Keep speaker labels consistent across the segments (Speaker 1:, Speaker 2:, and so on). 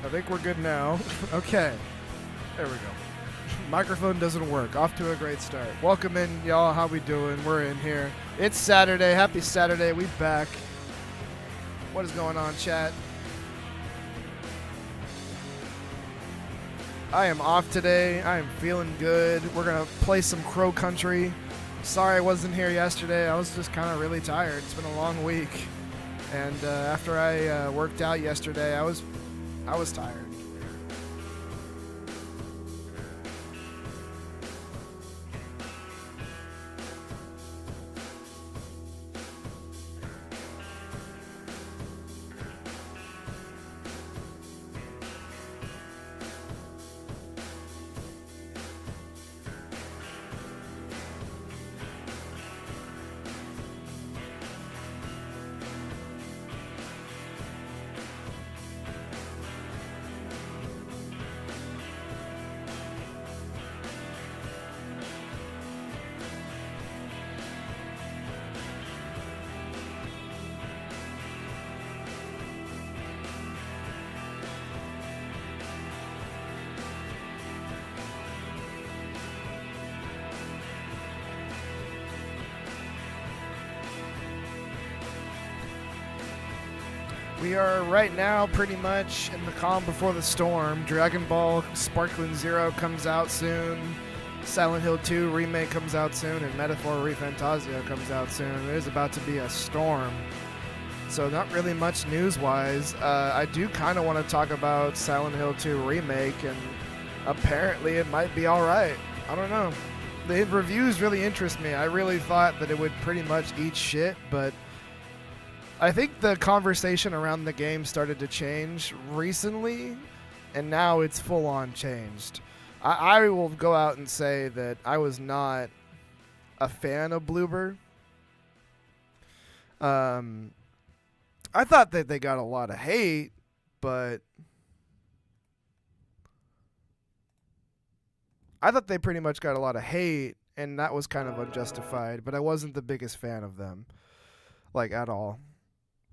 Speaker 1: I think we're good now. Okay. There we go. Microphone doesn't work. Off to a great start. Welcome in, y'all. How we doing? We're in here. It's Saturday. Happy Saturday. We back. What is going on, chat? I am off today. I am feeling good. We're going to play some Crow Country. Sorry I wasn't here yesterday. I was just kind of really tired. It's been a long week. And after I worked out yesterday, I was tired. We are right now pretty much in the calm before the storm. Dragon Ball Sparkling Zero comes out soon. Silent Hill 2 Remake comes out soon. And Metaphor ReFantazio comes out soon. There's about to be a storm. So not really much news-wise. I do kind of want to talk about Silent Hill 2 Remake, and apparently it might be alright. I don't know. The reviews really interest me. I really thought that it would pretty much eat shit, but I think the conversation around the game started to change recently, and now it's full-on changed. I will go out and say that I was not a fan of Bloober. I thought that they got a lot of hate, but I thought they pretty much got a lot of hate, and that was kind of unjustified, but I wasn't the biggest fan of them, like, at all.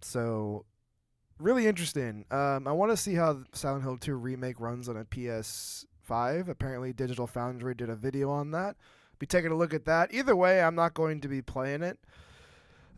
Speaker 1: So, really interesting. I want to see how Silent Hill 2 Remake runs on a PS5. Apparently, Digital Foundry did a video on that. Be taking a look at that. Either way, I'm not going to be playing it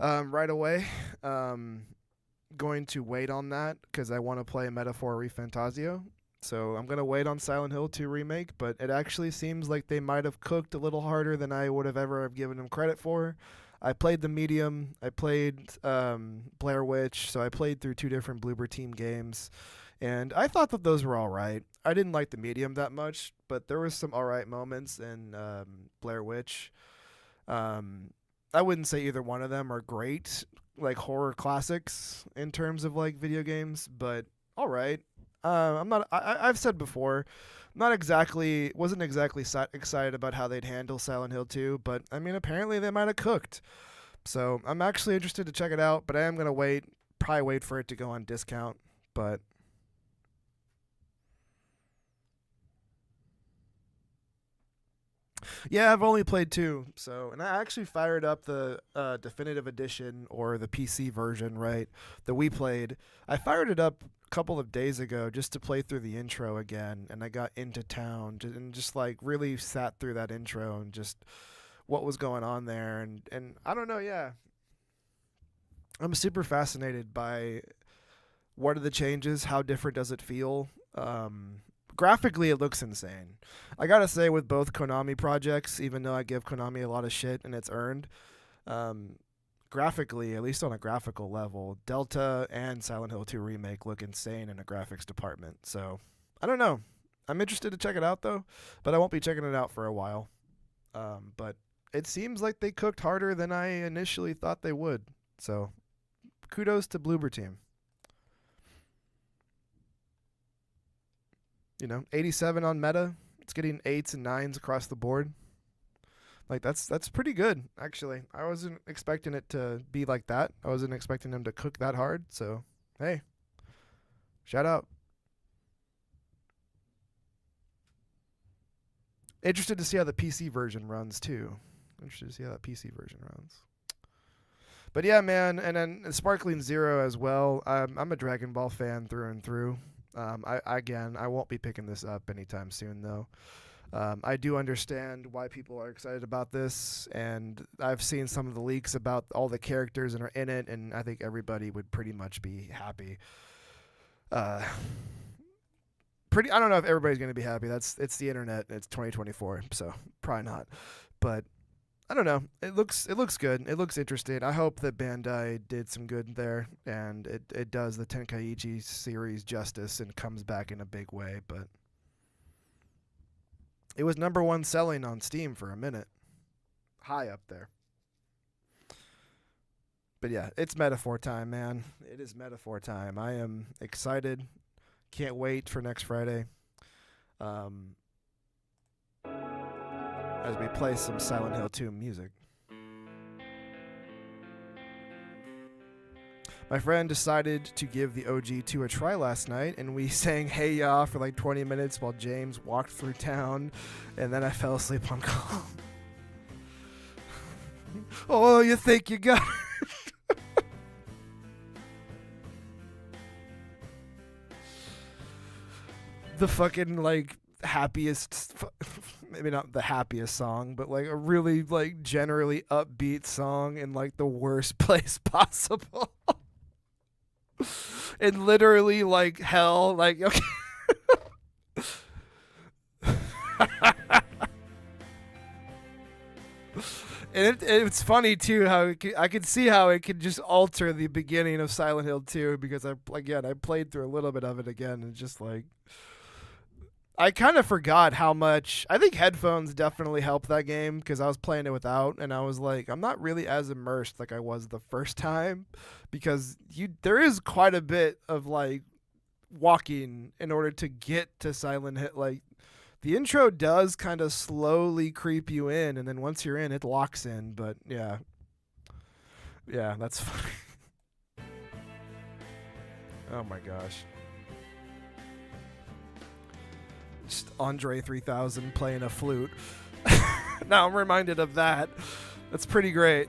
Speaker 1: right away. Going to wait on that because I want to play Metaphor ReFantazio. So I'm going to wait on Silent Hill 2 Remake, but it actually seems like they might have cooked a little harder than I would have ever given them credit for. I played the medium. I played Blair Witch, so I played through 2 different Bloober Team games, and I thought that those were all right. I didn't like the medium that much, but there was some all right moments in Blair Witch. I wouldn't say either one of them are great, like horror classics in terms of like video games, but all right. I'm not. I've said before, wasn't exactly excited about how they'd handle Silent Hill 2, but I mean, apparently they might have cooked. So I'm actually interested to check it out, but I am gonna probably wait for it to go on discount. But yeah, I've only played 2, and I actually fired up the definitive edition or the PC version, right? That we played. I fired it up couple of days ago just to play through the intro again, and I got into town and just like really sat through that intro and just what was going on there, and I don't know, yeah, I'm super fascinated by what are the changes, how different does it feel. Graphically it looks insane. I gotta say, with both Konami projects, even though I give Konami a lot of shit and it's earned, graphically, at least on a graphical level, Delta and Silent Hill 2 Remake look insane in a graphics department. So, I don't know. I'm interested to check it out, though, but I won't be checking it out for a while. But it seems like they cooked harder than I initially thought they would. So, kudos to Bloober Team. 87 on Meta. It's getting 8s and 9s across the board. Like, that's pretty good, actually. I wasn't expecting it to be like that. I wasn't expecting them to cook that hard. So, hey, shout out. Interested to see how the PC version runs, too. But yeah, man, and then Sparkling Zero as well. I'm a Dragon Ball fan through and through. I won't be picking this up anytime soon though. I do understand why people are excited about this, and I've seen some of the leaks about all the characters that are in it, and I think everybody would pretty much be happy. Uh, I don't know if everybody's gonna be happy. It's the internet. It's 2024, so probably not. But I don't know. It looks good. It looks interesting. I hope that Bandai did some good there, and it does the Tenkaichi series justice and comes back in a big way. But it was #1 selling on Steam for a minute. High up there. But yeah, it's metaphor time, man. It is metaphor time. I am excited. Can't wait for next Friday. As we play some Silent Hill 2 music. My friend decided to give the OG2 a try last night, and we sang Hey Ya for like 20 minutes while James walked through town, and then I fell asleep on call. Oh, you think you got it? The fucking, like, happiest, maybe not the happiest song, but like a really, like, generally upbeat song in like the worst place possible. And literally like hell, like, okay. And it's funny too how I could see how it could just alter the beginning of Silent Hill 2, because I played through a little bit of it again, and just like, I kind of forgot how much. I think headphones definitely helped that game, because I was playing it without, and I was like, I'm not really as immersed like I was the first time, because there is quite a bit of like walking in order to get to Silent Hill. Like, the intro does kind of slowly creep you in, and then once you're in, it locks in. But yeah, that's funny. Oh my gosh. Just Andre 3000 playing a flute. Now I'm reminded of that. That's pretty great.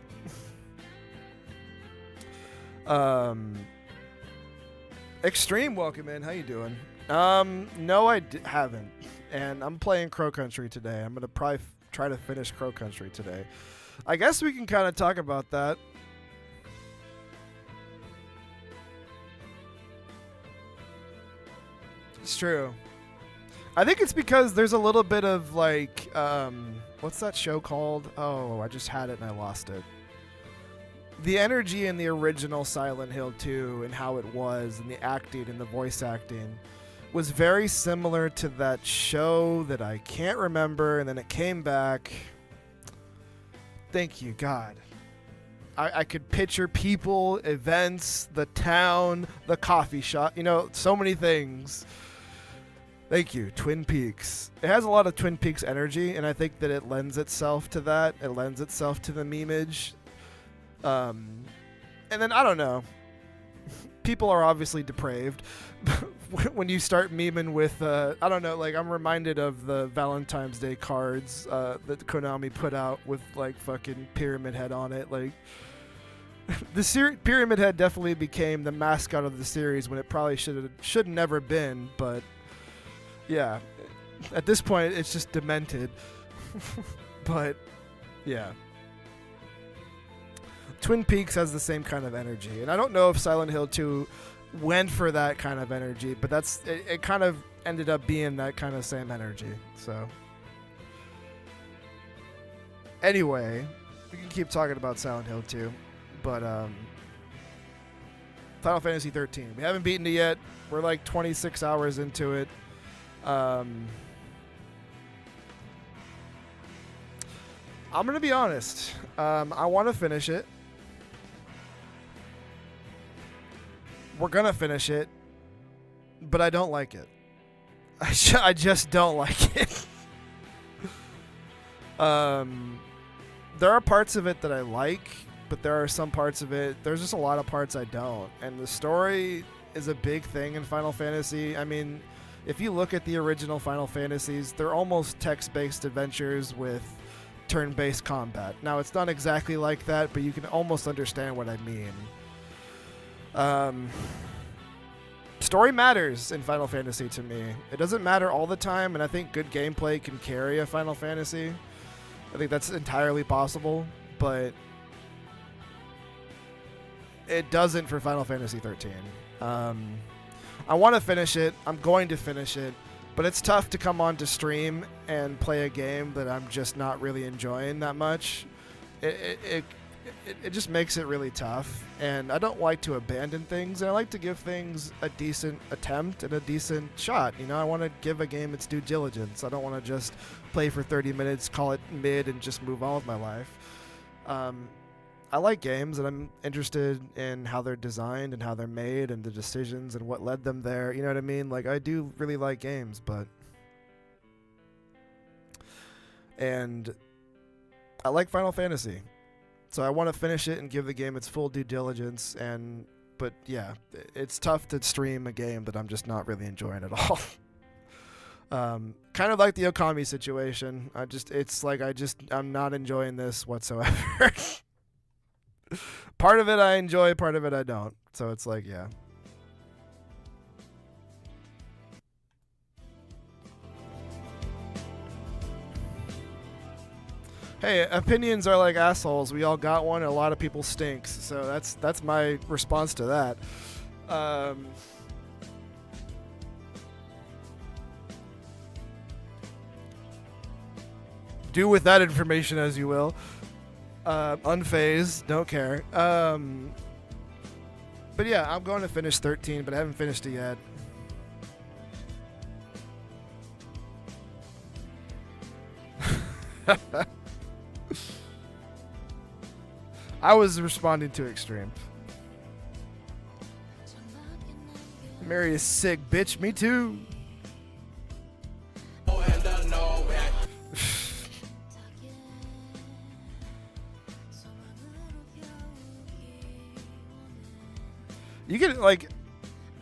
Speaker 1: Extreme, welcome in. How you doing? No, I haven't. And I'm playing Crow Country today. I'm going to probably try to finish Crow Country today. I guess we can kind of talk about that. It's true. I think it's because there's a little bit of like, what's that show called? Oh, I just had it and I lost it. The energy in the original Silent Hill 2 and how it was, and the acting and the voice acting, was very similar to that show that I can't remember, and then it came back. Thank you, God. I could picture people, events, the town, the coffee shop, so many things. Thank you, Twin Peaks. It has a lot of Twin Peaks energy, and I think that it lends itself to that. It lends itself to the memeage. And then, I don't know. People are obviously depraved. When you start memeing with, I don't know, like, I'm reminded of the Valentine's Day cards that Konami put out with, like, fucking Pyramid Head on it. Like, the Pyramid Head definitely became the mascot of the series when it probably should never been, but yeah, at this point it's just demented. But yeah, Twin Peaks has the same kind of energy, and I don't know if Silent Hill 2 went for that kind of energy, but it kind of ended up being that kind of same energy. So anyway, we can keep talking about Silent Hill 2, but Final Fantasy 13, we haven't beaten it yet. We're like 26 hours into it. I'm gonna be honest. I want to finish it. We're gonna finish it, but I don't like it. I just don't like it. There are parts of it that I like, but there are some parts of it, there's just a lot of parts I don't. And the story is a big thing in Final Fantasy. I mean, if you look at the original Final Fantasies, they're almost text-based adventures with turn-based combat. Now, it's not exactly like that, but you can almost understand what I mean. story matters in Final Fantasy to me. It doesn't matter all the time, and I think good gameplay can carry a Final Fantasy. I think that's entirely possible, but it doesn't for Final Fantasy 13. I want to finish it. I'm going to finish it, but it's tough to come on to stream and play a game that I'm just not really enjoying that much. It just makes it really tough, and I don't like to abandon things. I like to give things a decent attempt and a decent shot. You know, I want to give a game its due diligence. I don't want to just play for 30 minutes, call it mid, and just move on with my life. I like games, and I'm interested in how they're designed and how they're made and the decisions and what led them there. You know what I mean? Like, I do really like games, and I like Final Fantasy. So I want to finish it and give the game its full due diligence, but yeah, it's tough to stream a game that I'm just not really enjoying at all. Kind of like the Okami situation. I'm not enjoying this whatsoever. Part of it I enjoy, part of it I don't. So it's like, yeah. Hey, opinions are like assholes. We all got one, and a lot of people stinks. So that's my response to that. Do with that information as you will. Unfazed, don't care. But yeah, I'm going to finish 13, but I haven't finished it yet. I was responding to Extreme. Mary is sick, bitch. Me too. You get, like,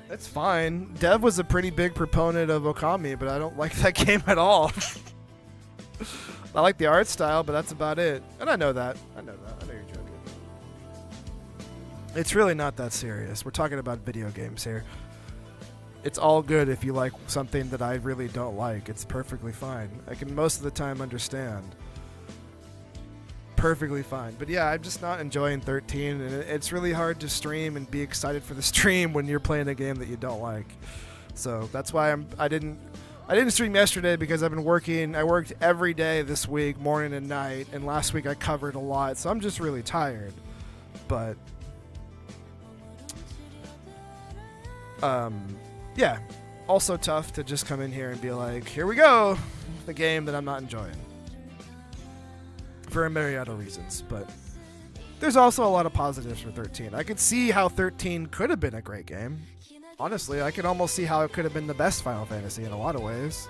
Speaker 1: that's fine. Dev was a pretty big proponent of Okami, but I don't like that game at all. I like the art style, but that's about it. And I know that. I know you're joking. It's really not that serious. We're talking about video games here. It's all good if you like something that I really don't like. It's perfectly fine. I can most of the time understand. Perfectly fine. But yeah, I'm just not enjoying 13, and it's really hard to stream and be excited for the stream when you're playing a game that you don't like. So that's why I didn't stream yesterday, because I've been working. I worked every day this week, morning and night, and last week I covered a lot, so I'm just really tired. But yeah, also tough to just come in here and be like, here we go, the game that I'm not enjoying. For a myriad of reasons, but there's also a lot of positives for 13. I could see how 13 could have been a great game. Honestly, I could almost see how it could have been the best Final Fantasy in a lot of ways.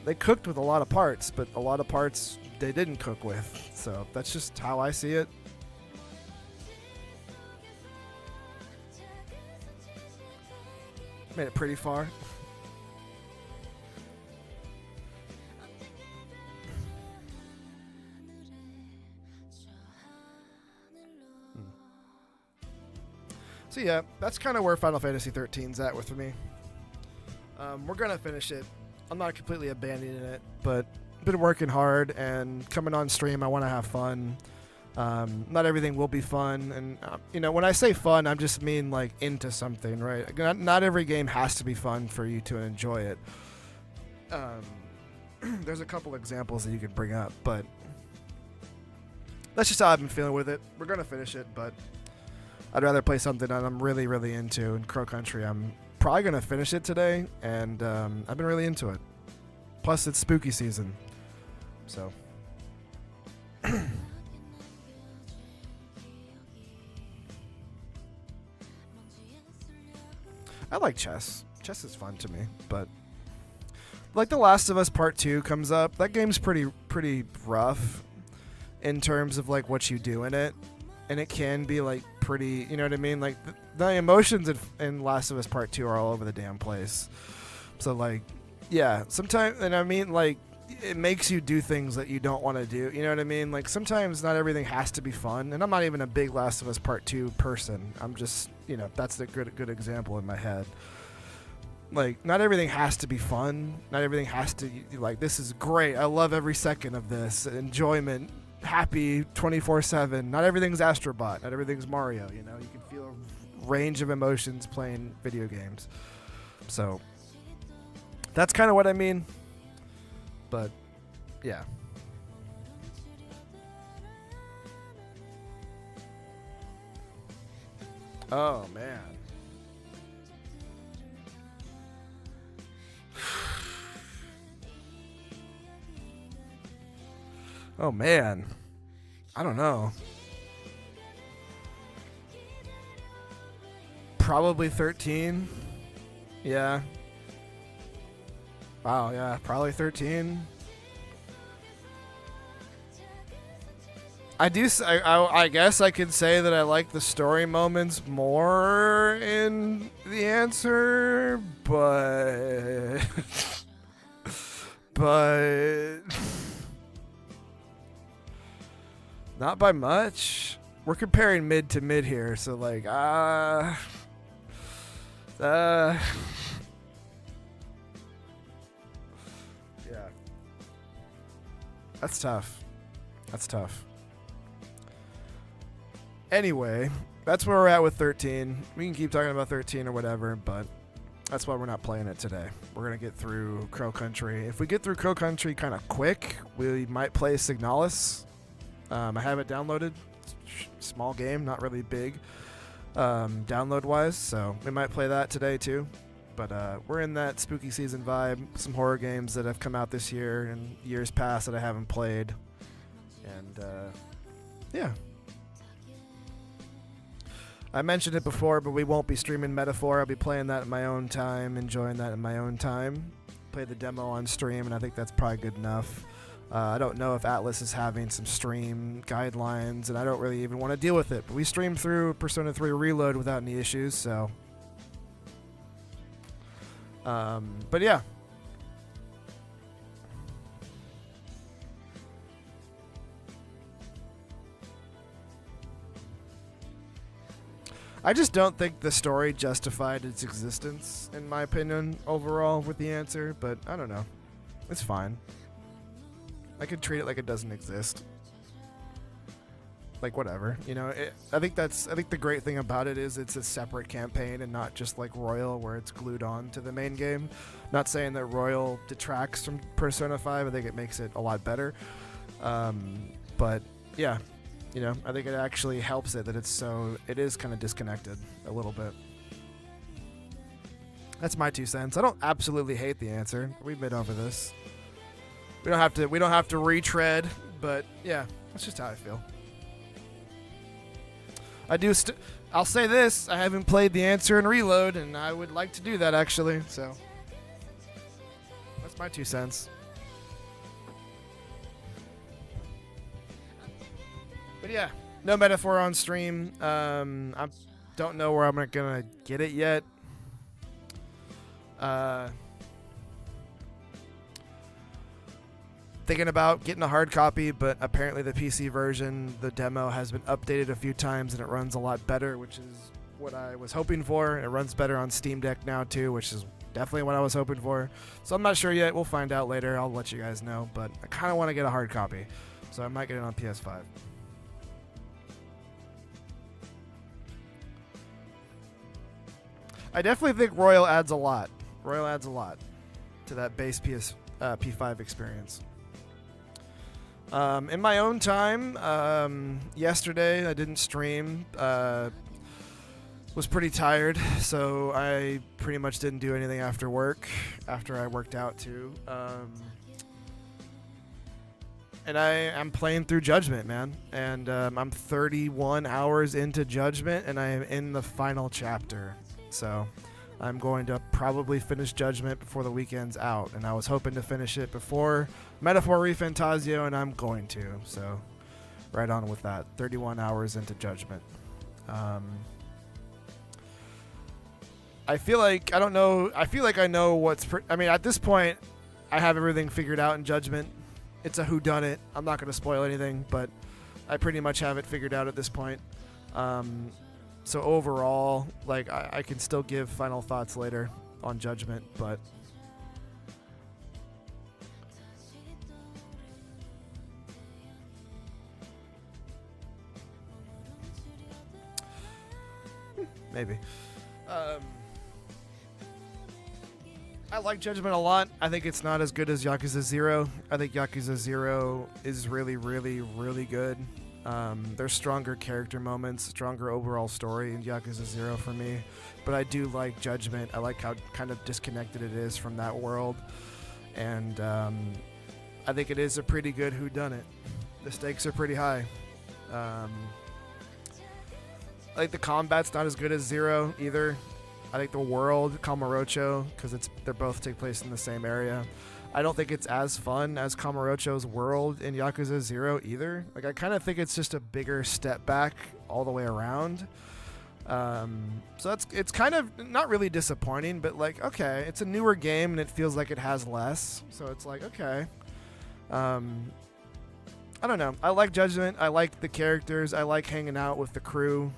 Speaker 1: They cooked with a lot of parts, but a lot of parts they didn't cook with. So that's just how I see it. Made it pretty far. So yeah, that's kind of where Final Fantasy 13's at with me. We're gonna finish it. I'm not completely abandoning it, but been working hard and coming on stream. I want to have fun. Not everything will be fun, and when I say fun, I just mean like into something, right? Not every game has to be fun for you to enjoy it. There's a couple examples that you could bring up, but that's just how I've been feeling with it. We're gonna finish it, but I'd rather play something that I'm really, really into. In Crow Country, I'm probably going to finish it today, and I've been really into it. Plus, it's spooky season. So. I like chess. Chess is fun to me, but like The Last of Us Part 2 comes up. That game's pretty rough in terms of like what you do in it. And it can be like pretty, you know what I mean? Like the emotions in Last of Us Part 2 are all over the damn place. So like, yeah, sometimes, and I mean like, it makes you do things that you don't want to do. You know what I mean? Like sometimes not everything has to be fun. And I'm not even a big Last of Us Part 2 person. I'm just, that's the good example in my head. Like, not everything has to be fun. Not everything has to, like, this is great. I love every second of this. Enjoyment, happy 24/7. Not everything's Astrobot. Not everything's Mario, you know? You can feel a range of emotions playing video games. So, that's kind of what I mean. But, yeah. Oh, man. Oh, man. I don't know. Probably 13. Yeah. Wow, yeah. Probably 13. I guess I could say that I like the story moments more in the answer, but... but... not by much. We're comparing mid to mid here, so like, yeah. That's tough. That's tough. Anyway, that's where we're at with 13. We can keep talking about 13 or whatever, but that's why we're not playing it today. We're going to get through Crow Country. If we get through Crow Country kind of quick, we might play Signalis. I have it downloaded. Small game, not really big download-wise, so we might play that today too. But we're in that spooky season vibe. Some horror games that have come out this year and years past that I haven't played. And, yeah. I mentioned it before, but we won't be streaming Metaphor. I'll be playing that in my own time, enjoying that in my own time. Play the demo on stream, and I think that's probably good enough. I don't know if Atlas is having some stream guidelines, and I don't really even want to deal with it. But we streamed through Persona 3 Reload without any issues, so... but yeah. I just don't think the story justified its existence, in my opinion, overall, with the answer, but I don't know. It's fine. I could treat it like it doesn't exist. Like, whatever, you know. I think the great thing about it is it's a separate campaign and not just like Royal, where it's glued on to the main game. Not saying that Royal detracts from Persona 5. I think it makes it a lot better. But yeah, you know, I think it actually helps it that it is kind of disconnected a little bit. That's my 2 cents. I don't absolutely hate the answer. We've been over this. We don't have to retread, but yeah, that's just how I feel. I'll say this, I haven't played the answer in Reload, and I would like to do that actually, so that's my 2 cents. But yeah, no Metaphor on stream. I don't know where I'm gonna get it yet. Thinking about getting a hard copy, but apparently the PC version, the demo has been updated a few times and it runs a lot better, which is what I was hoping for. It runs better on Steam Deck now too, which is definitely what I was hoping for. So I'm not sure yet. We'll find out later. I'll let you guys know, but I kind of want to get a hard copy, so I might get it on PS5. I definitely think Royal adds a lot. Royal adds a lot to that base P5 experience. In my own time, yesterday I didn't stream. Was pretty tired, so I pretty much didn't do anything after work. After I worked out too, and I'm playing through Judgment, man. And I'm 31 hours into Judgment, and I am in the final chapter. So I'm going to probably finish Judgment before the weekend's out, and I was hoping to finish it before Metaphor ReFantazio, and I'm going to. So right on with that. 31 hours into Judgment. I feel like I know what's... I mean, at this point, I have everything figured out in Judgment. It's a whodunit. I'm not going to spoil anything, but I pretty much have it figured out at this point. So overall, like, I can still give final thoughts later. on Judgment, but maybe. I like Judgment a lot. I think it's not as good as Yakuza 0. I think Yakuza 0 is really, really, really good. There's stronger character moments, stronger overall story in Yakuza 0 for me. But I do like Judgment. I like how kind of disconnected it is from that world. And I think it is a pretty good whodunit. The stakes are pretty high. I think the combat's not as good as 0 either. I think the world, Kamurocho, because they're both take place in the same area. I don't think it's as fun as Kamurocho's world in Yakuza 0 either. Like, I kind of think it's just a bigger step back all the way around. So it's kind of not really disappointing, but like, okay, it's a newer game and it feels like it has less. So it's like, okay. I don't know. I like Judgment. I like the characters. I like hanging out with the crew.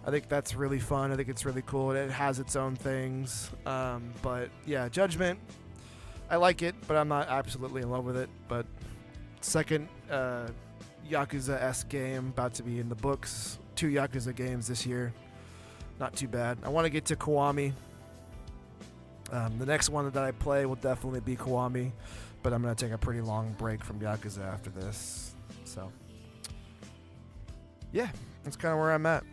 Speaker 1: I think that's really fun. I think it's really cool. It has its own things. But yeah, Judgment, I like it, but I'm not absolutely in love with it. But second Yakuza-esque game about to be in the books. 2 Yakuza games this year. Not too bad. I want to get to Kiwami. The next one that I play will definitely be Kiwami, but I'm going to take a pretty long break from Yakuza after this. So yeah, that's kind of where I'm at.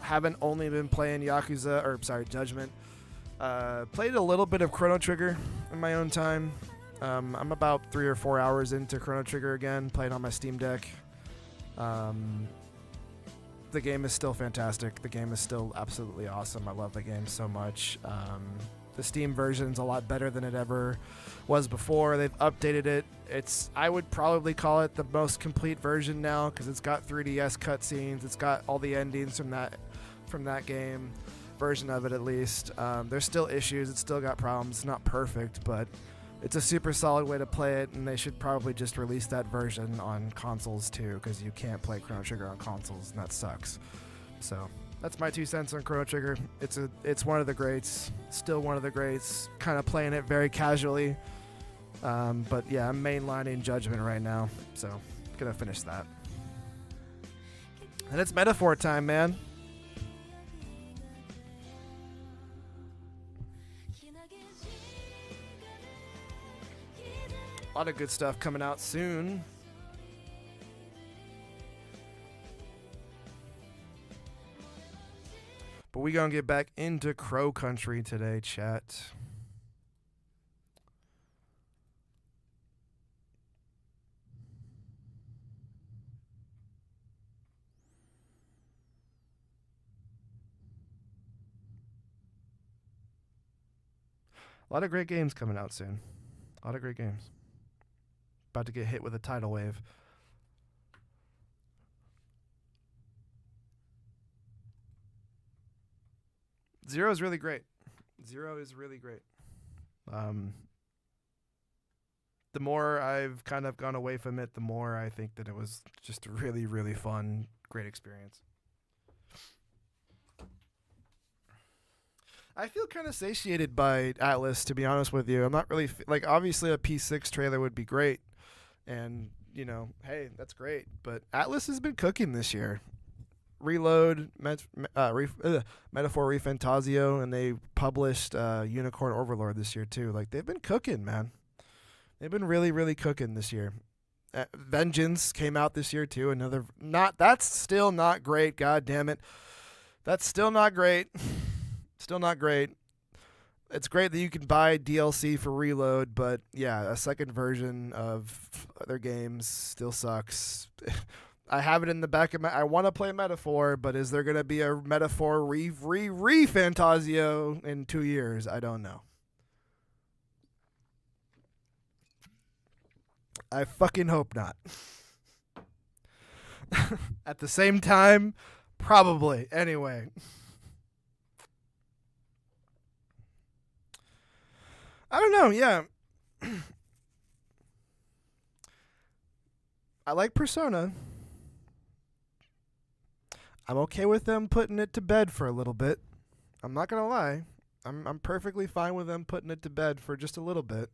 Speaker 1: Haven't only been playing Judgment. Played a little bit of Chrono Trigger in my own time. I'm about 3 or 4 hours into Chrono Trigger again, playing on my Steam Deck. The game is still fantastic. The game is still absolutely awesome. I love the game so much. The Steam version's a lot better than it ever was before. They've updated it. I would probably call it the most complete version now because it's got 3DS cutscenes. It's got all the endings from that game version of it, at least. There's still issues. It's still got problems. It's not perfect, but it's a super solid way to play it, and they should probably just release that version on consoles too, because you can't play Chrono Trigger on consoles, and that sucks. So that's my 2 cents on Chrono Trigger. It's one of the greats, still one of the greats. Kind of playing it very casually, but yeah, I'm mainlining Judgment right now, so gonna finish that. And it's metaphor time, man. A lot of good stuff coming out soon. But we gonna get back into Crow Country today, chat. A lot of great games coming out soon. A lot of great games. About to get hit with a tidal wave. Zero is really great. Zero is really great. The more I've kind of gone away from it, the more I think that it was just a really, really fun, great experience. I feel kind of satiated by Atlas, to be honest with you. I'm not really like, obviously a P6 trailer would be great, and you know, hey, that's great. But Atlas has been cooking this year. Reload, Metaphor ReFantazio, and they published Unicorn Overlord this year too. Like, they've been cooking, man. They've been really, really cooking this year. Vengeance came out this year too. That's still not great. God damn it, that's still not great. Still not great. It's great that you can buy DLC for Reload, but yeah, a second version of their games still sucks. I have it in the back of I want to play Metaphor, but is there going to be a Metaphor ReFantazio in 2 years? I don't know. I fucking hope not. At the same time, probably. Anyway. I don't know, yeah. I like Persona. I'm okay with them putting it to bed for a little bit. I'm not gonna lie. I'm perfectly fine with them putting it to bed for just a little bit.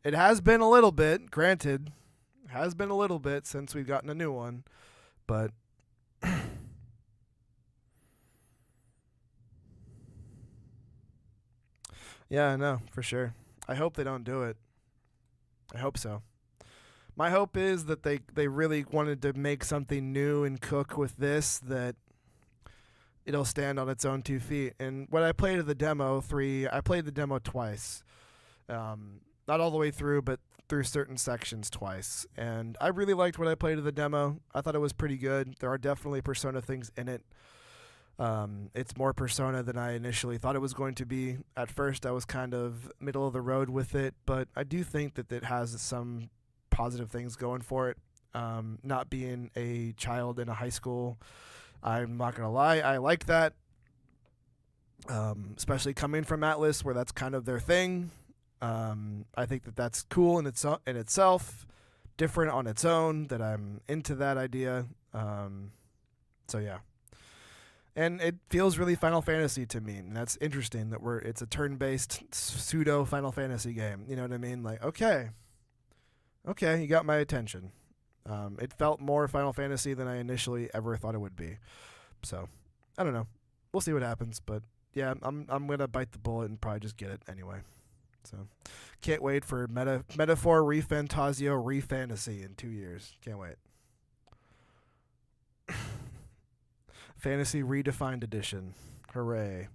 Speaker 1: It has been a little bit, granted. It has been a little bit since we've gotten a new one, but yeah, I know, for sure. I hope they don't do it. I hope so. My hope is that they really wanted to make something new and cook with this, that it'll stand on its own 2 feet. And when I played the demo I played the demo twice. Not all the way through, but through certain sections twice. And I really liked what I played of the demo. I thought it was pretty good. There are definitely Persona things in it. It's more Persona than I initially thought it was going to be. At first, I was kind of middle of the road with it, but I do think that it has some positive things going for it. Not being a child in a high school, I'm not going to lie, I like that. Especially coming from Atlas, where that's kind of their thing. I think that that's cool in itself, different on its own, that I'm into that idea. So yeah. And it feels really Final Fantasy to me, and that's interesting that it's a turn-based pseudo Final Fantasy game. You know what I mean? Like, okay, you got my attention. It felt more Final Fantasy than I initially ever thought it would be. So, I don't know. We'll see what happens, but yeah, I'm gonna bite the bullet and probably just get it anyway. So, can't wait for Metaphor ReFantasio ReFantasy in 2 years. Can't wait. Fantasy Redefined Edition. Hooray.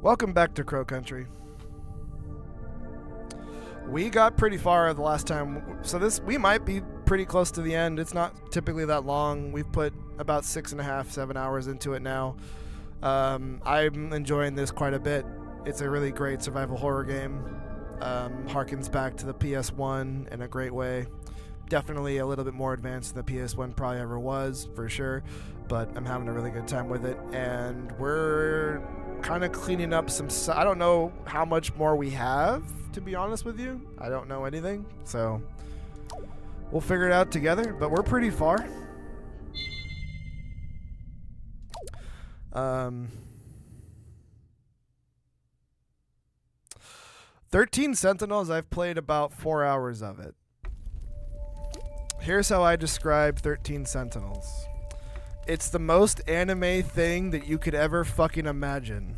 Speaker 1: Welcome back to Crow Country. We got pretty far the last time, so we might be pretty close to the end. It's not typically that long. We've put about 6.5, 7 hours into it now. I'm enjoying this quite a bit. It's a really great survival horror game. Harkens back to the PS1 in a great way. Definitely a little bit more advanced than the PS1 probably ever was, for sure. But I'm having a really good time with it. And we're kind of cleaning up some... I don't know how much more we have, to be honest with you. I don't know anything. So we'll figure it out together. But we're pretty far. 13 Sentinels, I've played about 4 hours of it. Here's how I describe 13 Sentinels. It's the most anime thing that you could ever fucking imagine.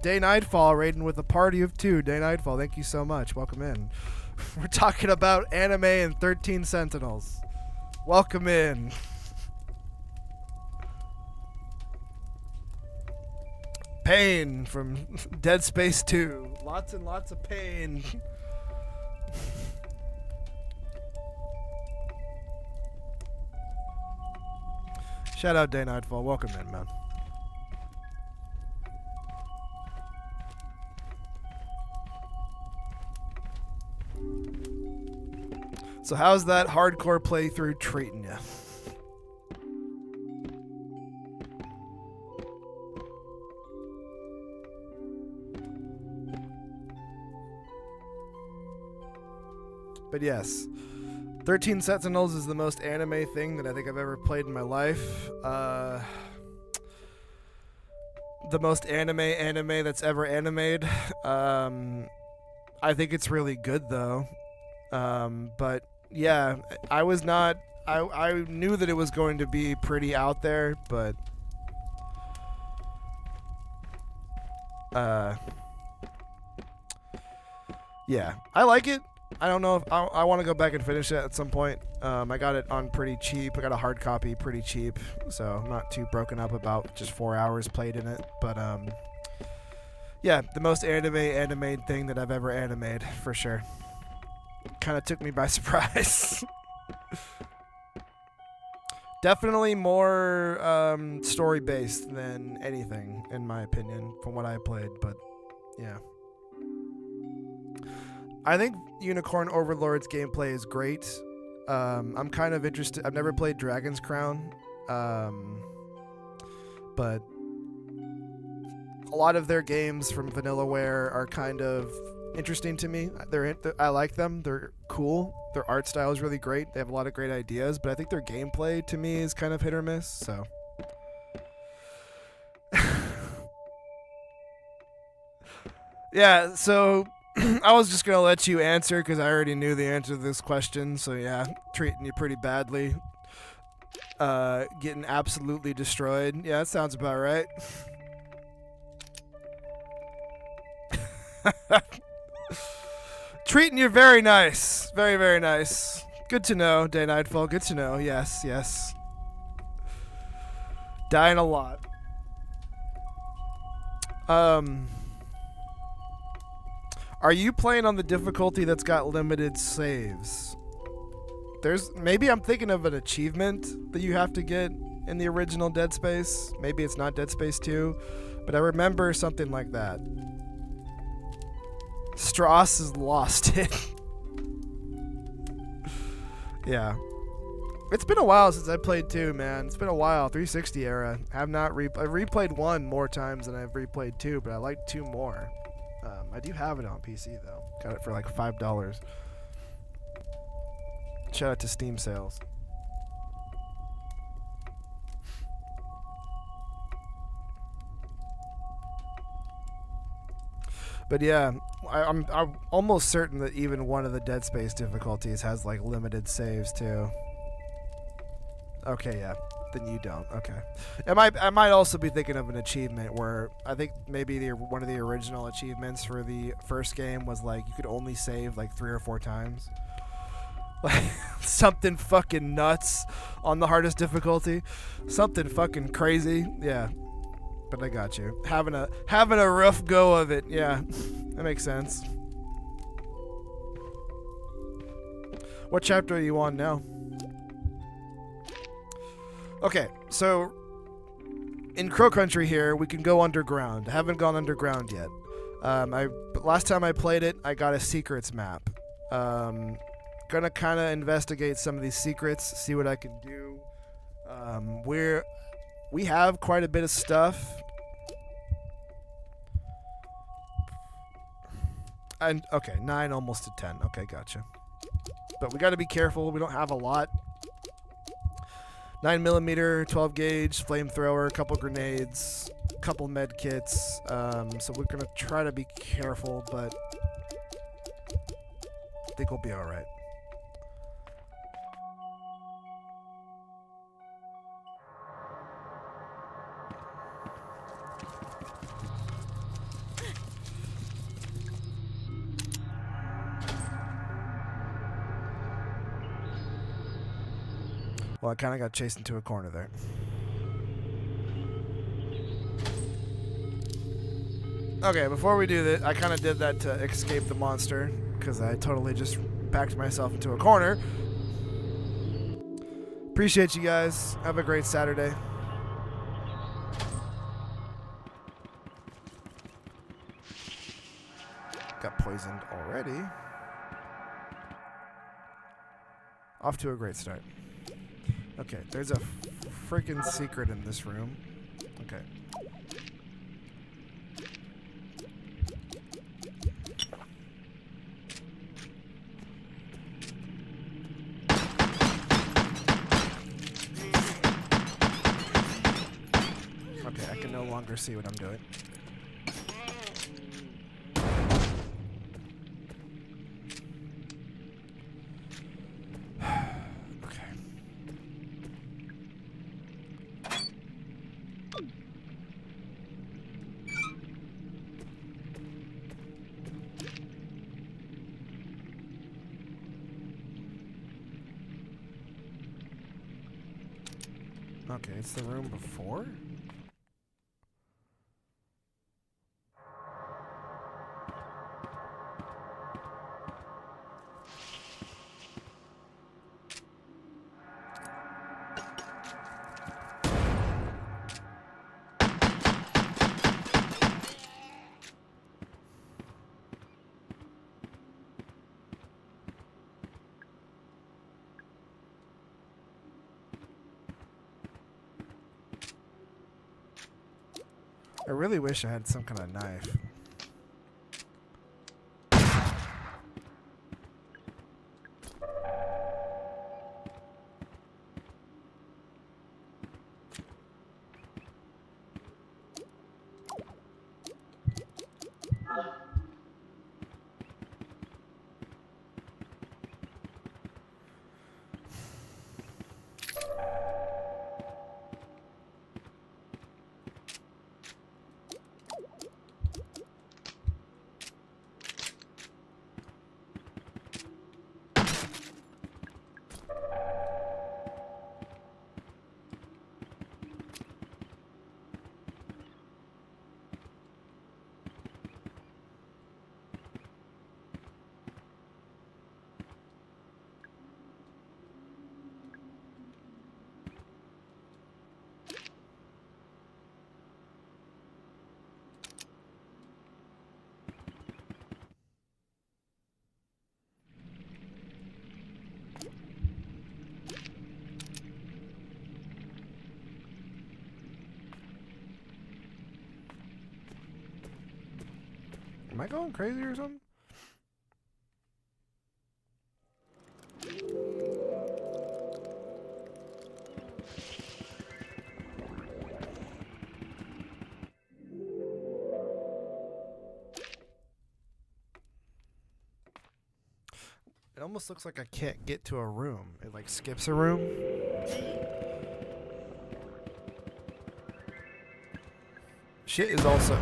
Speaker 1: Day Nightfall raiding with a party of 2. Day Nightfall, thank you so much. Welcome in. We're talking about anime and 13 Sentinels. Welcome in. Pain from Dead Space 2. Lots and lots of pain. Shout out Day Nightfall. Welcome in, man. So how's that hardcore playthrough treating you? But yes, 13 Sentinels is the most anime thing that I think I've ever played in my life. The most anime that's ever animated. I think it's really good though. But yeah, I knew that it was going to be pretty out there, but yeah, I like it. I don't know if I want to go back and finish it at some point. I got it on pretty cheap. I got a hard copy pretty cheap, so I'm not too broken up about just 4 hours played in it. But yeah, the most animated thing that I've ever animated, for sure. Kind of took me by surprise. Definitely more story-based than anything, in my opinion, from what I played, but yeah. I think Unicorn Overlord's gameplay is great. I'm kind of interested. I've never played Dragon's Crown, but a lot of their games from Vanillaware are kind of interesting to me. I like them. They're cool. Their art style is really great. They have a lot of great ideas, but I think their gameplay to me is kind of hit or miss. So, yeah. So I was just gonna let you answer because I already knew the answer to this question. So yeah, treating you pretty badly. Getting absolutely destroyed. Yeah, that sounds about right. Treating you very nice. Very, very nice. Good to know, Day Nightfall. Good to know. Yes, yes. Dying a lot. Are you playing on the difficulty that's got limited saves? Maybe I'm thinking of an achievement that you have to get in the original Dead Space. Maybe it's not Dead Space 2, but I remember something like that. Strauss has lost it. Yeah. It's been a while since I played 2, man. It's been a while. 360 era. I've replayed 1 more times than I've replayed 2, but I like 2 more. I do have it on PC, though. Got it for like $5. Shout out to Steam sales. But yeah, I'm almost certain that even one of the Dead Space difficulties has like limited saves too. Okay, yeah. Then you don't. Okay. I might also be thinking of an achievement where I think maybe one of the original achievements for the first game was like you could only save like 3 or 4 times. Like something fucking nuts on the hardest difficulty. Something fucking crazy. Yeah. But I got you. Having a rough go of it. Yeah. That makes sense. What chapter are you on now? Okay, so in Crow Country here, we can go underground. I haven't gone underground yet. Last time I played it, I got a secrets map. Gonna kind of investigate some of these secrets, see what I can do. We have quite a bit of stuff. And okay, 9 almost to 10. Okay, gotcha. But we got to be careful. We don't have a lot. 9mm, 12 gauge, flamethrower, a couple grenades, a couple med kits. So we're gonna try to be careful, but I think we'll be all right. Well, I kind of got chased into a corner there. Okay, before we do that, I kind of did that to escape the monster, because I totally just backed myself into a corner. Appreciate you guys. Have a great Saturday. Got poisoned already. Off to a great start. Okay, there's a freaking secret in this room. Okay. Okay, I can no longer see what I'm doing. Okay, it's the room before? I really wish I had some kind of knife. Am I going crazy or something? It almost looks like I can't get to a room. It like skips a room. Shit is also...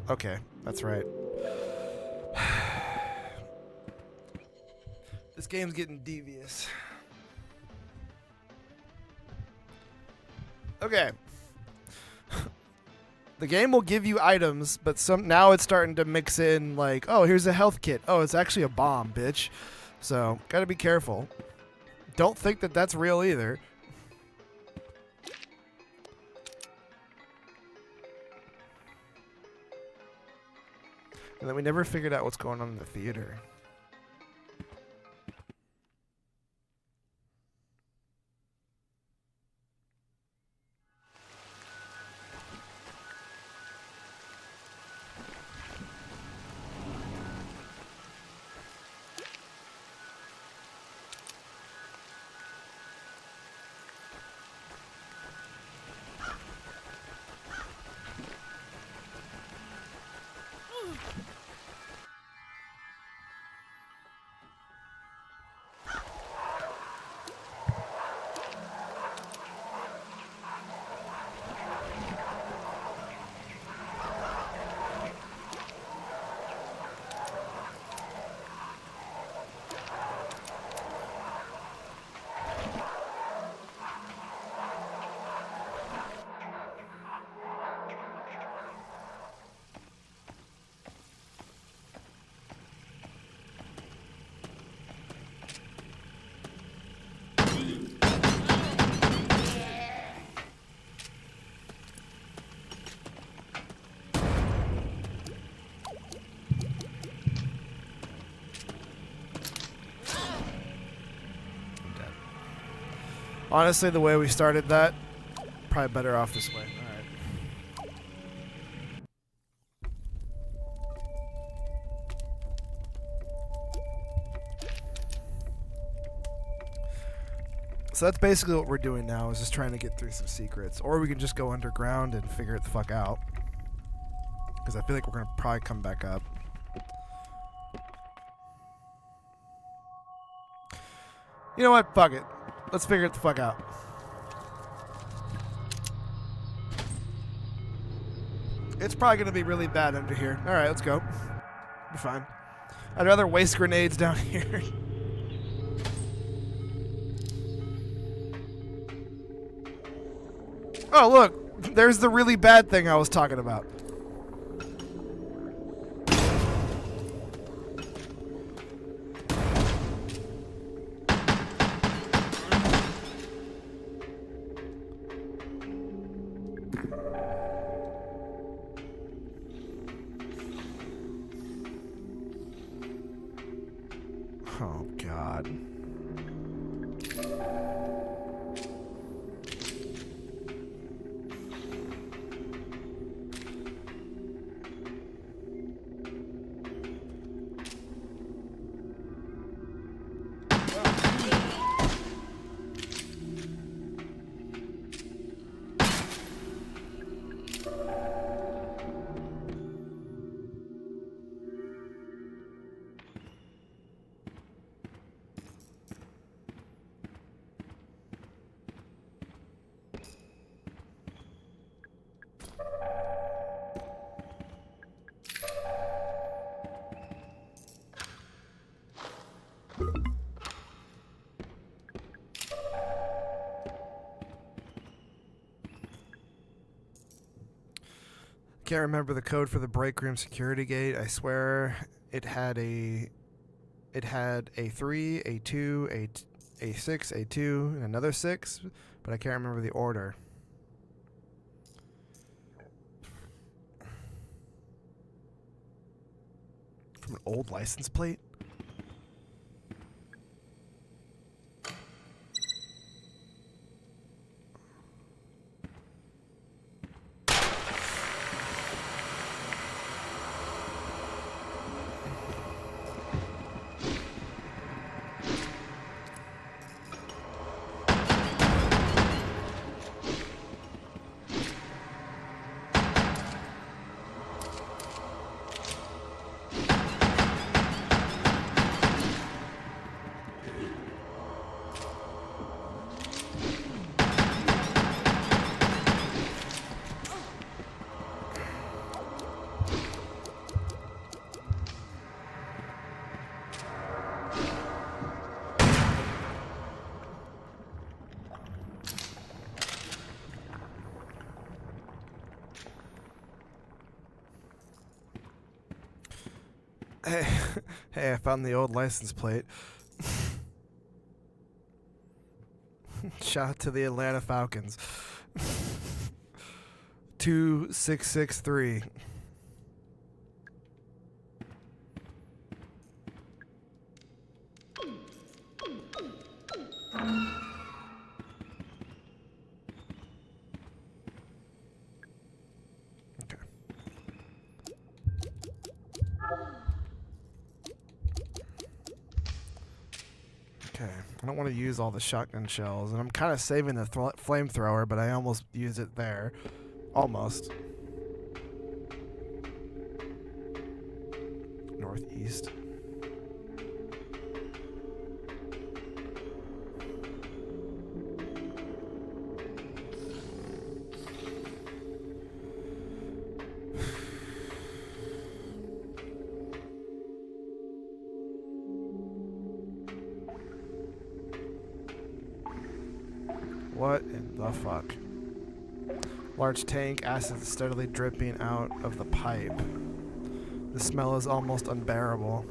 Speaker 1: Okay, that's right. This game's getting devious. Okay. The game will give you items, but now it's starting to mix in like, oh, here's a health kit. Oh, it's actually a bomb, bitch. So, gotta be careful. Don't think that that's real either. And then we never figured out what's going on in the theater. Honestly, the way we started that, probably better off this way. Alright. So that's basically what we're doing now, is just trying to get through some secrets. Or we can just go underground and figure it the fuck out. Because I feel like we're going to probably come back up. You know what? Fuck it. Let's figure it the fuck out. It's probably going to be really bad under here. Alright, let's go. Be fine. I'd rather waste grenades down here. Oh, look. There's the really bad thing I was talking about. Oh, God. Can't remember the code for the break room security gate. I swear it had a 3, a 2, a 6, a 2, and another 6, but I can't remember the order. From an old license plate? Hey, hey, I found the old license plate. Shout out to the Atlanta Falcons. 2663. Okay, I don't want to use all the shotgun shells, and I'm kind of saving the flamethrower, but I almost used it there. Almost. Northeast. What in the fuck? Large tank, acid steadily dripping out of the pipe. The smell is almost unbearable.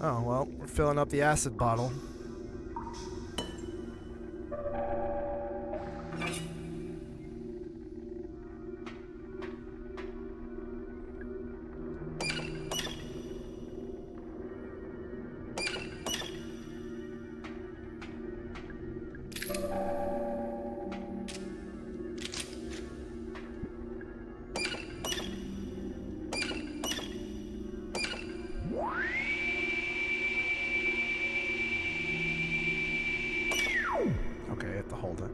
Speaker 1: Oh, well, we're filling up the acid bottle. Okay, I have to hold it.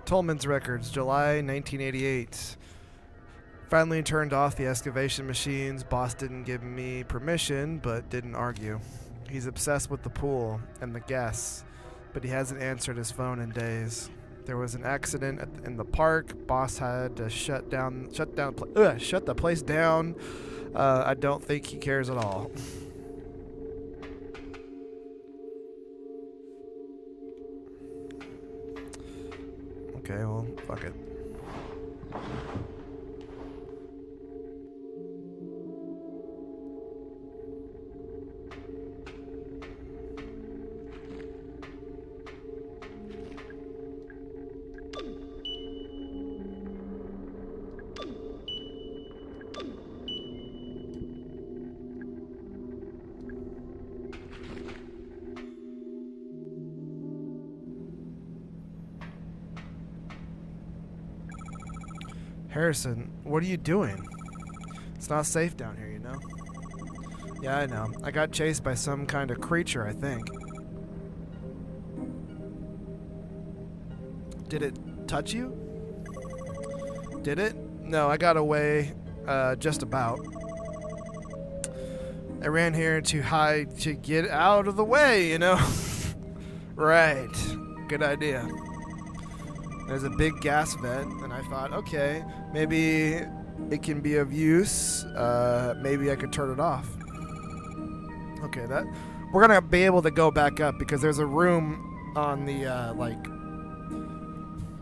Speaker 1: Tolman's Records, July 1988. Finally turned off the excavation machines. Boss didn't give me permission, but didn't argue. He's obsessed with the pool and the guests, but he hasn't answered his phone in days. There was an accident in the park. Boss had to shut the place down. I don't think he cares at all. Okay, well, fuck it. Harrison, what are you doing? It's not safe down here, you know? Yeah, I know. I got chased by some kind of creature, I think. Did it touch you? Did it? No, I got away just about. I ran here to hide to get out of the way, you know? Right. Good idea. There's a big gas vent, and I thought, okay, maybe it can be of use. Maybe I could turn it off. Okay, that we're gonna be able to go back up because there's a room on the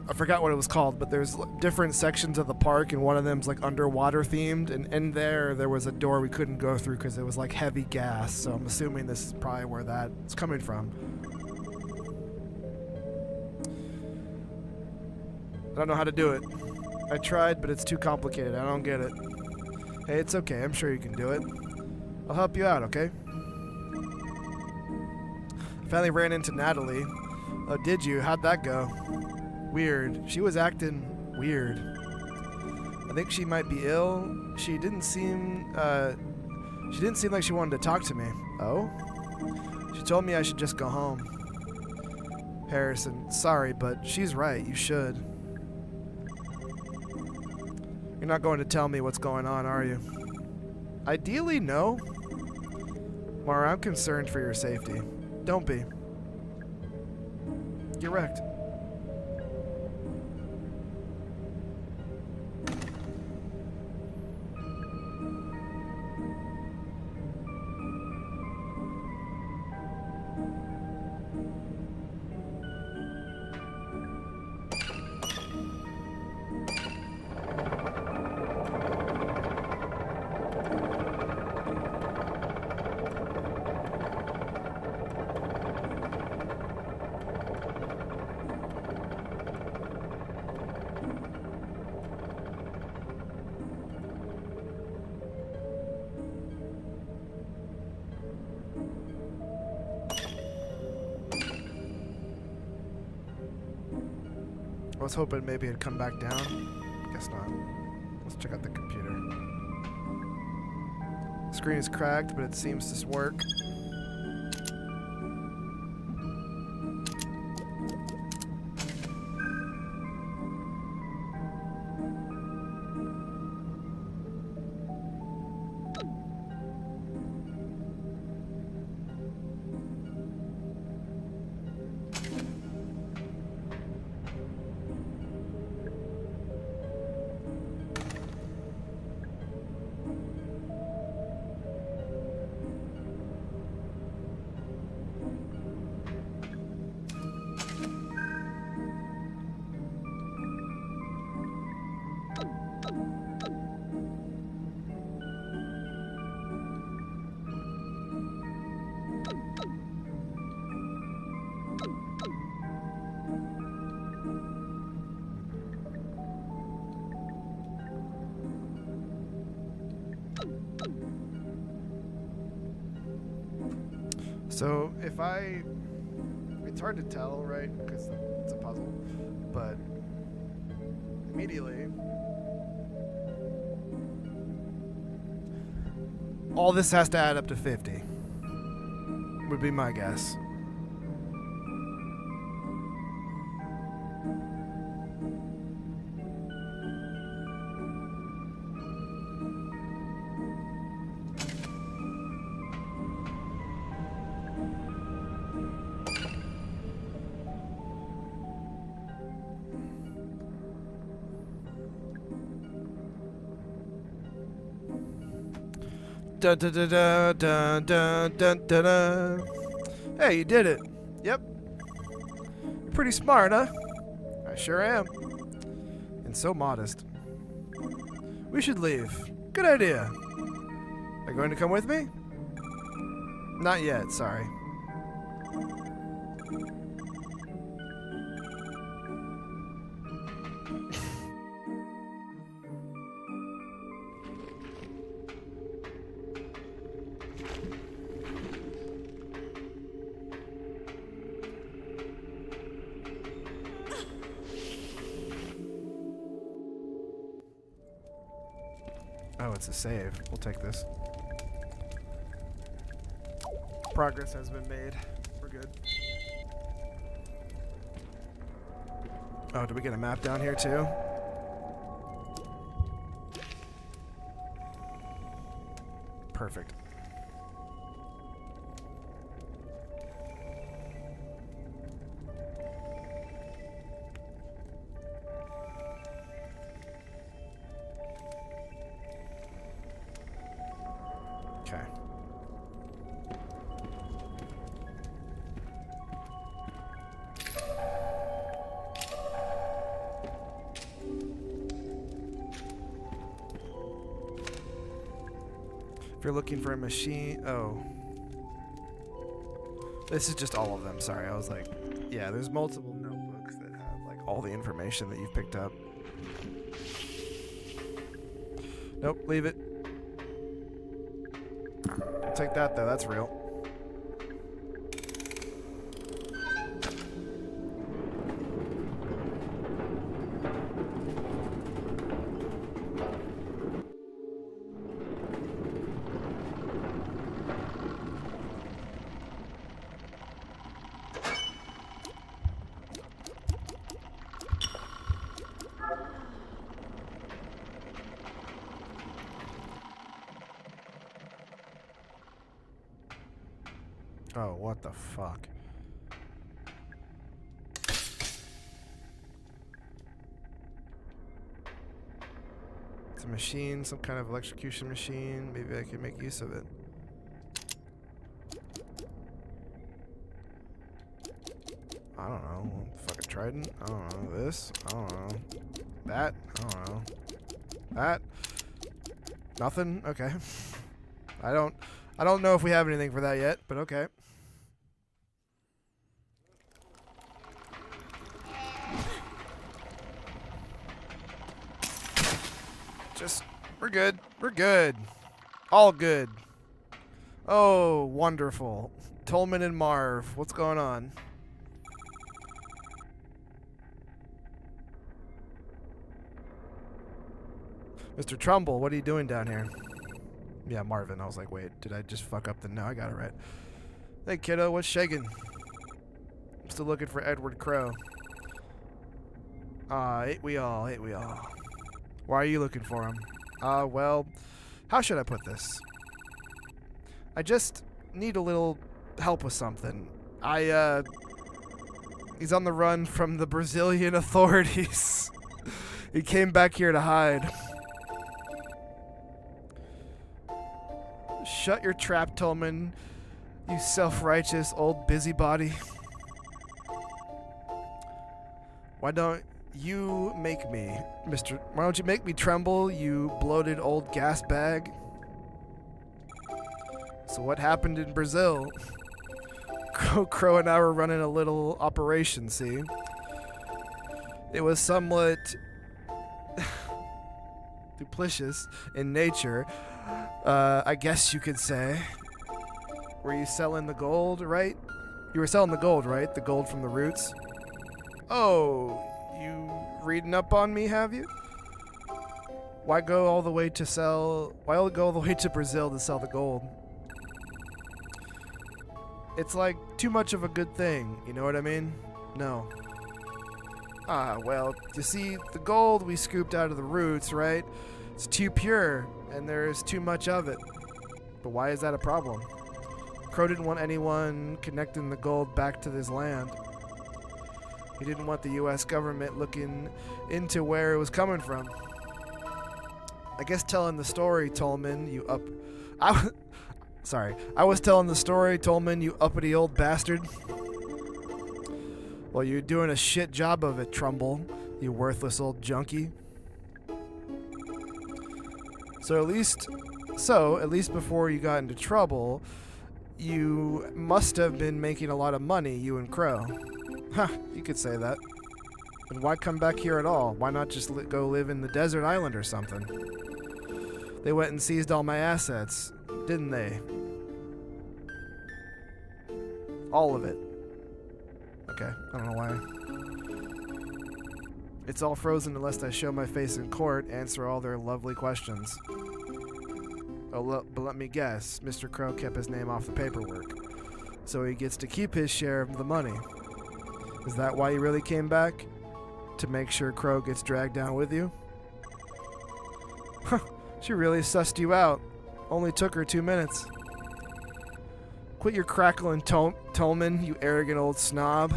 Speaker 1: I forgot what it was called, but there's different sections of the park, and one of them's like underwater themed, and in there was a door we couldn't go through because it was like heavy gas. So I'm assuming this is probably where that's coming from. I don't know how to do it. I tried, but it's too complicated. I don't get it. Hey, it's okay. I'm sure you can do it. I'll help you out, okay? I finally ran into Natalie. Oh, did you? How'd that go? Weird. She was acting weird. I think she might be ill. She didn't seem like she wanted to talk to me. Oh? She told me I should just go home. Harrison, sorry, but she's right. You should. You're not going to tell me what's going on, are you? Ideally, no. Mara, I'm concerned for your safety. Don't be. Get wrecked. I was hoping maybe it'd come back down. Guess not. Let's check out the computer. Screen is cracked, but it seems to work. So if it's hard to tell, right? Because it's a puzzle, but immediately, all this has to add up to 50, would be my guess. Dun, dun, dun, dun, dun, dun, dun, dun. Hey, you did it. Yep. You're pretty smart, huh? I sure am. And so modest. We should leave. Good idea. Are you going to come with me? Not yet, sorry. Oh, it's a save. We'll take this. Progress has been made. We're good. Oh, did we get a map down here too? Perfect. Okay. If you're looking for a machine, oh. This is just all of them, sorry. I was like, yeah, there's multiple notebooks that have like all the information that you've picked up. Nope, leave it. I'll take that though, that's real. Oh, what the fuck? It's a machine, some kind of electrocution machine. Maybe I can make use of it. I don't know. Fucking trident? I don't know. This? I don't know. That? I don't know. That? Nothing? Okay. I don't know if we have anything for that yet, but okay. We're good. We're good. All good. Oh, wonderful. Tolman and Marv, what's going on? Mr. Trumbull, what are you doing down here? Yeah, Marvin. I was like, wait, did I just fuck up the... No, I got it right. Hey, kiddo, what's shaking? I'm still looking for Edward Crow. Ain't we all, ain't we all. Why are you looking for him? Well, how should I put this? I just need a little help with something. He's on the run from the Brazilian authorities. He came back here to hide. Shut your trap, Tolman, you self-righteous old busybody. Why don't you make me, why don't you make me tremble, you bloated old gas bag? So what happened in Brazil? Crow and I were running a little operation, see? It was somewhat duplicitous in nature, I guess you could say. Were you selling the gold, right? You were selling the gold, right? The gold from the roots? Oh, you reading up on me, have you? Why go all the way to Brazil to sell the gold? It's like too much of a good thing, you know what I mean? No. Well, you see, the gold we scooped out of the roots, right? It's too pure, and there's too much of it. But why is that a problem? Crow didn't want anyone connecting the gold back to this land. He didn't want the U.S. government looking into where it was coming from. I guess telling the story, Tolman, you up... I was telling the story, Tolman, you uppity old bastard. Well, you're doing a shit job of it, Trumbull, you worthless old junkie. So at least before you got into trouble, you must have been making a lot of money, you and Crow. Huh, you could say that. And why come back here at all? Why not just go live in the desert island or something? They went and seized all my assets, didn't they? All of it. Okay, I don't know why. It's all frozen unless I show my face in court, answer all their lovely questions. Oh, but let me guess, Mr. Crow kept his name off the paperwork. So he gets to keep his share of the money. Is that why you really came back? To make sure Crow gets dragged down with you? Huh, she really sussed you out. Only took her 2 minutes. Quit your crackling, Tolman, you arrogant old snob.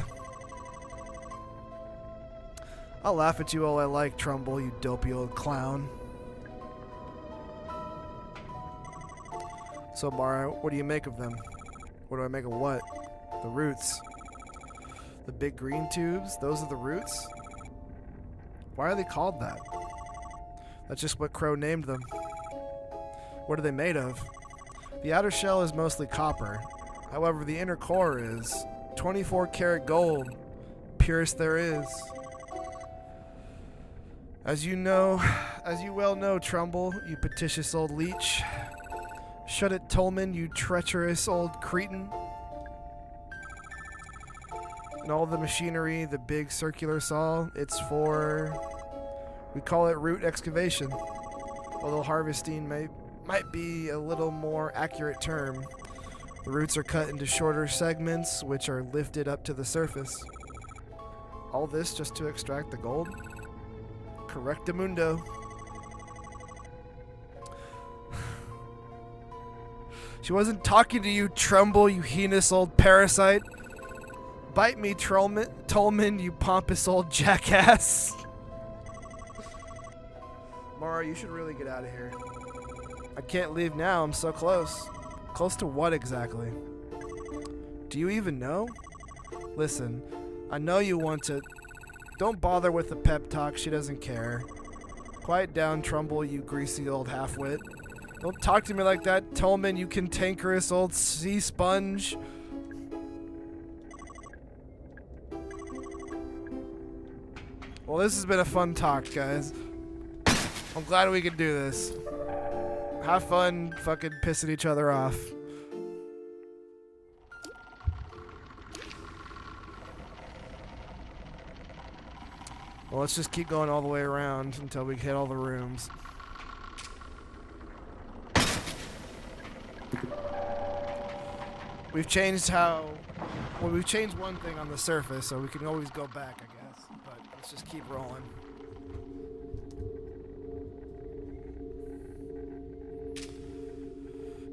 Speaker 1: I'll laugh at you all I like, Trumbull, you dopey old clown. So, Mara, what do you make of them? What do I make of what? The roots. The big green tubes? Those are the roots? Why are they called that? That's just what Crow named them. What are they made of? The outer shell is mostly copper. However, the inner core is 24 karat gold. Purest there is. As you well know, Trumbull, you petitious old leech. Shut it, Tolman, you treacherous old cretin. And all the machinery, the big circular saw, it's for... We call it root excavation. Although harvesting might be a little more accurate term. The roots are cut into shorter segments, which are lifted up to the surface. All this just to extract the gold? Correctamundo. She wasn't talking to you, Trumbull, you heinous old parasite. Bite me, Tolman, you pompous old jackass. Mara, you should really get out of here. I can't leave now, I'm so close. Close to what exactly? Do you even know? Listen, I know you want to... Don't bother with the pep talk, she doesn't care. Quiet down, Trumbull, you greasy old half-wit. Don't talk to me like that, Tolman, you cantankerous old sea sponge. Well, this has been a fun talk, guys. I'm glad we could do this. Have fun fucking pissing each other off. Well, let's just keep going all the way around until we hit all the rooms. We've changed how... Well, we've changed one thing on the surface, so we can always go back, I guess. But let's just keep rolling.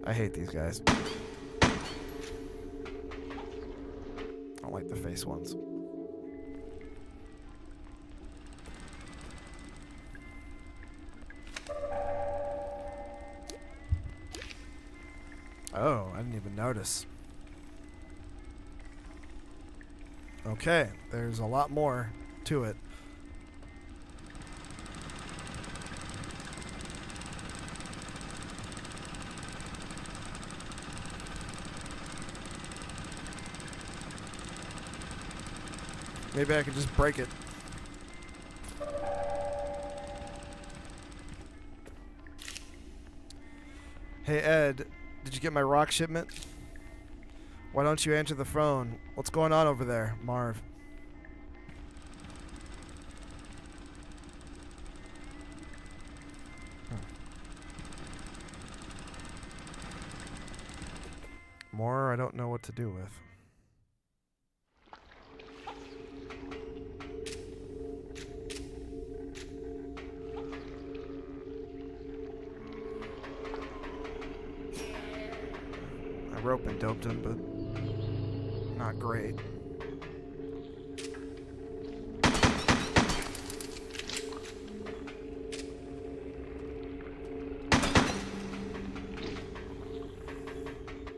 Speaker 1: I hate these guys. I don't like the face ones. Oh, I didn't even notice. Okay, there's a lot more to it. Maybe I could just break it. Hey Ed, did you get my rock shipment? Why don't you answer the phone? What's going on over there, Marv? More I don't know what to do with. Rope and doped him, but not great.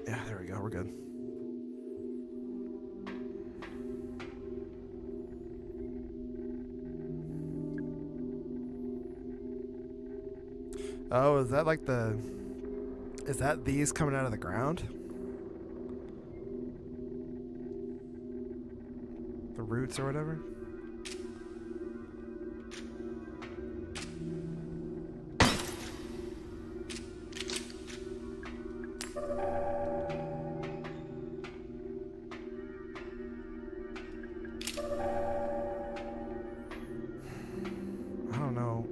Speaker 1: Yeah, there we go, we're good. Oh, is that like the... Is that these coming out of the ground? The roots or whatever? I don't know.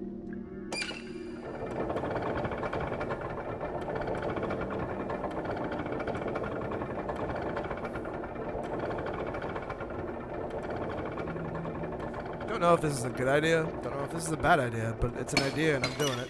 Speaker 1: Don't know if this is a good idea. Don't know if this is a bad idea, but it's an idea and I'm doing it.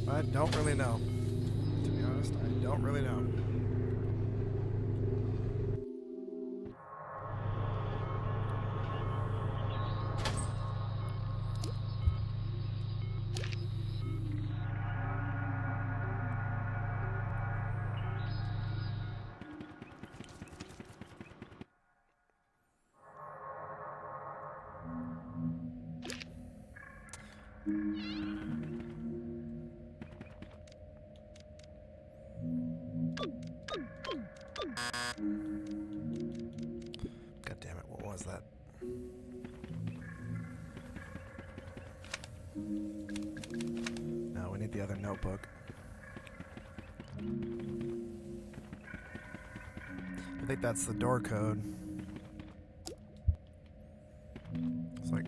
Speaker 1: I don't really know. To be honest, I don't really know. God damn it, what was that? No, we need the other notebook. I think that's the door code. It's like...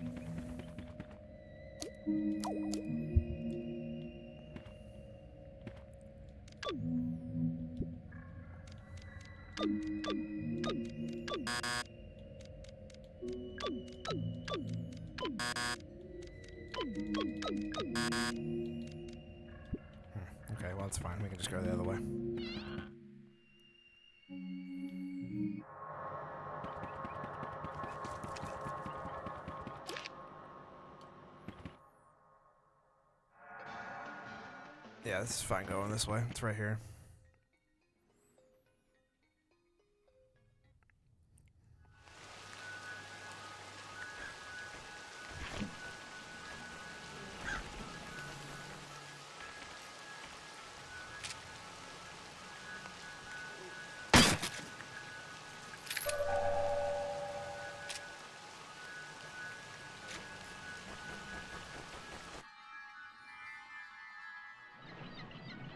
Speaker 1: Okay, well, it's fine. We can just go the other way. Yeah, this is fine going this way. It's right here.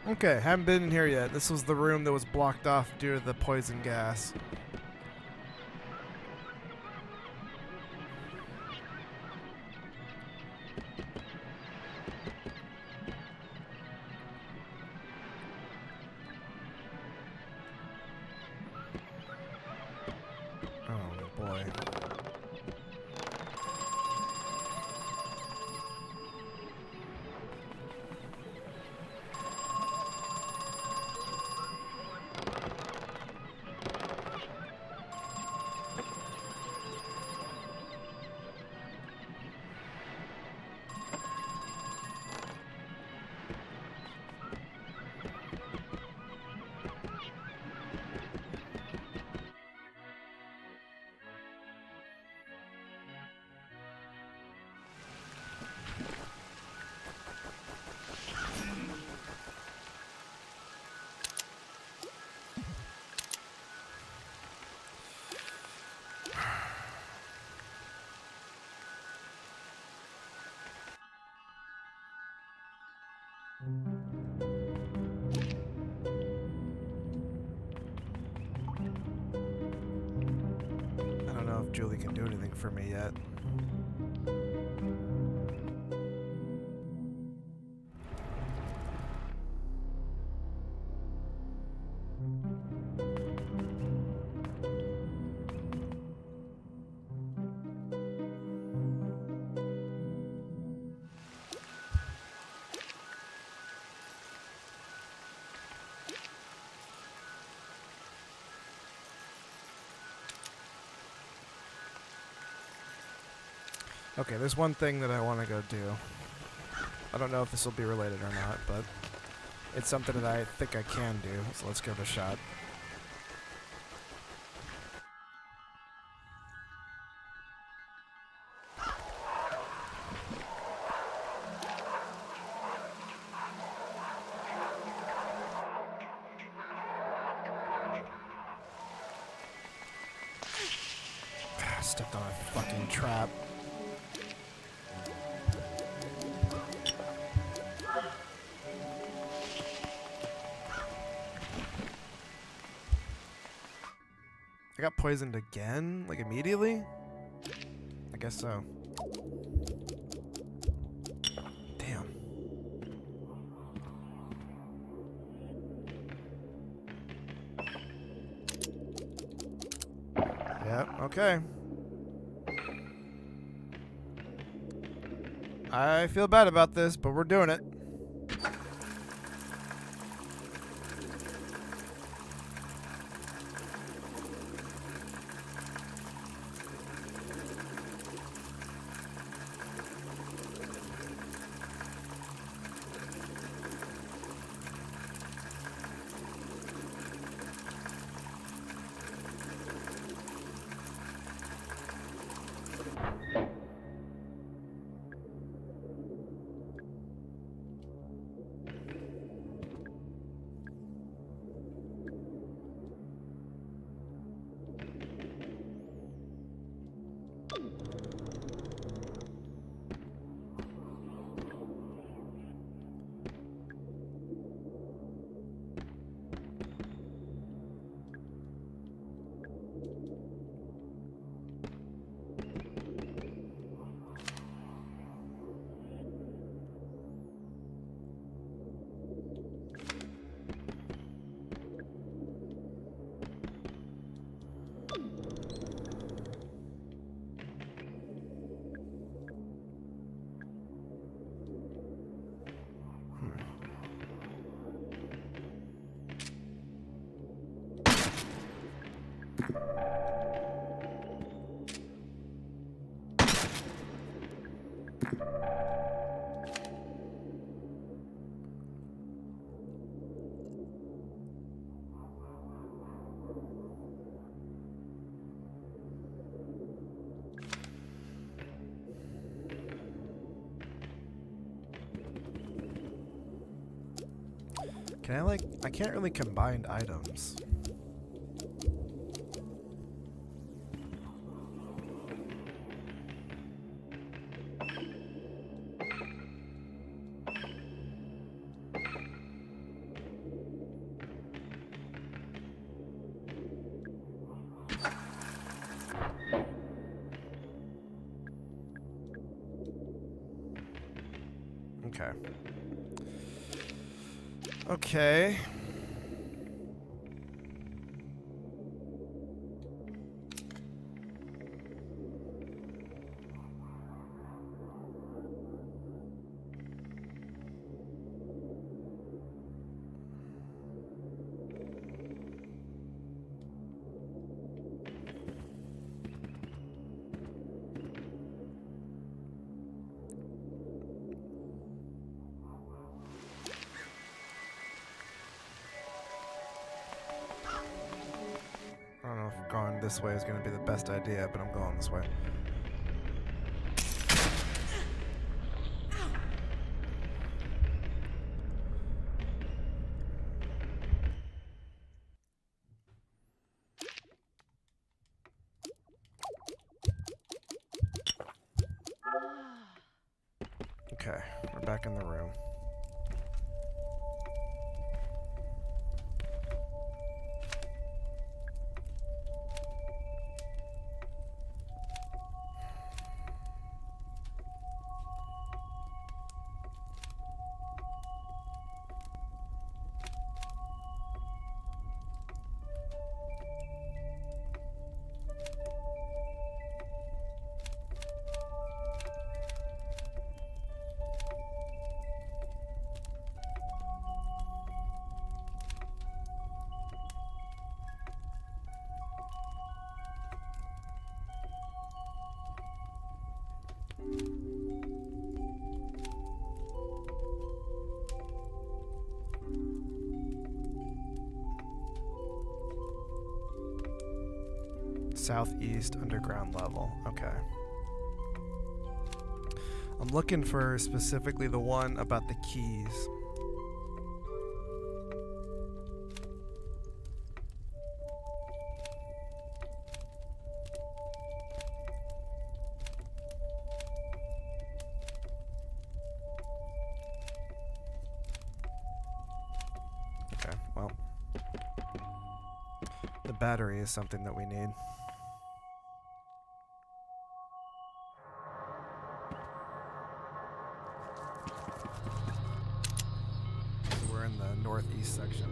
Speaker 1: Okay, haven't been in here yet. This was the room that was blocked off due to the poison gas. Oh boy. I don't know if Julie can do anything for me yet. Okay, there's one thing that I want to go do. I don't know if this will be related or not, but it's something that I think I can do, so let's give it a shot. Stepped on a fucking trap. I got poisoned again? Like immediately? I guess so. Damn. Yep, okay. I feel bad about this, but we're doing it. Can I like... I can't really combine items. Okay. Okay. I don't know if going this way is going to be the best idea, but I'm going this way. Okay, we're back in the room. Southeast underground level. Okay. I'm looking for specifically the one about the keys. Okay, well. The battery is something that we need. We're in the northeast section.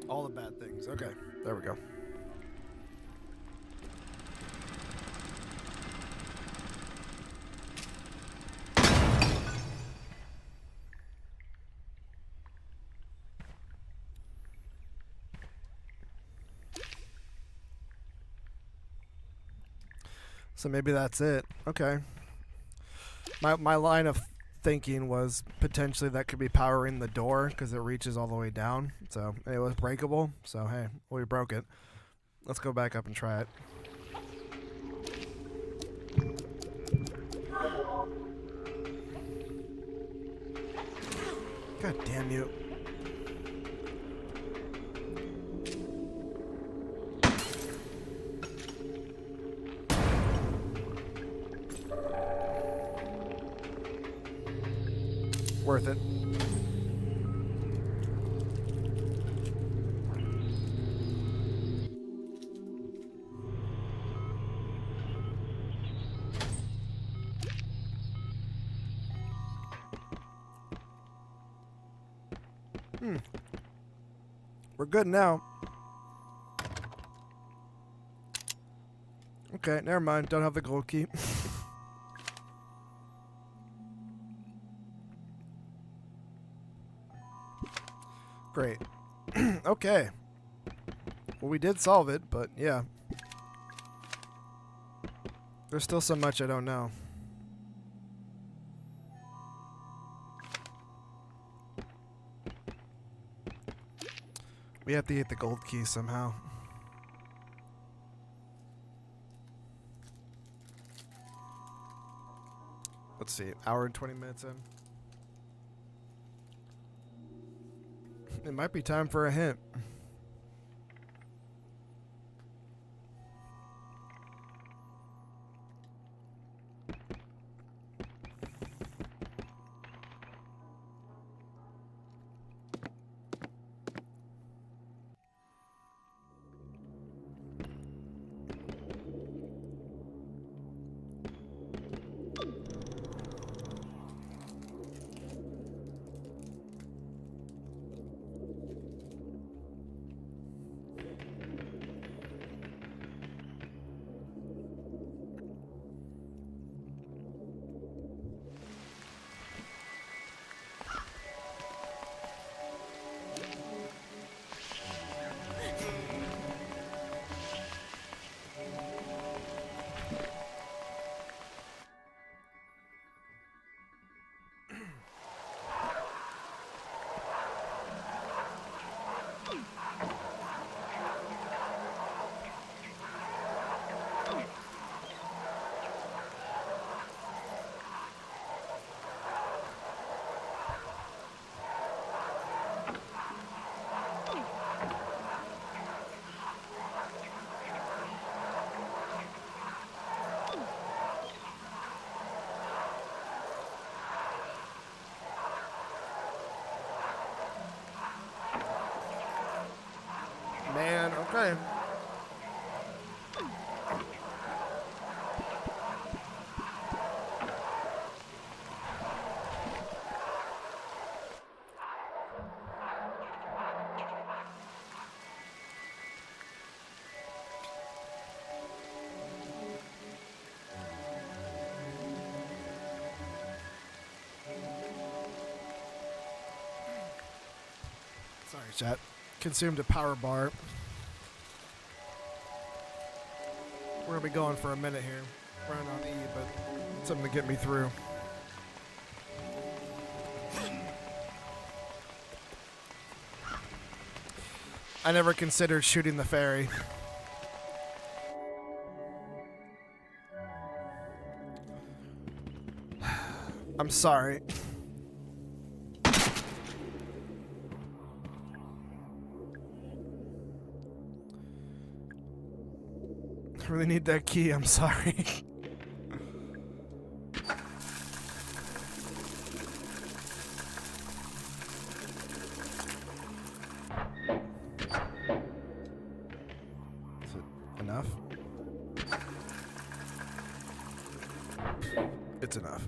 Speaker 1: All the bad things. Okay, there we go. So maybe that's it. Okay. My line of thinking was potentially that could be powering the door because it reaches all the way down. So it was breakable. So hey, we broke it. Let's go back up and try it. God damn you. Worth it. We're good now. Okay, never mind. Don't have the gold key. Great. Okay. Well, we did solve it, but yeah. There's still so much I don't know. We have to get the gold key somehow. Let's see, hour and 20 minutes in. It might be time for a hint. Man, okay. Sorry, chat. Consumed a power bar. We're gonna be going for a minute here. Running on E, but something to get me through. I never considered shooting the ferry. I'm sorry. I really need that key, I'm sorry. Is it enough? It's enough.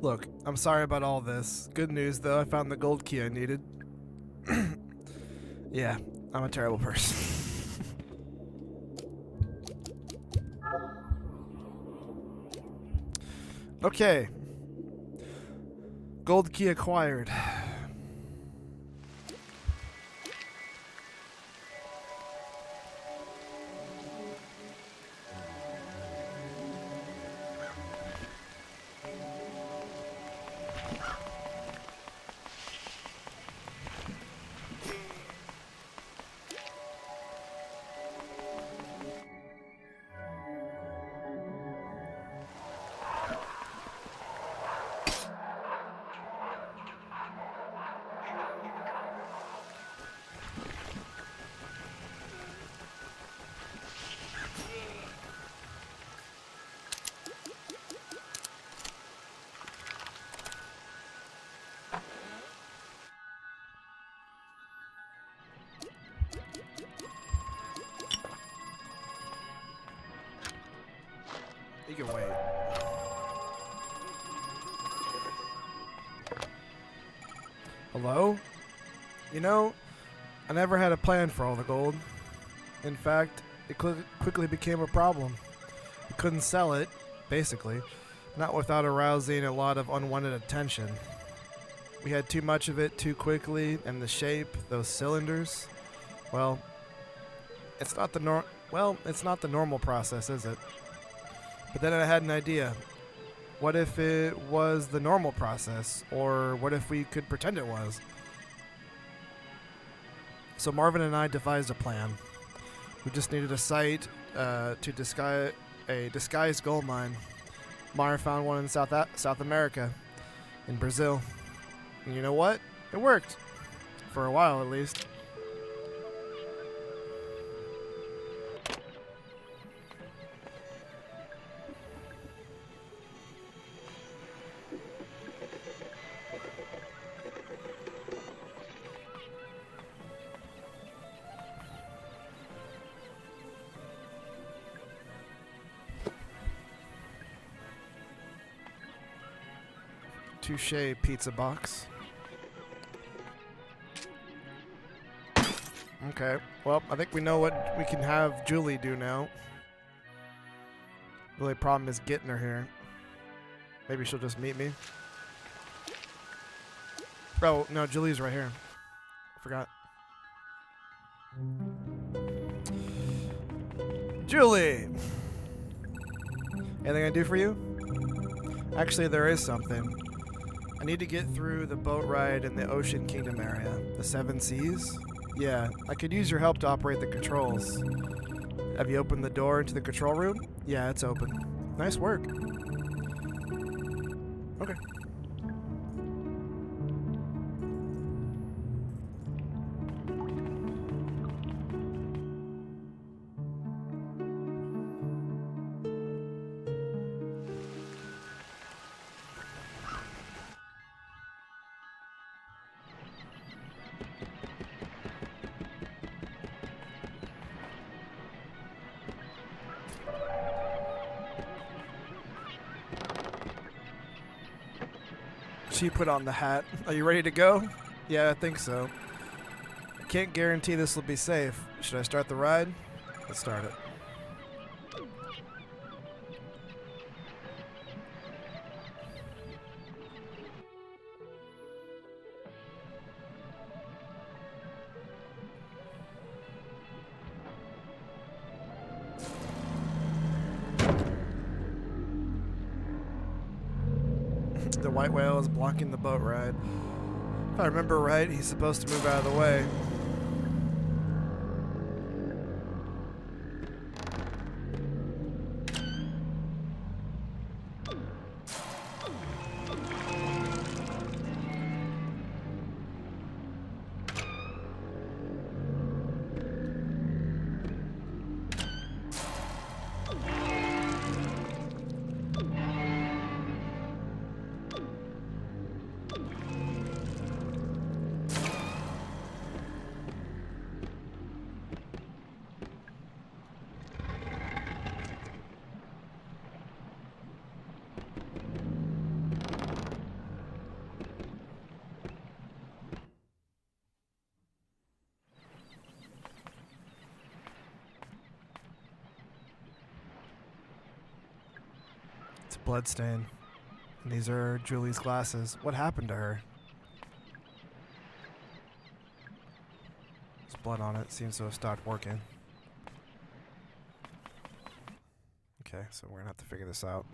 Speaker 1: Look, I'm sorry about all this. Good news, though, I found the gold key I needed. Yeah, I'm a terrible person. Okay. Gold key acquired. You can wait. Hello? You know, I never had a plan for all the gold. In fact, it quickly became a problem. We couldn't sell it, basically, not without arousing a lot of unwanted attention. We had too much of it too quickly, and the shape, those cylinders, well, it's not the it's not the normal process, is it? But then I had an idea. What if it was the normal process? Or what if we could pretend it was? So Marvin and I devised a plan. We just needed a site to disguise a disguised gold mine. Mara found one in South America, in Brazil. And you know what? It worked. For a while, at least. Touche, pizza box. Okay, well, I think we know what we can have Julie do now. The only problem is getting her here. Maybe she'll just meet me. Oh, no, Julie's right here. Forgot. Julie! Anything I do for you? Actually, there is something. I need to get through the boat ride in the Ocean Kingdom area. The Seven Seas? Yeah, I could use your help to operate the controls. Have you opened the door into the control room? Yeah, it's open. Nice work. Okay. She put on the hat. Are you ready to go? Yeah, I think so. I can't guarantee this will be safe. Should I start the ride? Let's start it. The white whale is blocking the boat ride. If I remember right, he's supposed to move out of the way. It's a bloodstain. And these are Julie's glasses. What happened to her? There's blood on it. Seems to have stopped working. Okay, so we're gonna have to figure this out.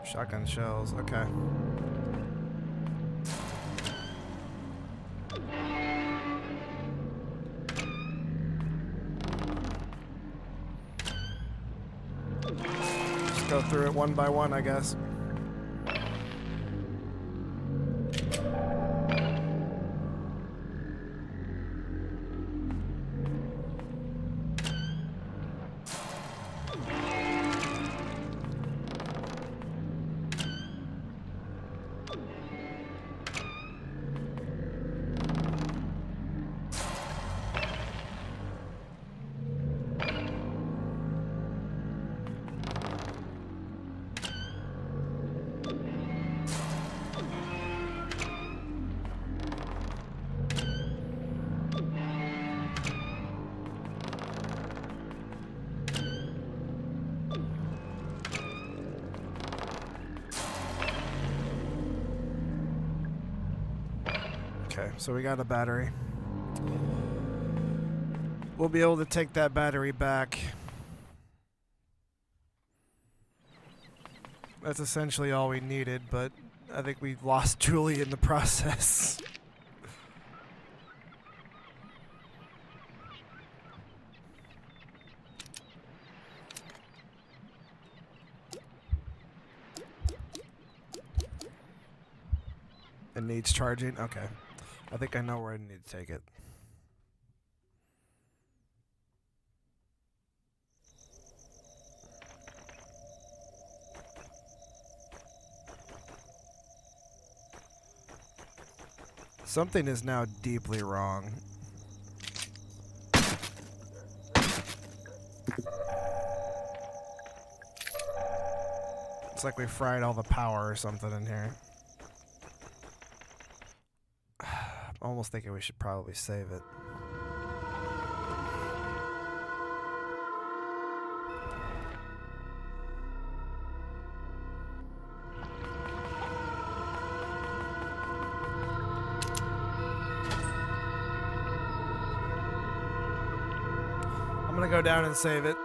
Speaker 1: Shotgun shells, okay. Just go through it one by one, I guess. Okay, so we got a battery. We'll be able to take that battery back. That's essentially all we needed, but I think we lost Julie in the process. It needs charging? Okay. I think I know where I need to take it. Something is now deeply wrong. It's like we fried all the power or something in here. I'm almost thinking we should probably save it. I'm gonna go down and save it.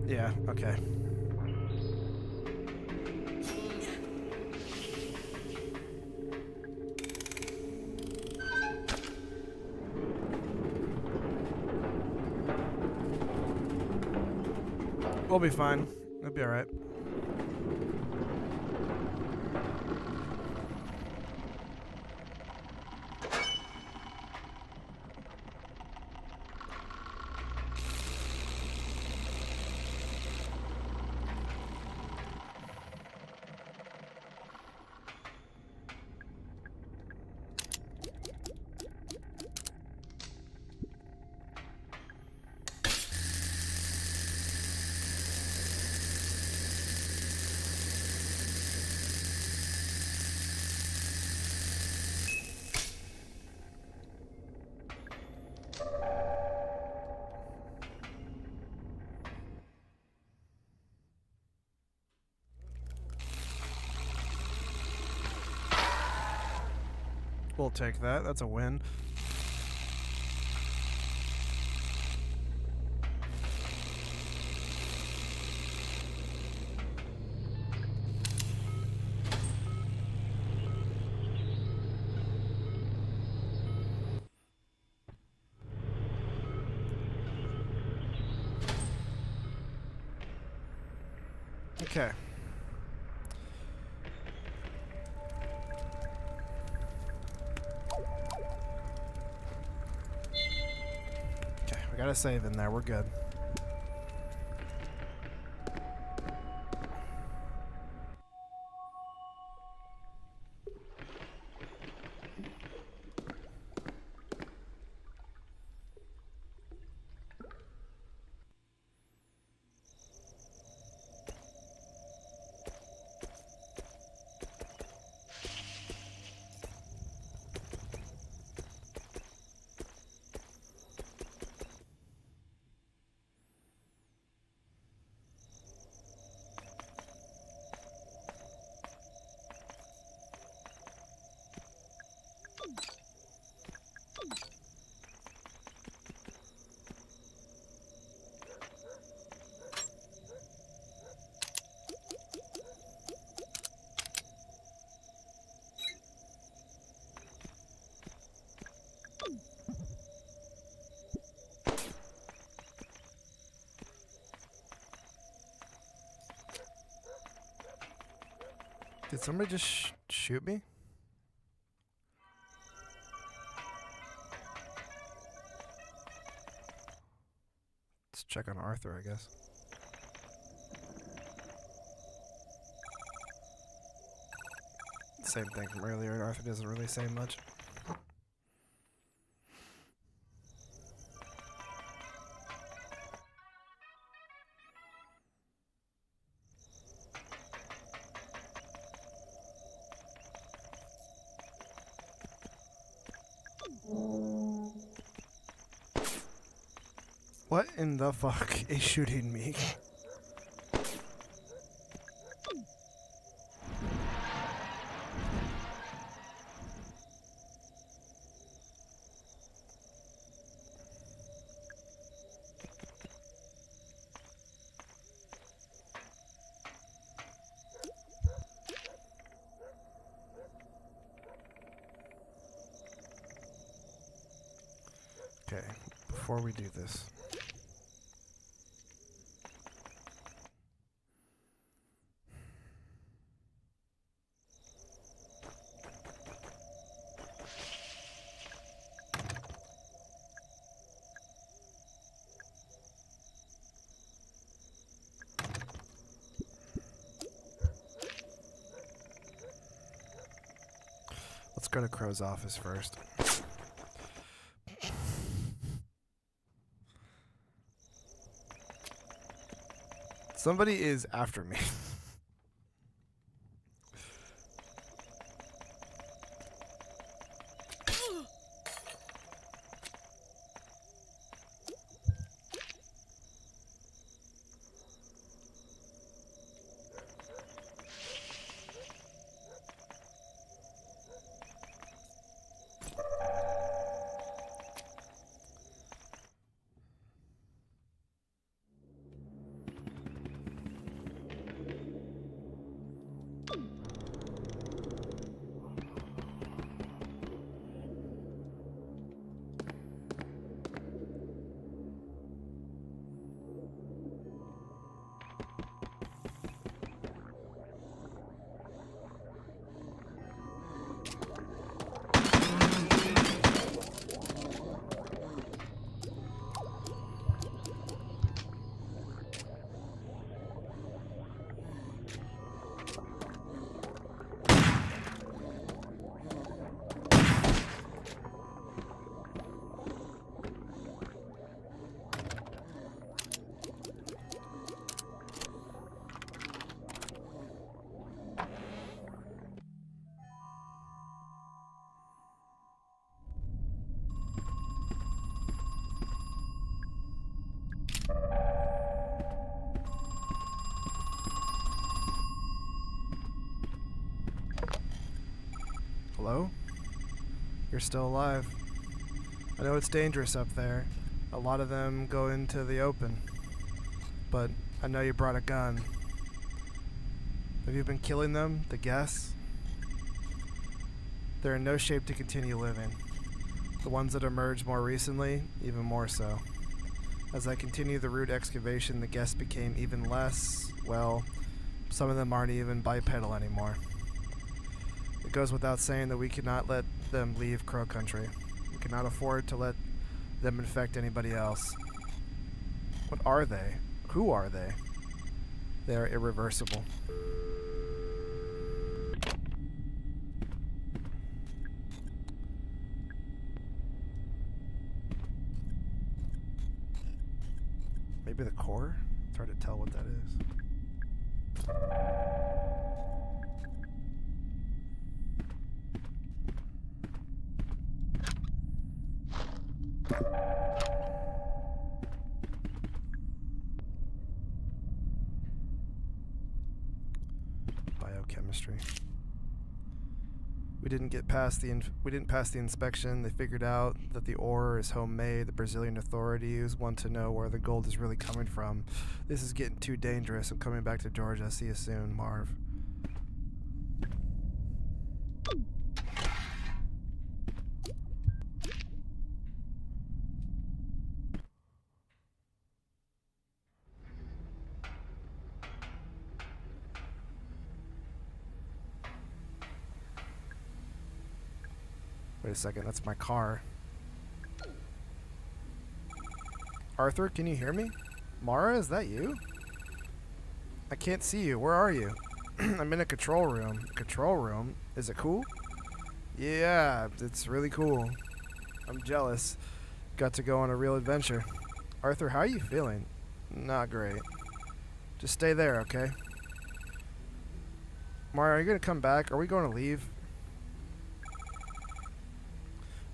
Speaker 1: Yeah, okay. We'll be fine. It'll be alright. We'll take that. That's a win. Okay. Okay, we got a save in there. We're good. Did somebody just shoot me? Let's check on Arthur, I guess. Same thing from earlier. Arthur doesn't really say much. What in the fuck is shooting me? Okay, before we do this. Let's go to Crow's office first. Somebody is after me. Hello? You're still alive. I know it's dangerous up there. A lot of them go into the open. But I know you brought a gun. Have you been killing them, the guests? They're in no shape to continue living. The ones that emerged more recently, even more so. As I continue the root excavation, the guests became even less, well, some of them aren't even bipedal anymore. It goes without saying that we cannot let them leave Crow Country. We cannot afford to let them infect anybody else. What are they? Who are they? They are irreversible. Maybe the core? It's hard to tell what that is. Biochemistry. We didn't pass the inspection. They figured out that the ore is homemade. The Brazilian authorities want to know where the gold is really coming from. This is getting too dangerous. I'm coming back to Georgia. See you soon, Marv. Wait a second, that's my car. Arthur, can you hear me? Mara, is that you? I can't see you. Where are you? I'm in a control room. Control room? Is it cool? Yeah, it's really cool. I'm jealous. Got to go on a real adventure. Arthur, how are you feeling? Not great. Just stay there, okay? Mara, are you going to come back? Are we going to leave?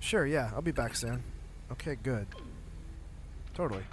Speaker 1: Sure, yeah. I'll be back soon. Okay, good. Totally.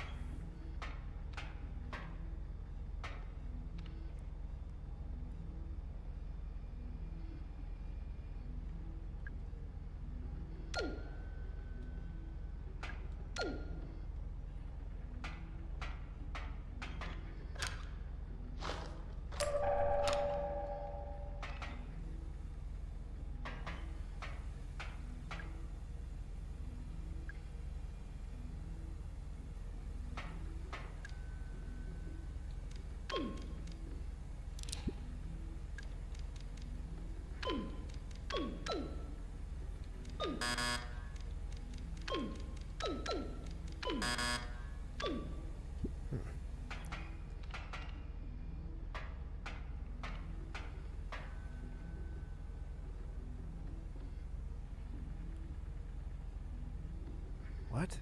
Speaker 1: What?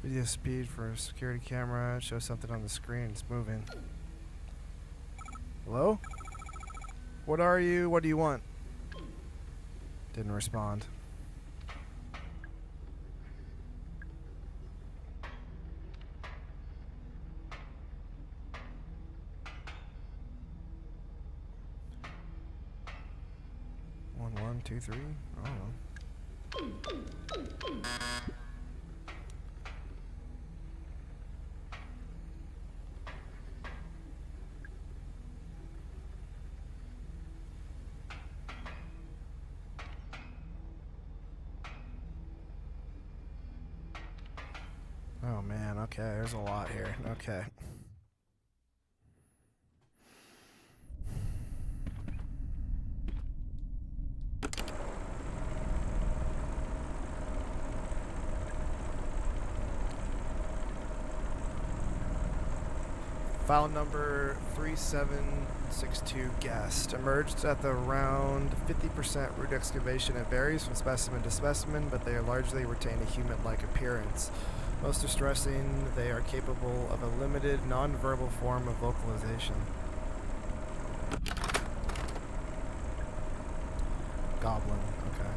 Speaker 1: Video speed for a security camera. Show something on the screen. It's moving. Hello? What are you? What do you want? Didn't respond. One, two, three. I don't know. Oh man, okay, there's a lot here. Okay. File number 3762 guest. Emerged at the around 50% root excavation. It varies from specimen to specimen, but they largely retain a human-like appearance. Most distressing, they are capable of a limited, non-verbal form of vocalization. Goblin, okay.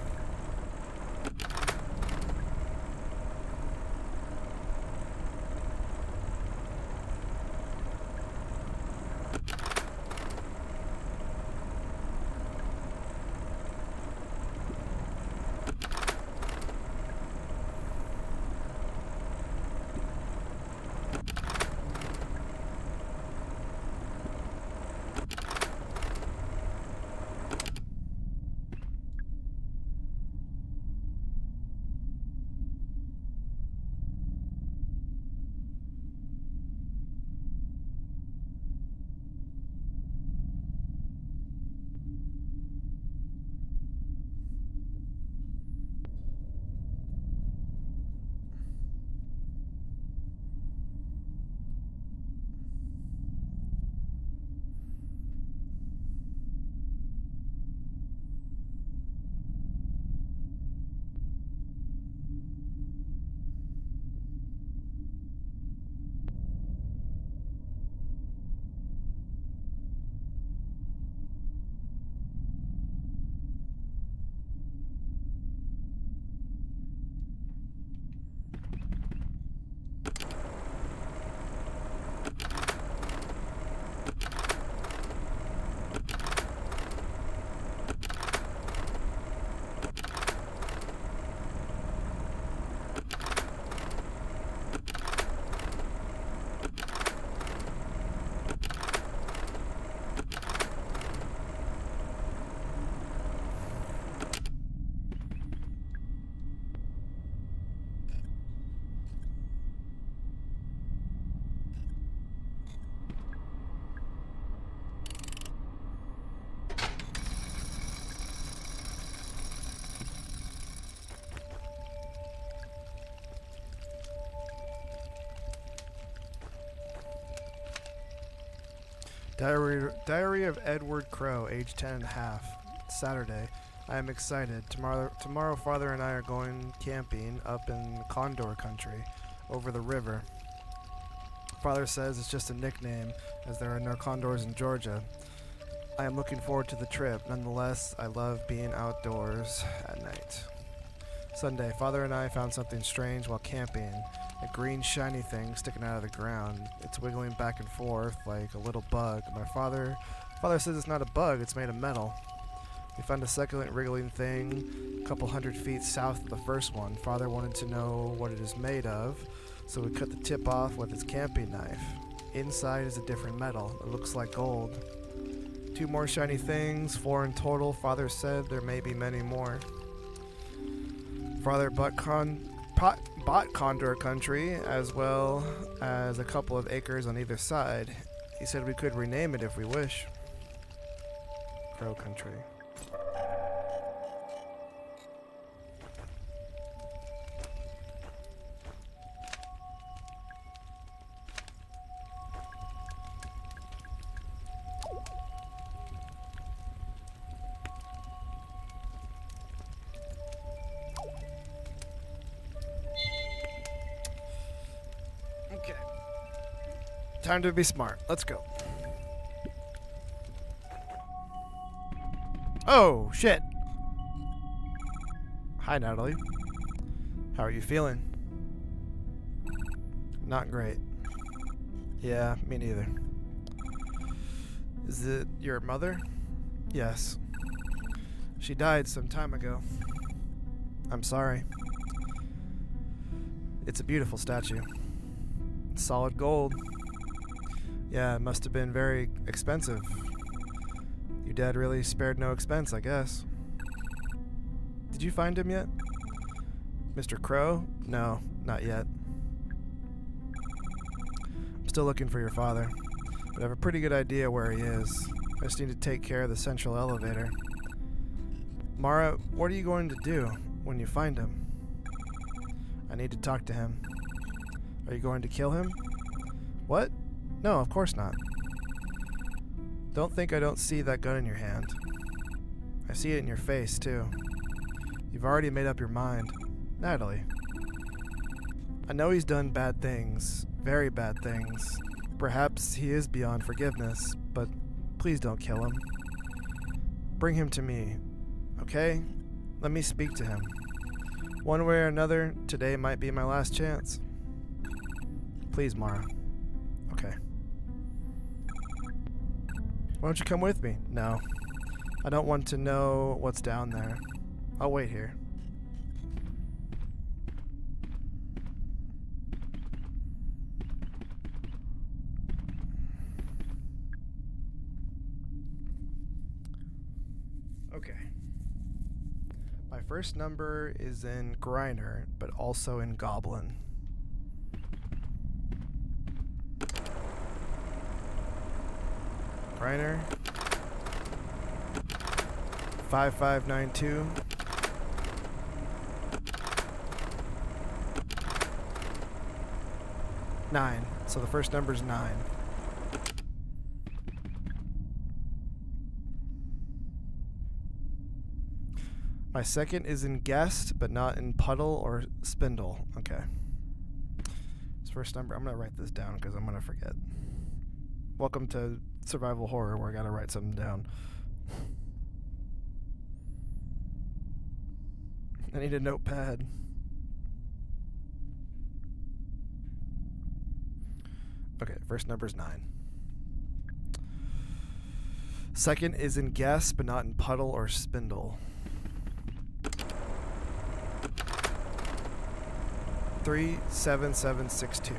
Speaker 1: Diary of Edward Crow, age 10 and a half. Saturday. I am excited. Tomorrow, Father and I are going camping up in Condor country, over the river. Father says it's just a nickname, as there are no condors in Georgia. I am looking forward to the trip. Nonetheless, I love being outdoors at night. Sunday, Father and I found something strange while camping. A green shiny thing sticking out of the ground. It's wiggling back and forth like a little bug. My father says it's not a bug, it's made of metal. We found a second wriggling thing a couple 100 feet south of the first one. Father wanted to know what it is made of, so we cut the tip off with his camping knife. Inside is a different metal. It looks like gold. 2 more shiny things, 4 in total. Father said there may be many more. Father bought Condor country, as well as a couple of acres on either side. He said we could rename it if we wish. Crow country. Okay. Time to be smart. Let's go. Oh, shit. Hi, Natalie. How are you feeling? Not great. Yeah, me neither. Is it your mother? Yes. She died some time ago. I'm sorry. It's a beautiful statue. Solid gold. Yeah, it must have been very expensive. Your dad really spared no expense, I guess. Did you find him yet? Mr. Crow? No, not yet. I'm still looking for your father, but I have a pretty good idea where he is. I just need to take care of the central elevator. Mara, what are you going to do when you find him? I need to talk to him. Are you going to kill him? What? No, of course not. Don't think I don't see that gun in your hand. I see it in your face, too. You've already made up your mind. Natalie. I know he's done bad things. Very bad things. Perhaps he is beyond forgiveness, but please don't kill him. Bring him to me, okay? Let me speak to him. One way or another, today might be my last chance. Please, Mara. Okay. Why don't you come with me? No. I don't want to know what's down there. I'll wait here. Okay. My first number is in Griner, but also in Goblin. Griner 5592 9. So the first number is 9. My second is in Guest, but not in Puddle or Spindle. Okay. This first number, I'm going to write this down because I'm going to forget. Welcome to survival horror where I got to write something down. I need a notepad. Okay, first number is 9. Second is in Guess, but not in Puddle or Spindle. 37762.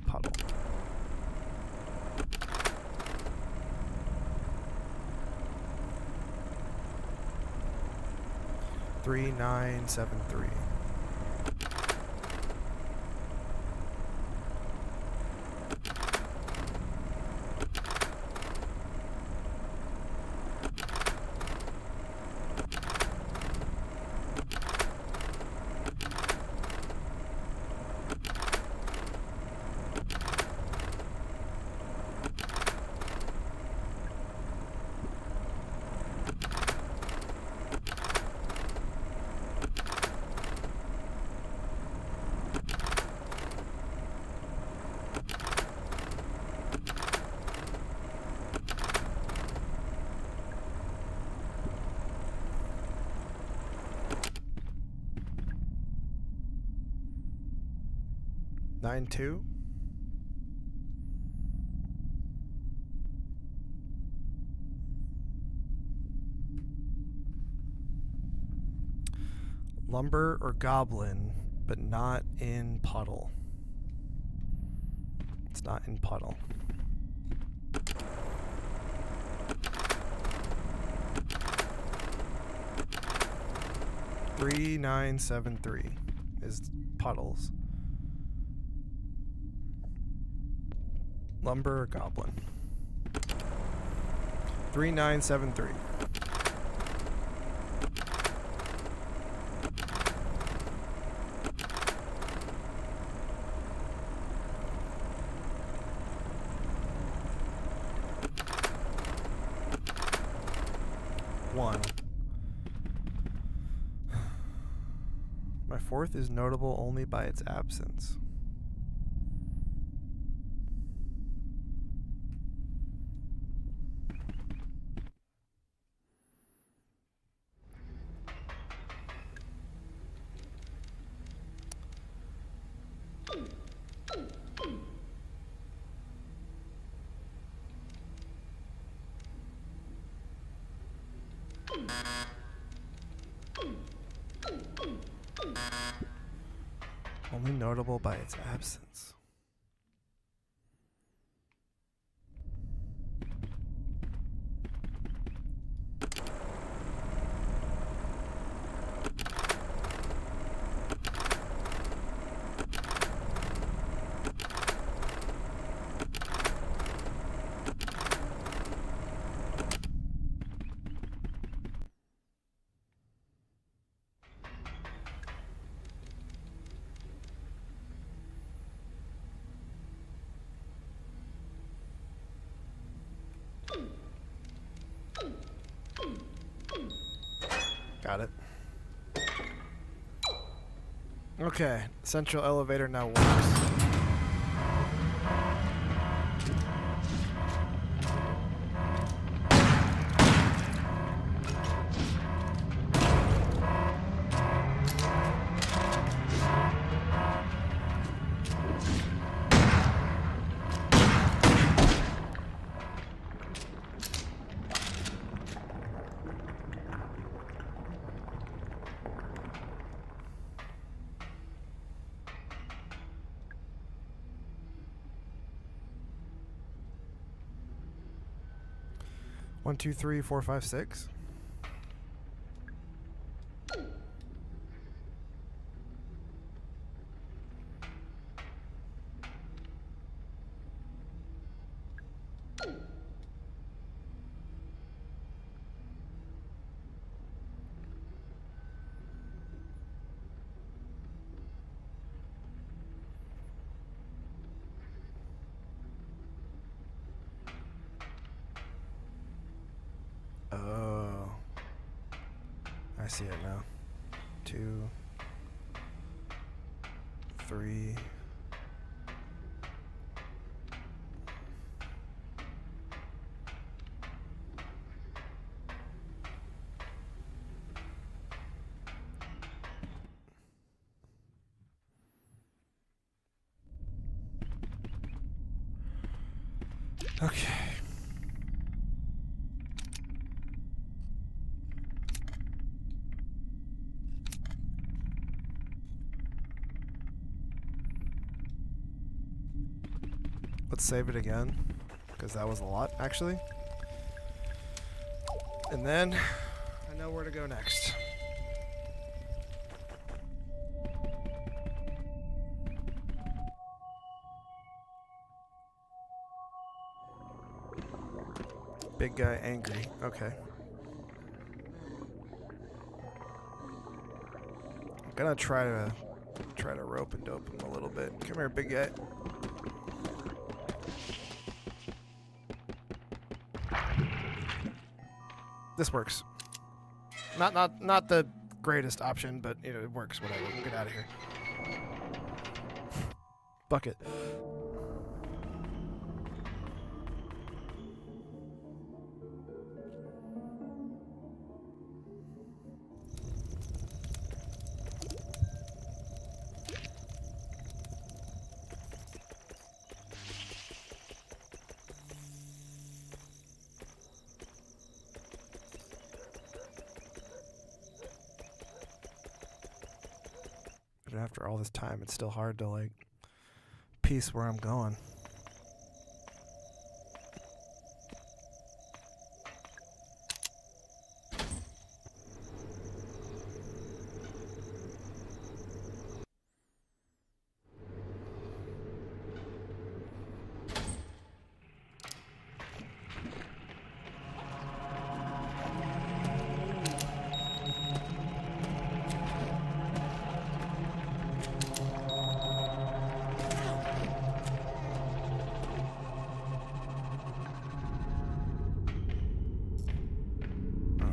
Speaker 1: Puddle. 3973. Nine two. Lumber or goblin, but not in puddle. It's not in puddle. Three, 9, 7, 3 is puddles. Lumber or goblin. 3973. One. My fourth is notable only by its absence. Only notable by its absence. Got it. Okay, central elevator now works. One, two, three, four, five, six. Oh, I see it now. 2, 3. Okay. Let's save it again, because that was a lot, actually. And then I know where to go next. Big guy angry. Okay. I'm gonna try to rope and dope him a little bit. Come here, big guy. This works. Not the greatest option, but you know, it works. Whatever. We'll get out of here. Bucket. After all this time, it's still hard to like piece where I'm going.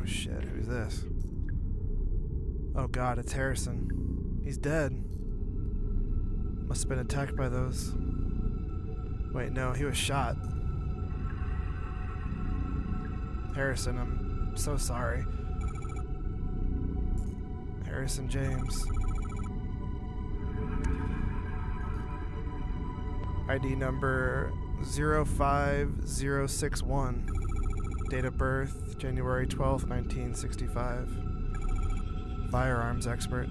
Speaker 1: Shit, who's this? Oh god, it's Harrison. He's dead. Must have been attacked by those. Wait, no, he was shot. Harrison, I'm so sorry. Harrison James. ID number 05061. Date of birth, January 12th, 1965. Firearms expert.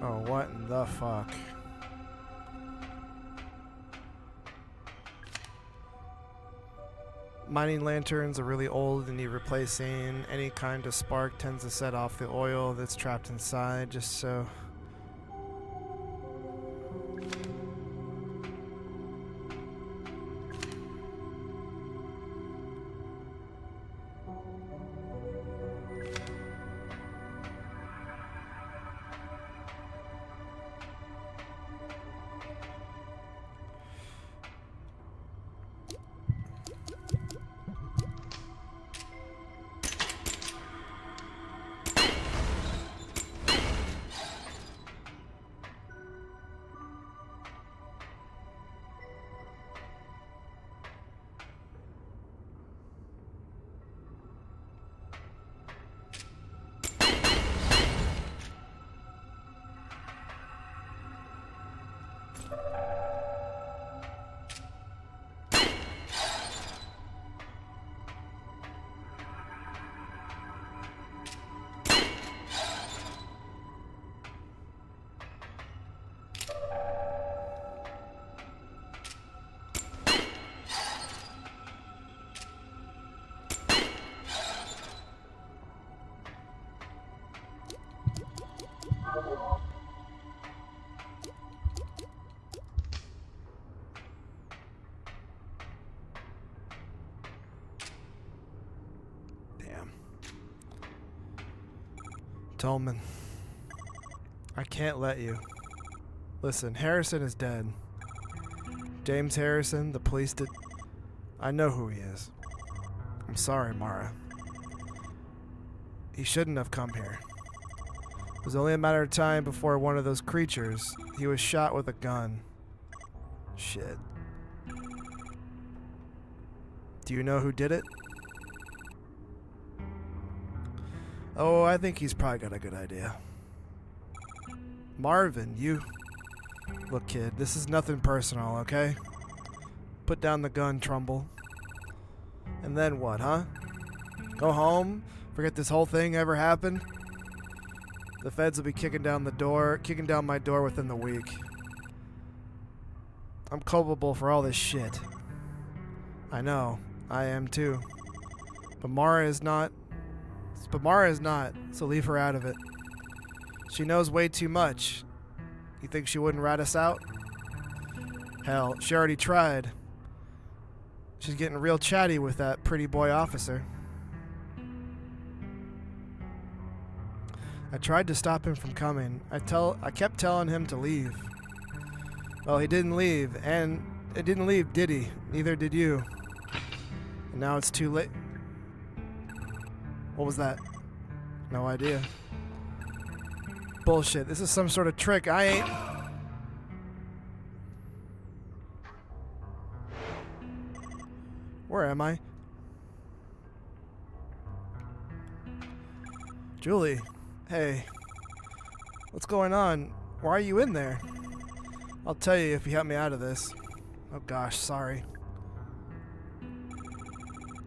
Speaker 1: Oh, what in the fuck? Mining lanterns are really old and need replacing. Any kind of spark tends to set off the oil that's trapped inside, just so. Tolman, I can't let you. Listen, Harrison is dead. James Harrison, the police did. I know who he is. I'm sorry, Mara. He shouldn't have come here. It was only a matter of time before one of those creatures. He was shot with a gun. Shit. Do you know who did it? Oh, I think he's probably got a good idea. Marvin, you... Look, kid, this is nothing personal, okay? Put down the gun, Trumbull. And then what, huh? Go home? Forget this whole thing ever happened? The feds will be kicking down my door within the week. I'm culpable for all this shit. I know. I am too. But Mara is not. So leave her out of it. She knows way too much. You think she wouldn't rat us out? Hell, she already tried. She's getting real chatty with that pretty boy officer. I tried to stop him from coming. I kept telling him to leave. Well, he didn't leave, and it didn't leave, did he? Neither did you. And now it's too late. What was that? No idea. Bullshit. This is some sort of trick. I ain't... Where am I? Julie. Hey. What's going on? Why are you in there? I'll tell you if you help me out of this. Oh gosh, sorry.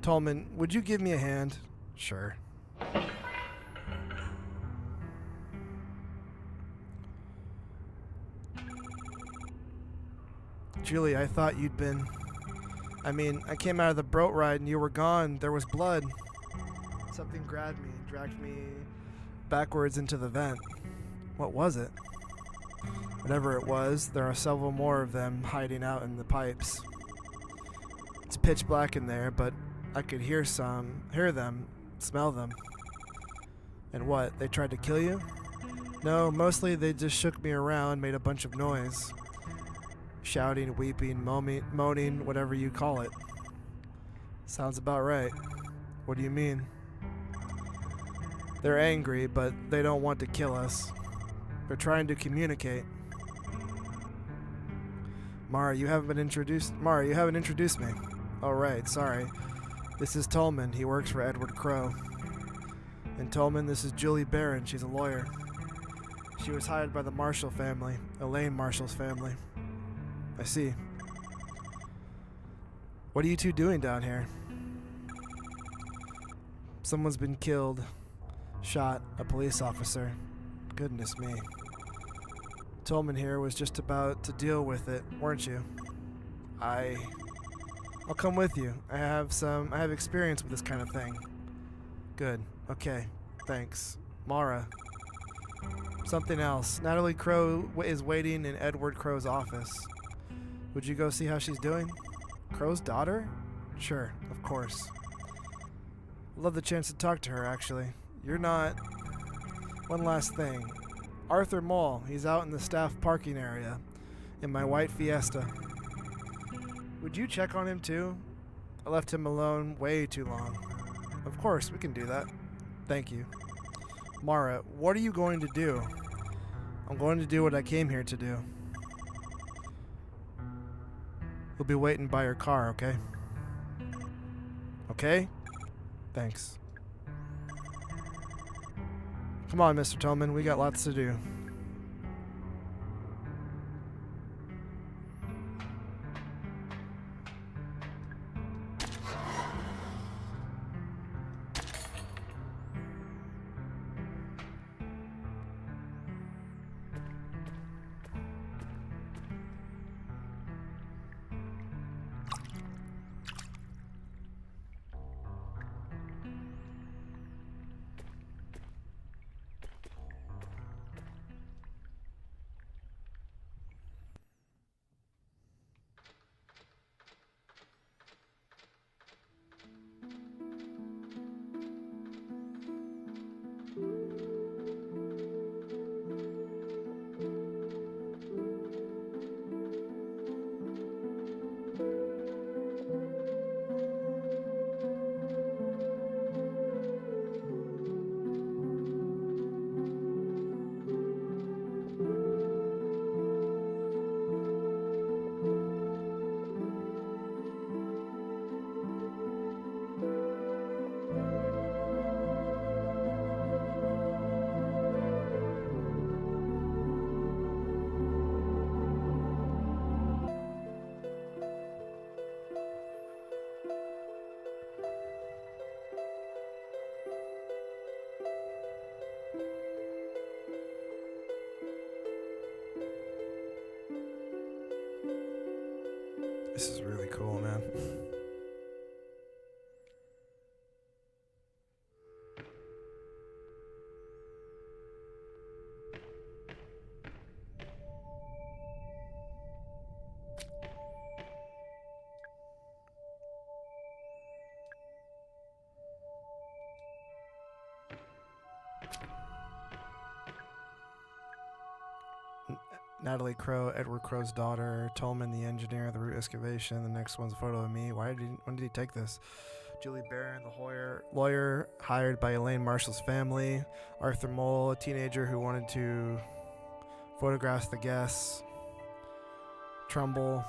Speaker 1: Tolman, would you give me a hand? Sure. Julie, I thought you'd been... I mean, I came out of the boat ride and you were gone. There was blood. Something grabbed me and dragged me backwards into the vent. What was it? Whatever it was, there are several more of them hiding out in the pipes. It's pitch black in there, but I could hear them, smell them. And what, they tried to kill you? No, mostly they just shook me around, made a bunch of noise. Shouting, weeping, moaning, whatever you call it. Sounds about right. What do you mean? They're angry, but they don't want to kill us. They're trying to communicate. Mara, you haven't introduced me. Oh right, sorry. This is Tolman. He works for Edward Crowe. And Tolman, this is Julie Barron. She's a lawyer. She was hired by the Marshall family, Elaine Marshall's family. I see. What are you two doing down here? Someone's been killed. Shot. A police officer. Goodness me. Tolman here was just about to deal with it, weren't you? I'll come with you. I have experience with this kind of thing. Good. Okay. Thanks. Mara. Something else. Natalie Crowe is waiting in Edward Crowe's office. Would you go see how she's doing? Crowe's daughter? Sure, of course. Love the chance to talk to her, actually. You're not... One last thing. Arthur Mole, he's out in the staff parking area, in my white Fiesta. Would you check on him too? I left him alone way too long. Of course, we can do that. Thank you. Mara, what are you going to do? I'm going to do what I came here to do. We'll be waiting by your car, okay? Okay? Thanks. Come on, Mr. Tolman, we got lots to do. This is really cool, man. Natalie Crow, Edward Crow's daughter. Tolman, the engineer, the root excavation. The next one's a photo of me. When did he take this? Julie Barron, the lawyer hired by Elaine Marshall's family. Arthur Mole, a teenager who wanted to photograph the guests. Trumbull.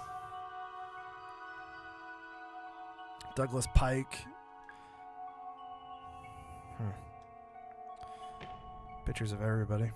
Speaker 1: Douglas Pike. Pictures of everybody.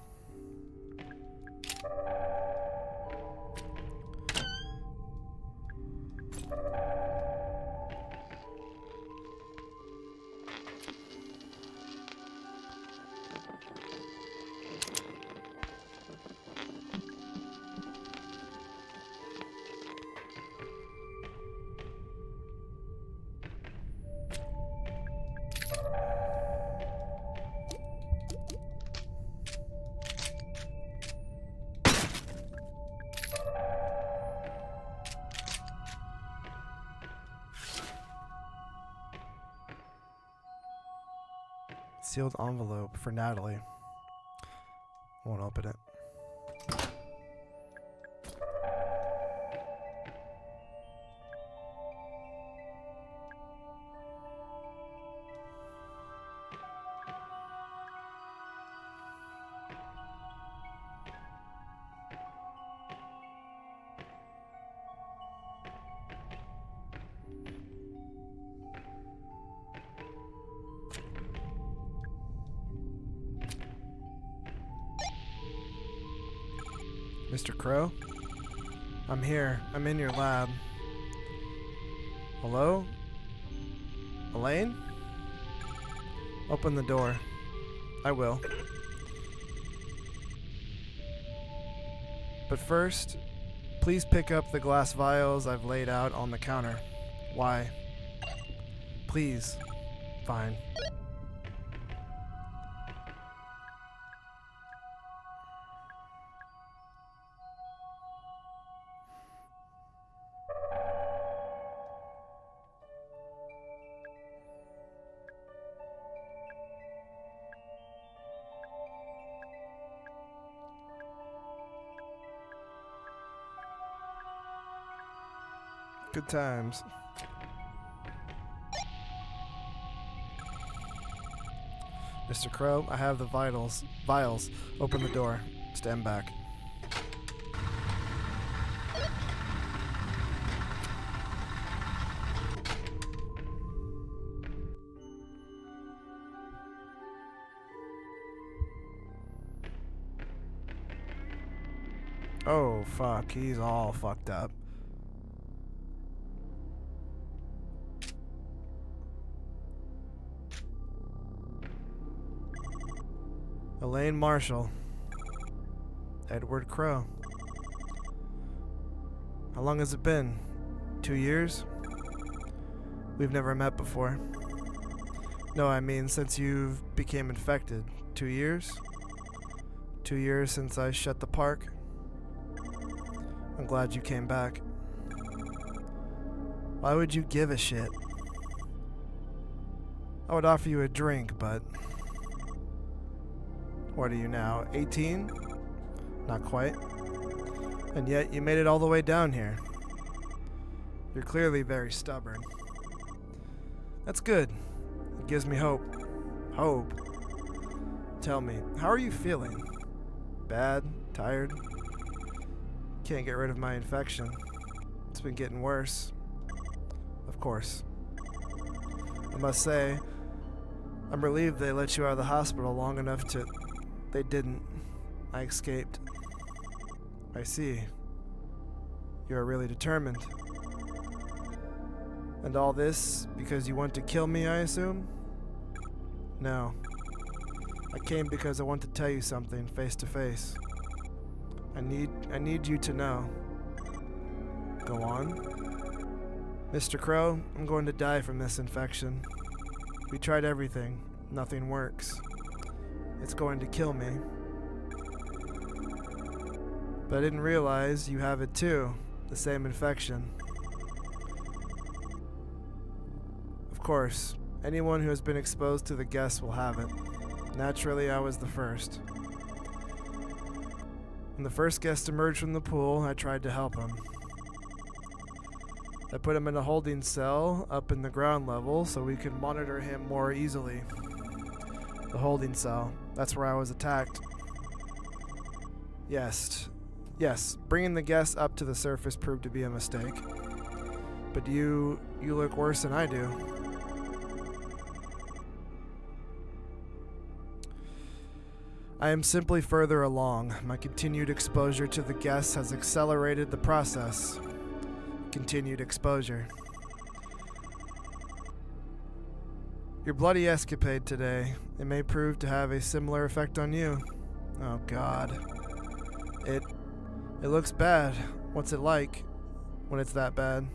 Speaker 1: Sealed envelope for Natalie. I won't open it. Mr. Crow? I'm here. I'm in your lab. Hello? Elaine? Open the door. I will. But first, please pick up the glass vials I've laid out on the counter. Why? Please. Fine. Good times. Mr. Crow, I have the vials. Open the door. Stand back. Oh, fuck. He's all fucked up. Elaine Marshall. Edward Crow. How long has it been? 2 years? We've never met before. No, I mean since you became infected. 2 years? 2 years since I shut the park? I'm glad you came back. Why would you give a shit? I would offer you a drink, but... What are you now, 18? Not quite. And yet you made it all the way down here. You're clearly very stubborn. That's good. It gives me hope. Hope? Tell me, how are you feeling? Bad? Tired? Can't get rid of my infection. It's been getting worse. Of course. I must say, I'm relieved they let you out of the hospital long enough to... They didn't. I escaped. I see. You're really determined. And all this because you want to kill me, I assume? No. I came because I want to tell you something face to face. I need you to know. Go on. Mr. Crow, I'm going to die from this infection. We tried everything. Nothing works. It's going to kill me. But I didn't realize you have it too. The same infection. Of course, anyone who has been exposed to the guests will have it. Naturally, I was the first. When the first guest emerged from the pool, I tried to help him. I put him in a holding cell up in the ground level so we could monitor him more easily. The holding cell. That's where I was attacked. Yes, bringing the guests up to the surface proved to be a mistake. But you look worse than I do. I am simply further along. My continued exposure to the guests has accelerated the process. Continued exposure. Your bloody escapade today, it may prove to have a similar effect on you. Oh God. It looks bad. What's it like when it's that bad?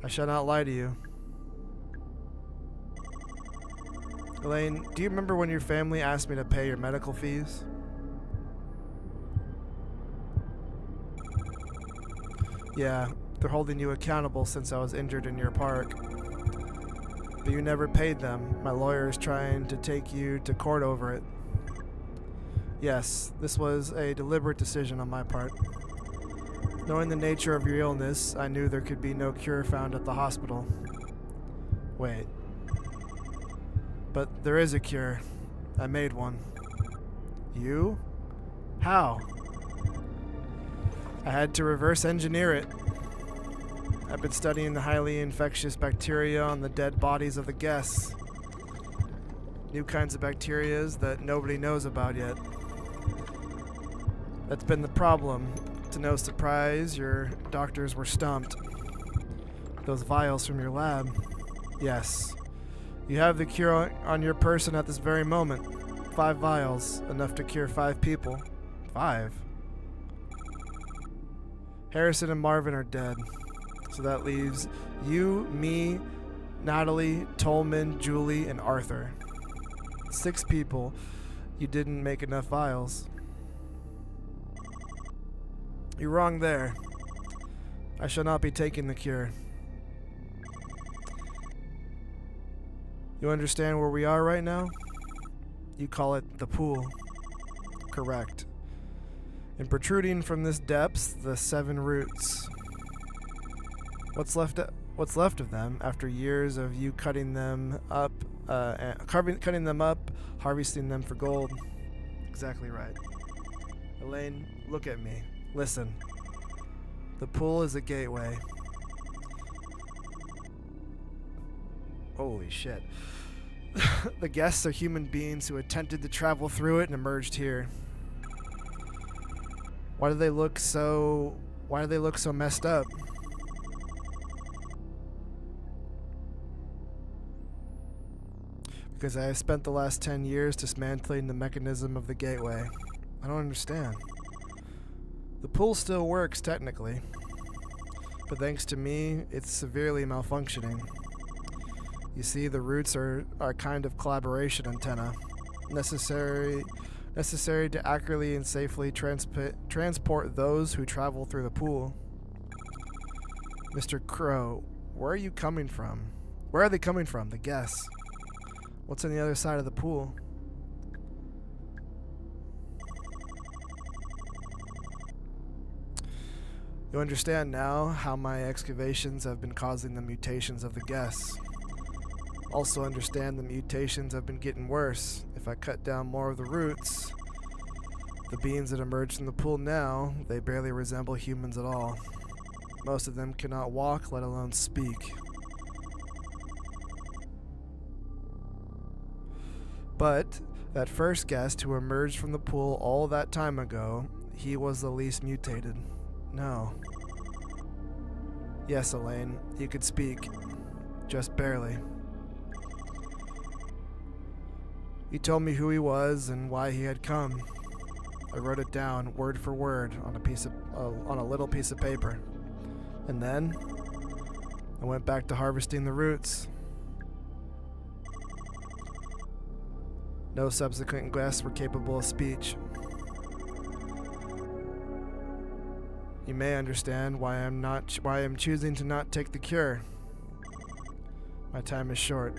Speaker 1: I shall not lie to you. Elaine, do you remember when your family asked me to pay your medical fees? Yeah, they're holding you accountable since I was injured in your park. But you never paid them. My lawyer is trying to take you to court over it. Yes, this was a deliberate decision on my part. Knowing the nature of your illness, I knew there could be no cure found at the hospital. Wait. But there is a cure. I made one. You? How? I had to reverse engineer it. I've been studying the highly infectious bacteria on the dead bodies of the guests. New kinds of bacteria that nobody knows about yet. That's been the problem. To no surprise, your doctors were stumped. Those vials from your lab. Yes. You have the cure on your person at this very moment. 5 vials, enough to cure 5 people. 5? Harrison and Marvin are dead. So that leaves you, me, Natalie, Tolman, Julie, and Arthur. 6 people. You didn't make enough vials. You're wrong there. I shall not be taking the cure. You understand where we are right now? You call it the pool. Correct. And protruding from this depths, the 7 roots. What's left of them after years of you cutting them up, harvesting them for gold? Exactly right. Elaine, look at me. Listen. The pool is a gateway. Holy shit. The guests are human beings who attempted to travel through it and emerged here. Why do they look so messed up? Because I have spent the last 10 years dismantling the mechanism of the gateway. I don't understand. The pool still works technically, but thanks to me, it's severely malfunctioning. You see, the roots are a kind of collaboration antenna, necessary to accurately and safely transport those who travel through the pool. Mr. Crow, where are you coming from? Where are they coming from, the guests? What's on the other side of the pool? You understand now how my excavations have been causing the mutations of the guests. Also understand the mutations have been getting worse. If I cut down more of the roots, the beings that emerge from the pool now, they barely resemble humans at all. Most of them cannot walk, let alone speak. But that first guest who emerged from the pool all that time ago, he was the least mutated. No. Yes, Elaine, he could speak. Just barely. He told me who he was and why he had come. I wrote it down, word for word, on a little piece of paper. And then I went back to harvesting the roots. No subsequent guests were capable of speech. You may understand why I am choosing to not take the cure. My time is short.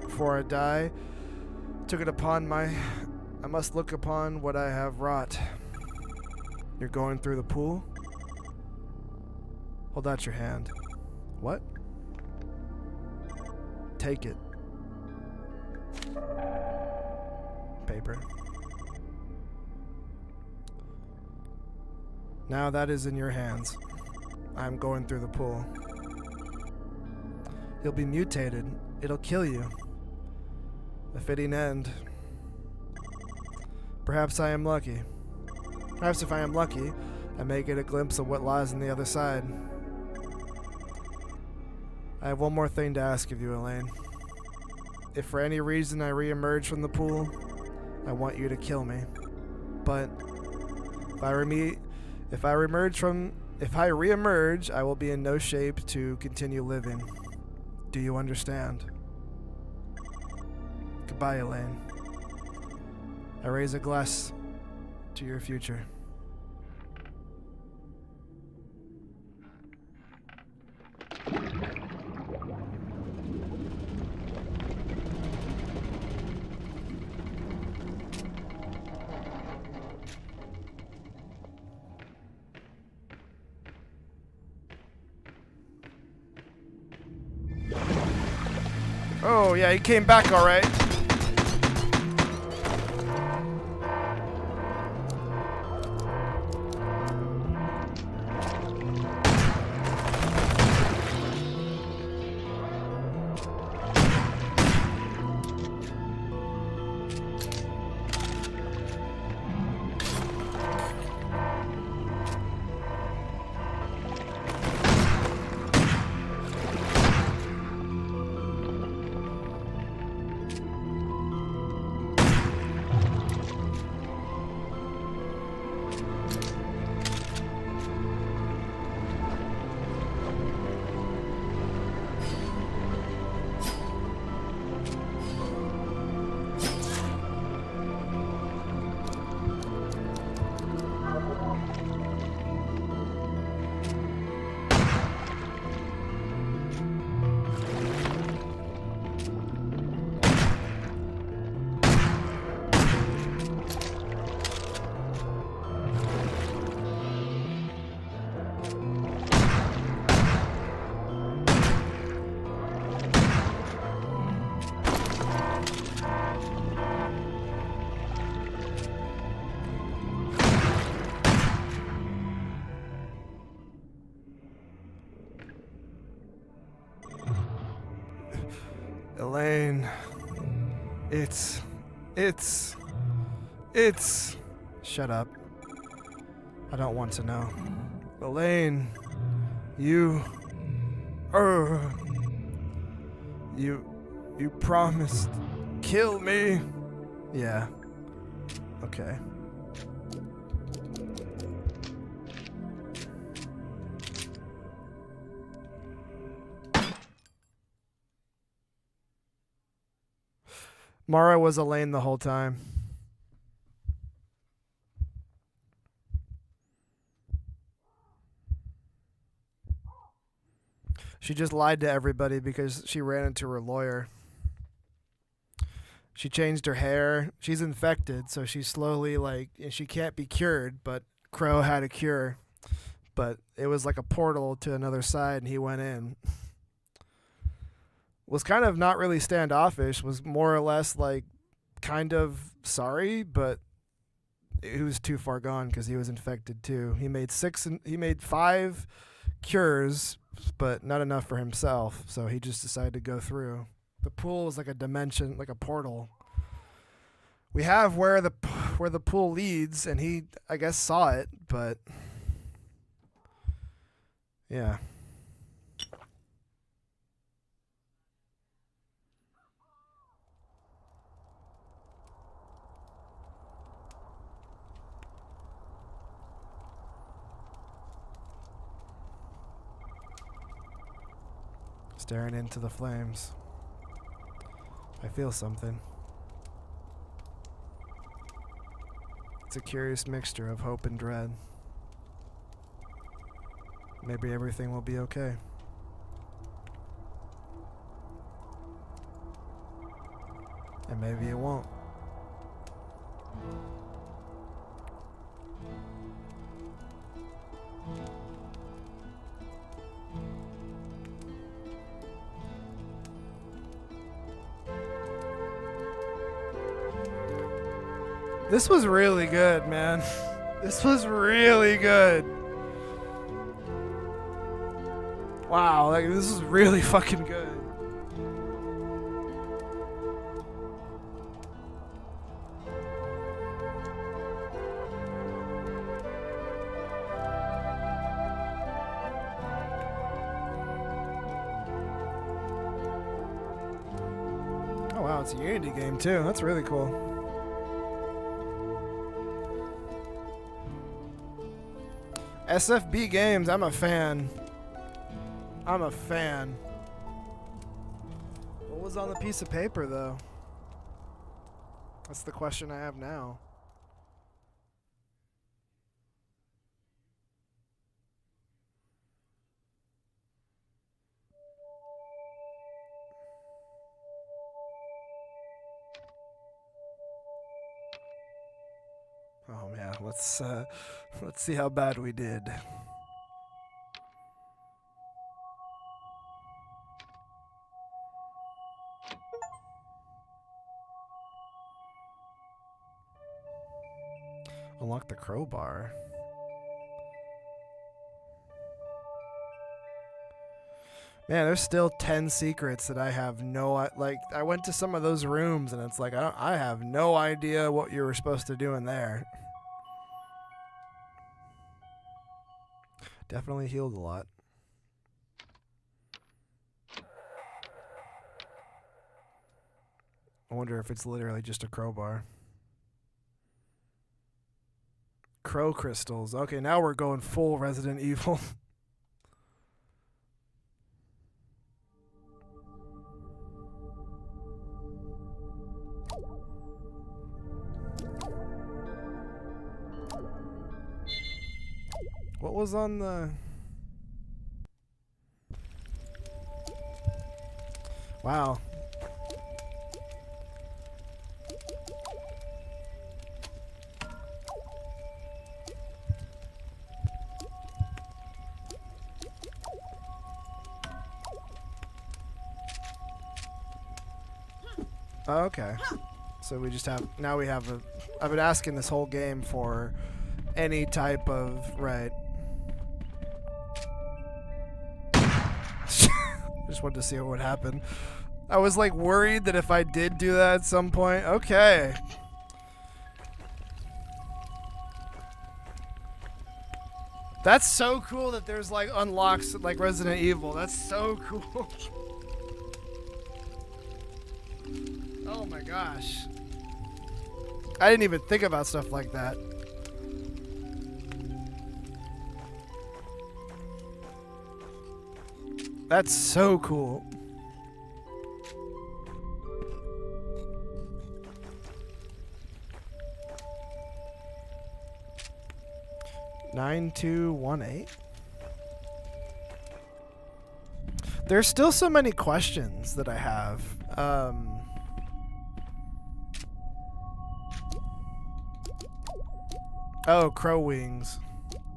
Speaker 1: Before I die, I took it upon I must look upon what I have wrought. You're going through the pool? Hold out your hand. What? Take it. Paper. Now that is in your hands. I'm going through the pool. You'll be mutated. It'll kill you. A fitting end. Perhaps I am lucky. Perhaps if I am lucky, I may get a glimpse of what lies on the other side. I have one more thing to ask of you, Elaine. If for any reason I re-emerge from the pool, I want you to kill me. But if I re-emerge, I will be in no shape to continue living. Do you understand? Goodbye, Elaine. I raise a glass to your future. Oh, yeah, he came back all right. Elaine, it's... Shut up. I don't want to know. Elaine, you promised kill me. Yeah. Okay. Mara was Elaine the whole time. She just lied to everybody because she ran into her lawyer. She changed her hair. She's infected, so she's slowly she can't be cured, but Crow had a cure. But it was like a portal to another side, and he went in. Was kind of not really standoffish, was more or less kind of sorry, but he was too far gone because he was infected too. He made 5 cures, but not enough for himself, so he just decided to go through. The pool was like a dimension, like a portal. We have where the pool leads, and he, I guess, saw it, but yeah. Staring into the flames. I feel something. It's a curious mixture of hope and dread. Maybe everything will be okay. And maybe it won't. This was really good, man. This was really good. Wow, like this is really fucking good. Oh wow, it's a Unity game too. That's really cool. SFB Games, I'm a fan. I'm a fan. What was on the piece of paper, though? That's the question I have now. Oh man, let's see how bad we did. Unlock the crowbar. Man, there's still 10 secrets that I have no like. I went to some of those rooms and it's like I have no idea what you were supposed to do in there. Definitely healed a lot. I wonder if it's literally just a crowbar. Crow crystals. Okay, now we're going full Resident Evil. What was on the... Wow. Oh, okay. So we just have... Now we have a... I've been asking this whole game for any type of... Right. Just wanted to see what would happen. I was like worried that if I did do that at some point... Okay. That's so cool that there's like unlocks like Resident Evil. That's so cool. Oh my gosh. I didn't even think about stuff like that. That's so cool. Nine, 2, 1, 8. There's still so many questions that I have. Oh, crow wings.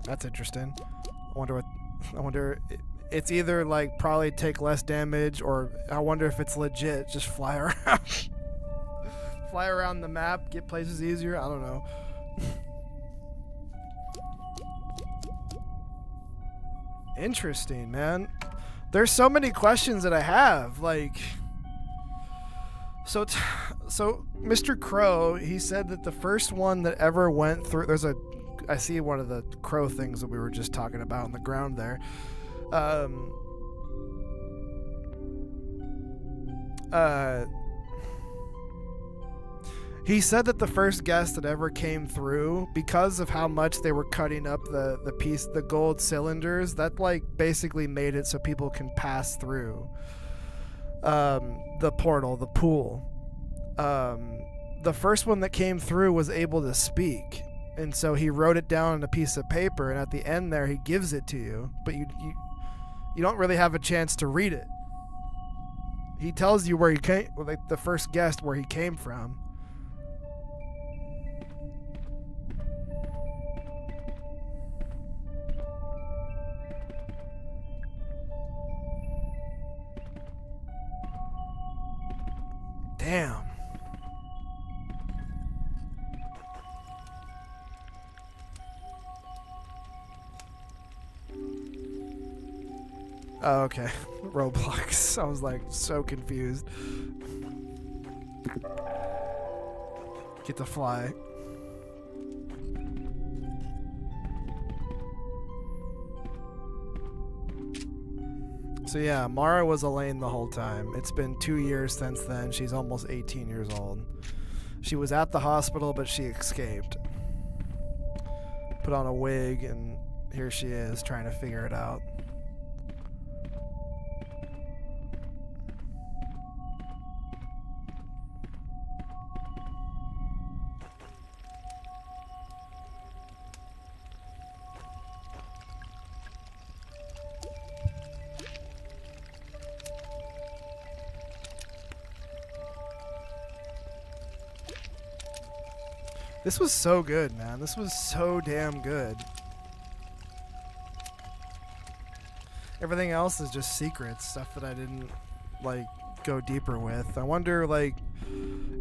Speaker 1: That's interesting. I wonder. It's either like probably take less damage, or I wonder if it's legit. Just fly around, fly around the map, get places easier. I don't know. Interesting, man. There's so many questions that I have. Like, so Mr. Crow, he said that the first one that ever went through. I see one of the crow things that we were just talking about on the ground there. He said that the first guest that ever came through, because of how much they were cutting up the gold cylinders, that like basically made it so people can pass through the portal, the pool. The first one that came through was able to speak, and so he wrote it down on a piece of paper, and at the end there he gives it to you, but you don't really have a chance to read it. He tells you where he came, like the first guest where he came from. Damn. Oh, okay. Roblox. I was like so confused. Get to fly. So yeah, Mara was Elaine the whole time. It's been 2 years since then. She's almost 18 years old. She was at the hospital, but she escaped. Put on a wig, and here she is trying to figure it out. This was so good, man. This was so damn good. Everything else is just secrets, stuff that I didn't like go deeper with. I wonder like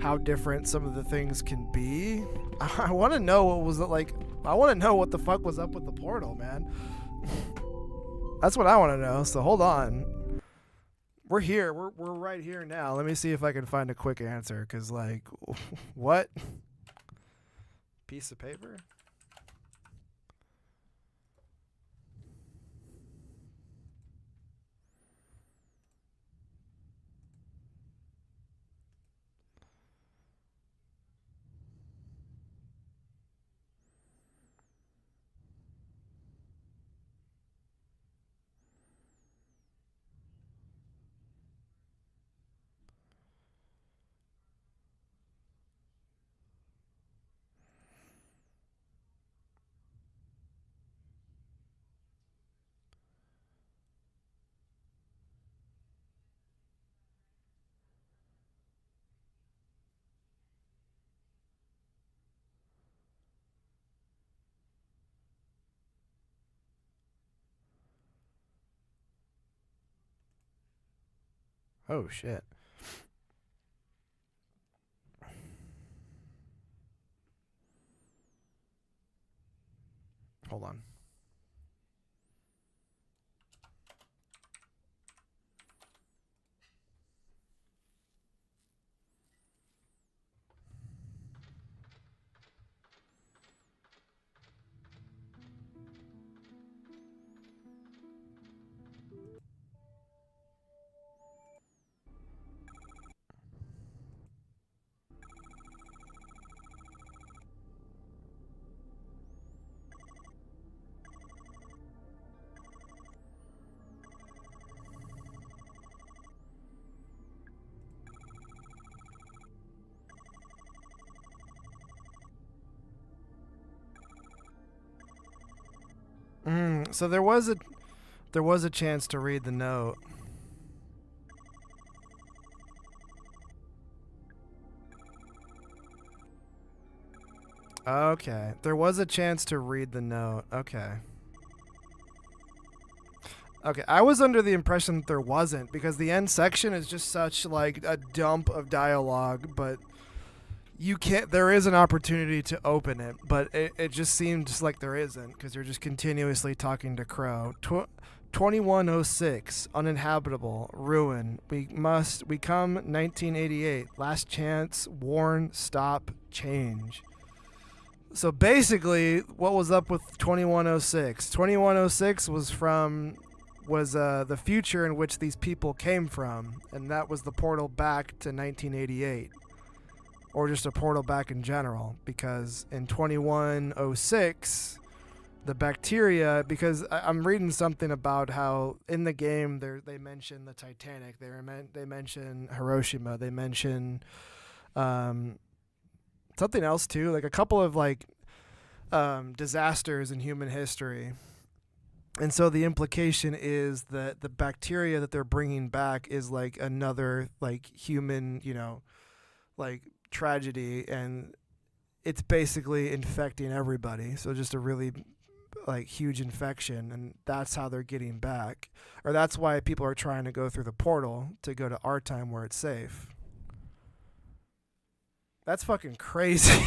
Speaker 1: how different some of the things can be. I want to know what was it like. I want to know what the fuck was up with the portal, man. That's what I want to know. So hold on. We're here. We're right here now. Let me see if I can find a quick answer. Cause like, what? Piece of paper? Oh shit. Hold on. So there was a chance to read the note. Okay. There was a chance to read the note. Okay. Okay, I was under the impression that there wasn't because the end section is just such like a dump of dialogue, but you can't. There is an opportunity to open it, but it just seems like there isn't because you're just continuously talking to Crow. 2106, uninhabitable, ruin. We come 1988. Last chance, warn, stop, change. So basically, what was up with 2106? 2106 was the future in which these people came from, and that was the portal back to 1988. Or just a portal back in general, because in 2106, the bacteria, because I'm reading something about how in the game they mention the Titanic, they mention Hiroshima, they mention something else too, like a couple of like disasters in human history. And so the implication is that the bacteria that they're bringing back is like another like human, like tragedy, and it's basically infecting everybody. So just a really like huge infection, and that's how they're getting back, or that's why people are trying to go through the portal to go to our time where it's safe. That's fucking crazy.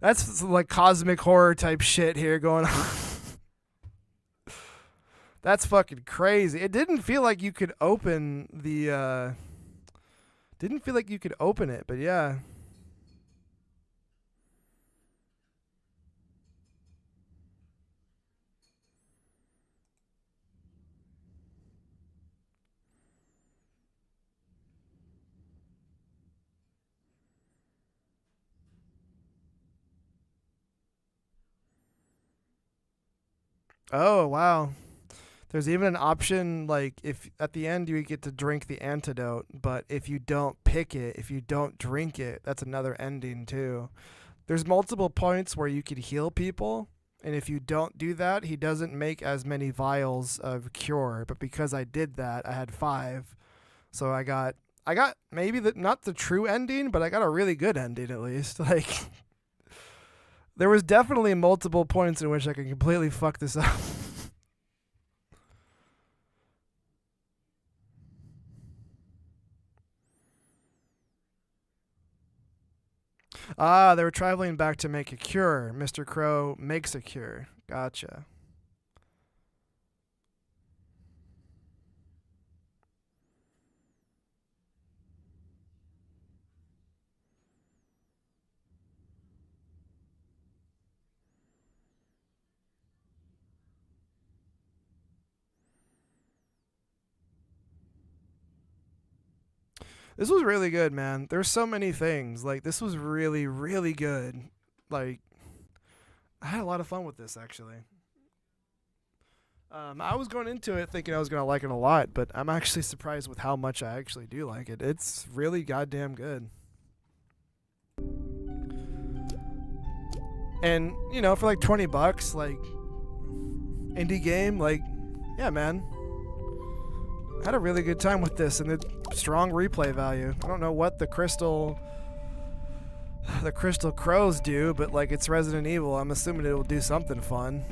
Speaker 1: That's like cosmic horror type shit here going on. That's fucking crazy. It didn't feel like you could open the didn't feel like you could open it, but yeah. Oh, wow. There's even an option like if at the end you get to drink the antidote, but if you don't pick it, if you don't drink it, that's another ending too. There's multiple points where you could heal people, and if you don't do that, he doesn't make as many vials of cure. But because I did that, I had 5, so I got maybe the not the true ending, but I got a really good ending at least. Like there was definitely multiple points in which I could completely fuck this up. Ah, they were traveling back to make a cure. Mr. Crow makes a cure. Gotcha. This was really good, man. There's so many things. Like this was really, really good. Like I had a lot of fun with this actually. I was going into it thinking I was gonna like it a lot, but I'm actually surprised with how much I actually do like it. It's really goddamn good. And for like $20, like indie game, like yeah, man. I had a really good time with this, and it's strong replay value. I don't know what the crystal crows do, but like it's Resident Evil. I'm assuming it will do something fun.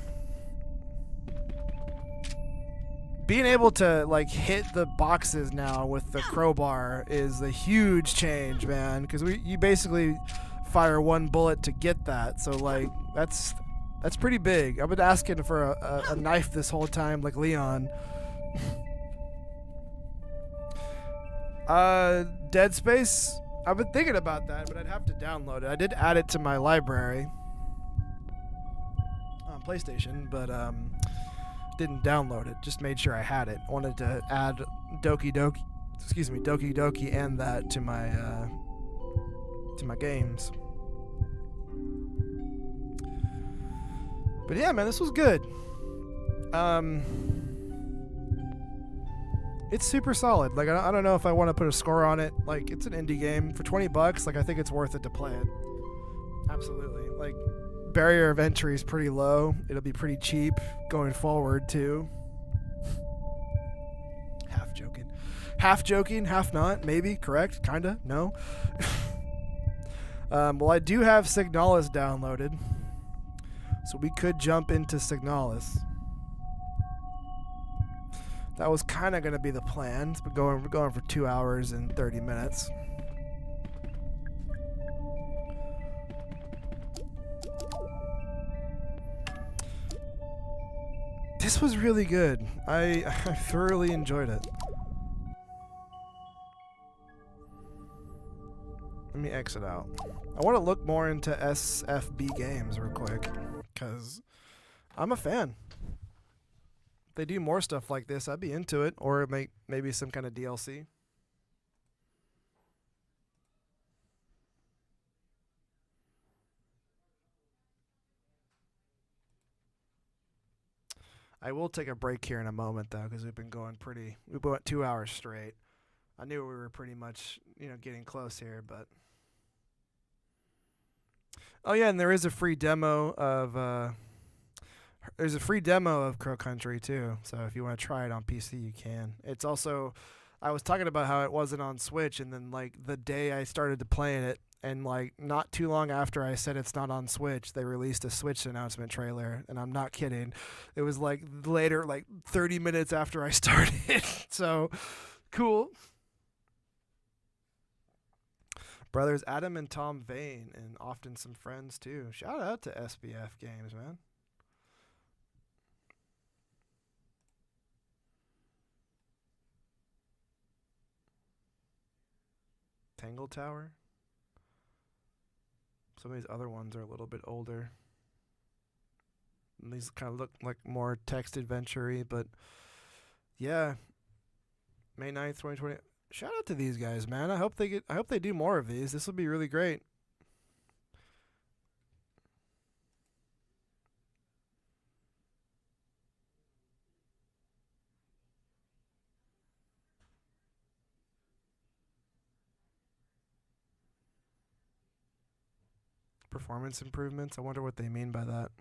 Speaker 1: Being able to like hit the boxes now with the crowbar is a huge change, man. Because you basically fire one bullet to get that. So like that's pretty big. I've been asking for a knife this whole time, like Leon. Dead Space. I've been thinking about that, but I'd have to download it. I did add it to my library on PlayStation, but didn't download it. Just made sure I had it. Wanted to add Doki Doki and that to my games. But yeah, man, this was good. It's super solid. Like I don't know if I want to put a score on it. Like it's an indie game for $20. Like I think it's worth it to play it. Absolutely. Like barrier of entry is pretty low. It'll be pretty cheap going forward too. Half joking, half not. Maybe correct. Kinda. No. Well, I do have Signalis downloaded, so we could jump into Signalis. That was kind of going to be the plan. We're going for 2 hours and 30 minutes. This was really good. I thoroughly enjoyed it. Let me exit out. I want to look more into SFB games real quick, because I'm a fan. If they do more stuff like this, I'd be into it, or make maybe some kind of DLC. I will take a break here in a moment though, because we went 2 hours straight. I knew we were pretty much getting close here, but oh yeah, and there is a free demo of Crow Country too, so if you want to try it on PC, you can. It's also, I was talking about how it wasn't on Switch, and then like the day I started to playing it, and like not too long after I said it's not on Switch, they released a Switch announcement trailer, and I'm not kidding. It was like later, like 30 minutes after I started. So cool. Brothers Adam and Tom Vane, and often some friends too. Shout out to SBF Games, man. Tangle Tower. Some of these other ones are a little bit older. And these kind of look like more text adventure-y, but yeah. May 9th, 2020. Shout out to these guys, man. I hope they do more of these. This will be really great. Performance improvements. I wonder what they mean by that.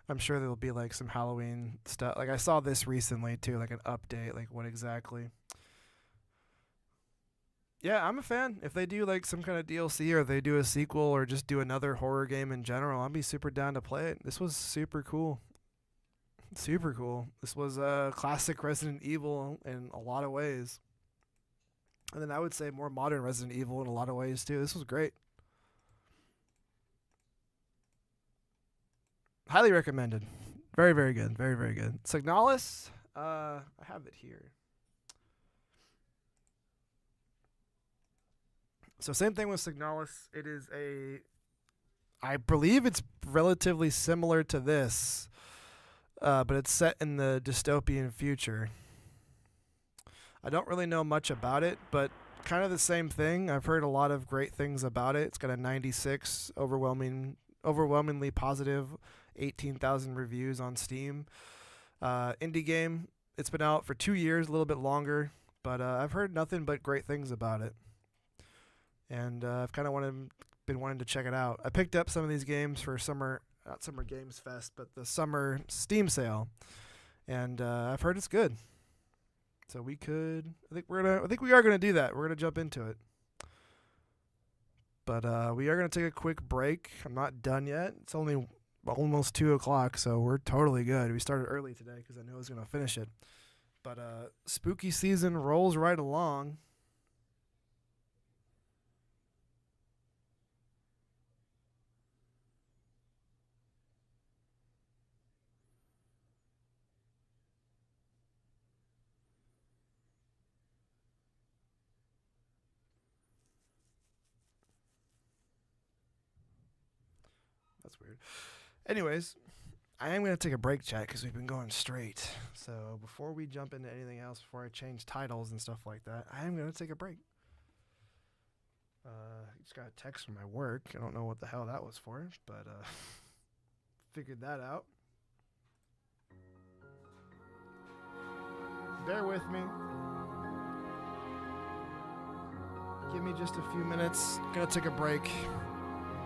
Speaker 1: I'm sure there'll be like some Halloween stuff. Like I saw this recently too, like an update. Like what exactly? Yeah, I'm a fan. If they do like some kind of DLC or they do a sequel or just do another horror game in general, I'll be super down to play it. This was super cool. Super cool. This was a classic Resident Evil in a lot of ways. And then I would say more modern Resident Evil in a lot of ways too. This was great. Highly recommended. Very, very good. Very, very good. Signalis, I have it here. So same thing with Signalis. It is I believe it's relatively similar to this, but it's set in the dystopian future. I don't really know much about it, but kind of the same thing. I've heard a lot of great things about it. It's got a 96 overwhelmingly positive, 18,000 reviews on Steam. Indie game. It's been out for 2 years, a little bit longer, but I've heard nothing but great things about it. And I've kind of been wanting to check it out. I picked up some of these games for not Summer Games Fest, but the summer Steam sale, and I've heard it's good. So I think we are gonna do that. We're gonna jump into it, but we are gonna take a quick break. I'm not done yet. It's only almost 2 o'clock, so we're totally good. We started early today because I knew I was gonna finish it. But spooky season rolls right along. That's weird. Anyways, I am going to take a break, chat, because we've been going straight. So before we jump into anything else, before I change titles and stuff like that, I am going to take a break. I just got a text from my work. I don't know what the hell that was for, but figured that out. Bear with me. Give me just a few minutes. Gonna take a break.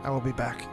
Speaker 1: I will be back.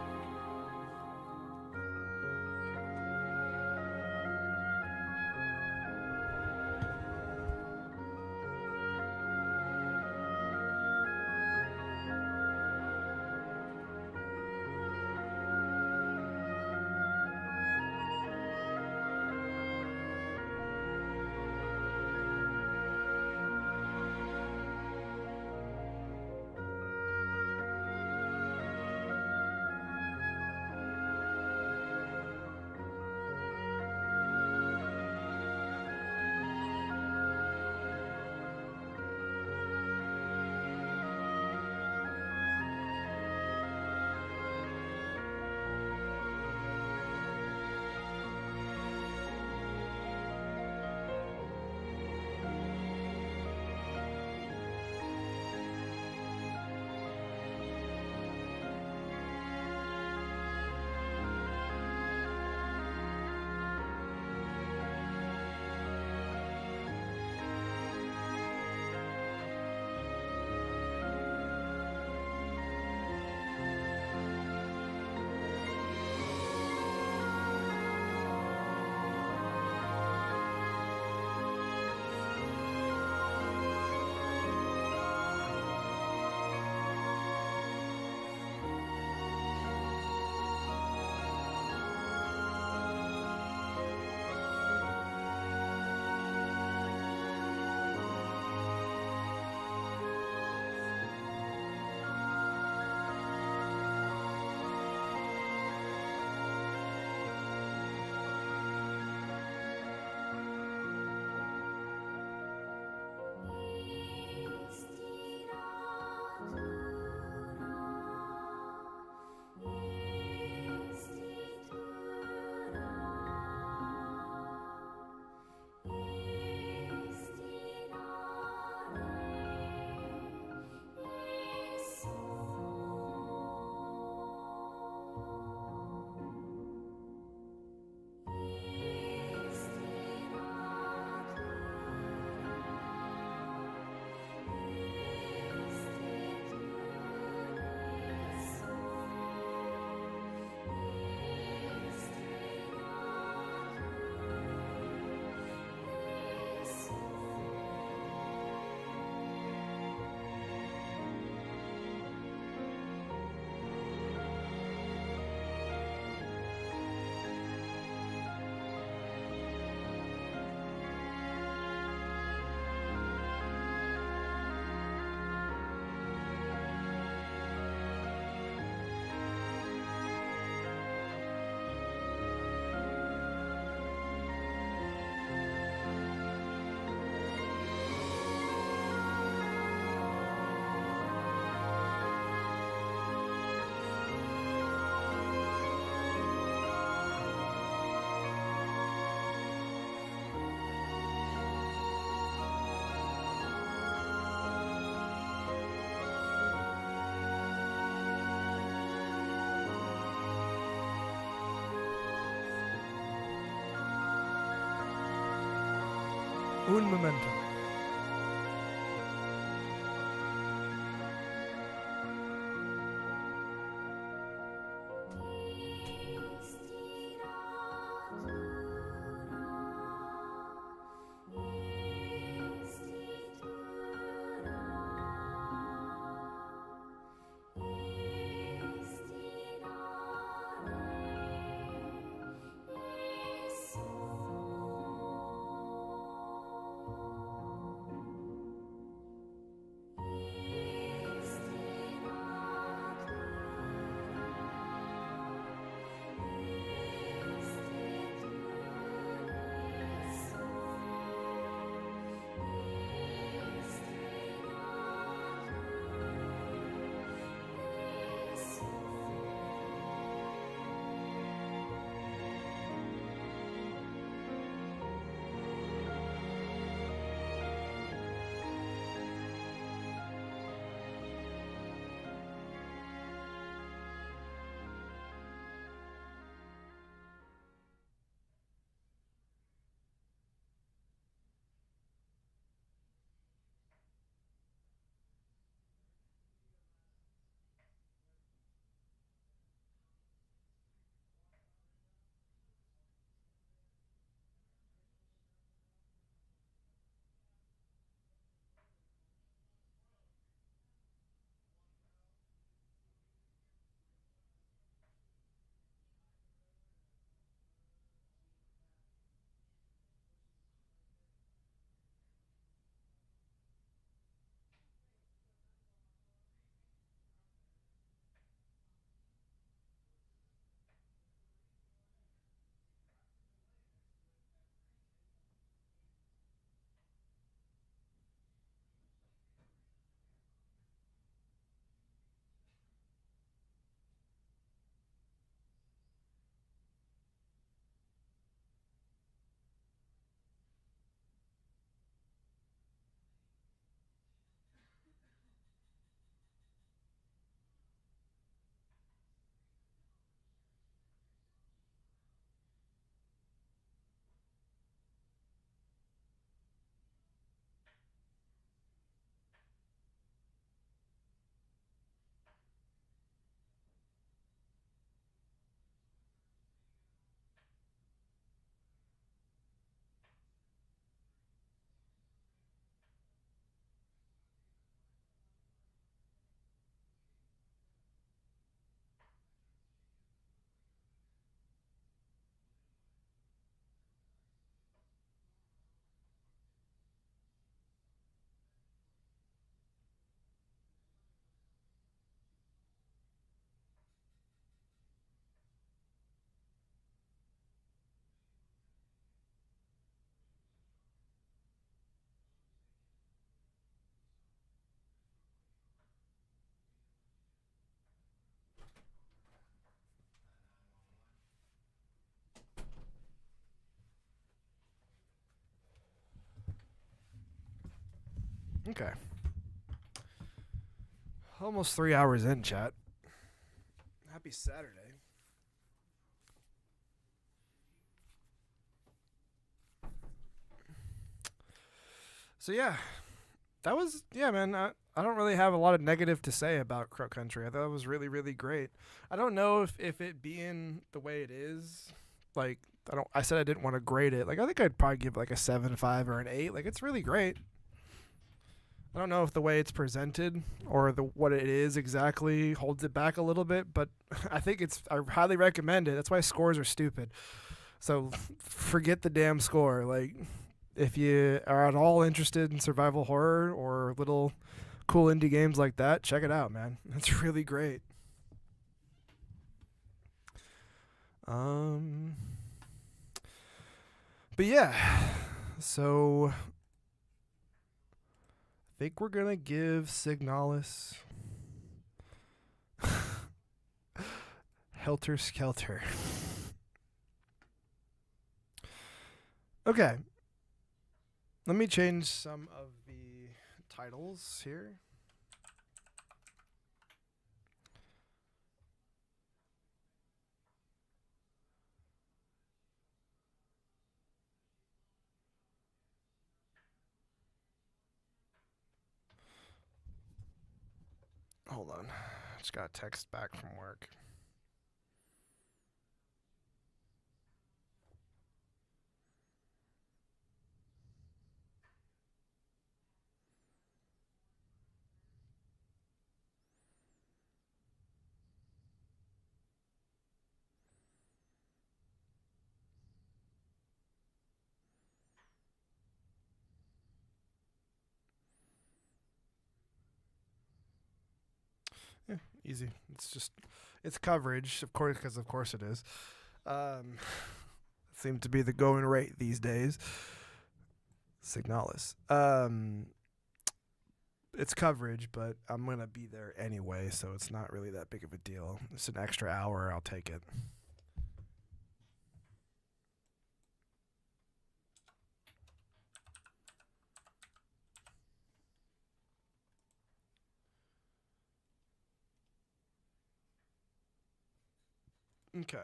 Speaker 1: Un momento. Okay. Almost 3 hours in, chat. Happy Saturday. So yeah, that was man. I don't really have a lot of negative to say about Crow Country. I thought it was really really great. I don't know if it being the way it is, like I said I didn't want to grade it. Like I think I'd probably give it like a 7.5 or an 8. Like it's really great. I don't know if the way it's presented or the what it is exactly holds it back a little bit, but I think I highly recommend it. That's why scores are stupid. So forget the damn score. Like if you are at all interested in survival horror or little cool indie games like that, check it out, man. It's really great. Um but yeah. So I think we're gonna give Signalis Helter Skelter. Okay. Let me change some of the titles here. Hold on. Just got a text back from work. Yeah, easy. It's coverage, of course, because of course it is. Seems to be the going rate these days. Signalis. It's coverage, but I'm gonna be there anyway, so it's not really that big of a deal. It's an extra hour. I'll take it. Okay.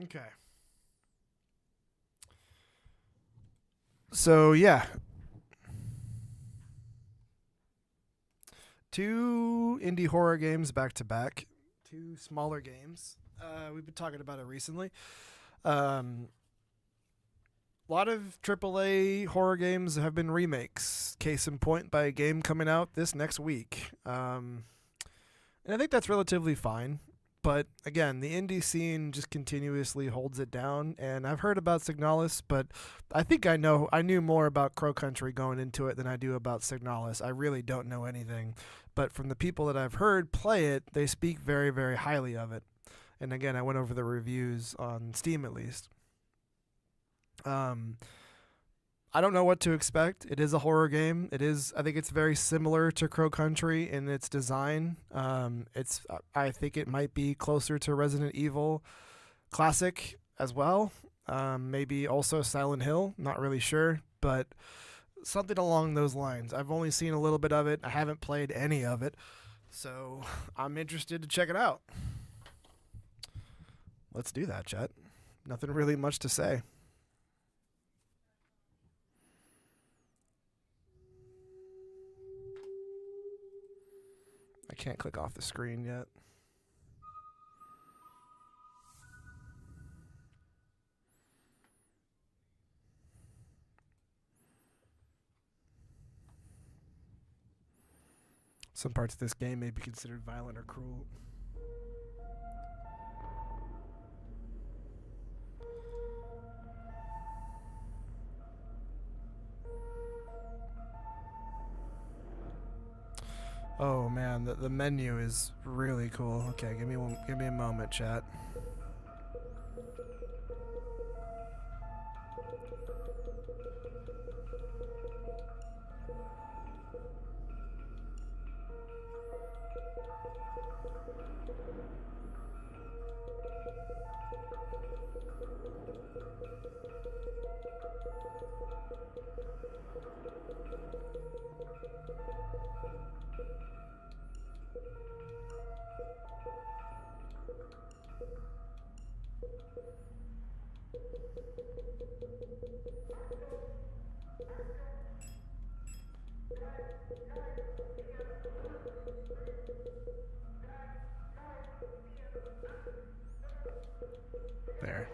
Speaker 1: Okay. So yeah, 2 indie horror games back to back, 2 smaller games. We've been talking about it recently. A lot of AAA horror games have been remakes. Case in point, by a game coming out this next week. And I think that's relatively fine. But again, the indie scene just continuously holds it down. And I've heard about Signalis, but I think I knew more about Crow Country going into it than I do about Signalis. I really don't know anything. But from the people that I've heard play it, they speak very, very highly of it. And again, I went over the reviews on Steam at least. I don't know what to expect. It is a horror game. I think it's very similar to Crow Country in its design. I think it might be closer to Resident Evil Classic as well. Maybe also Silent Hill. Not really sure, but something along those lines. I've only seen a little bit of it. I haven't played any of it, so I'm interested to check it out. Let's do that, Chet. Nothing really much to say. I can't click off the screen yet. Some parts of this game may be considered violent or cruel. Oh man, the menu is really cool. Okay, give me a moment, chat. There.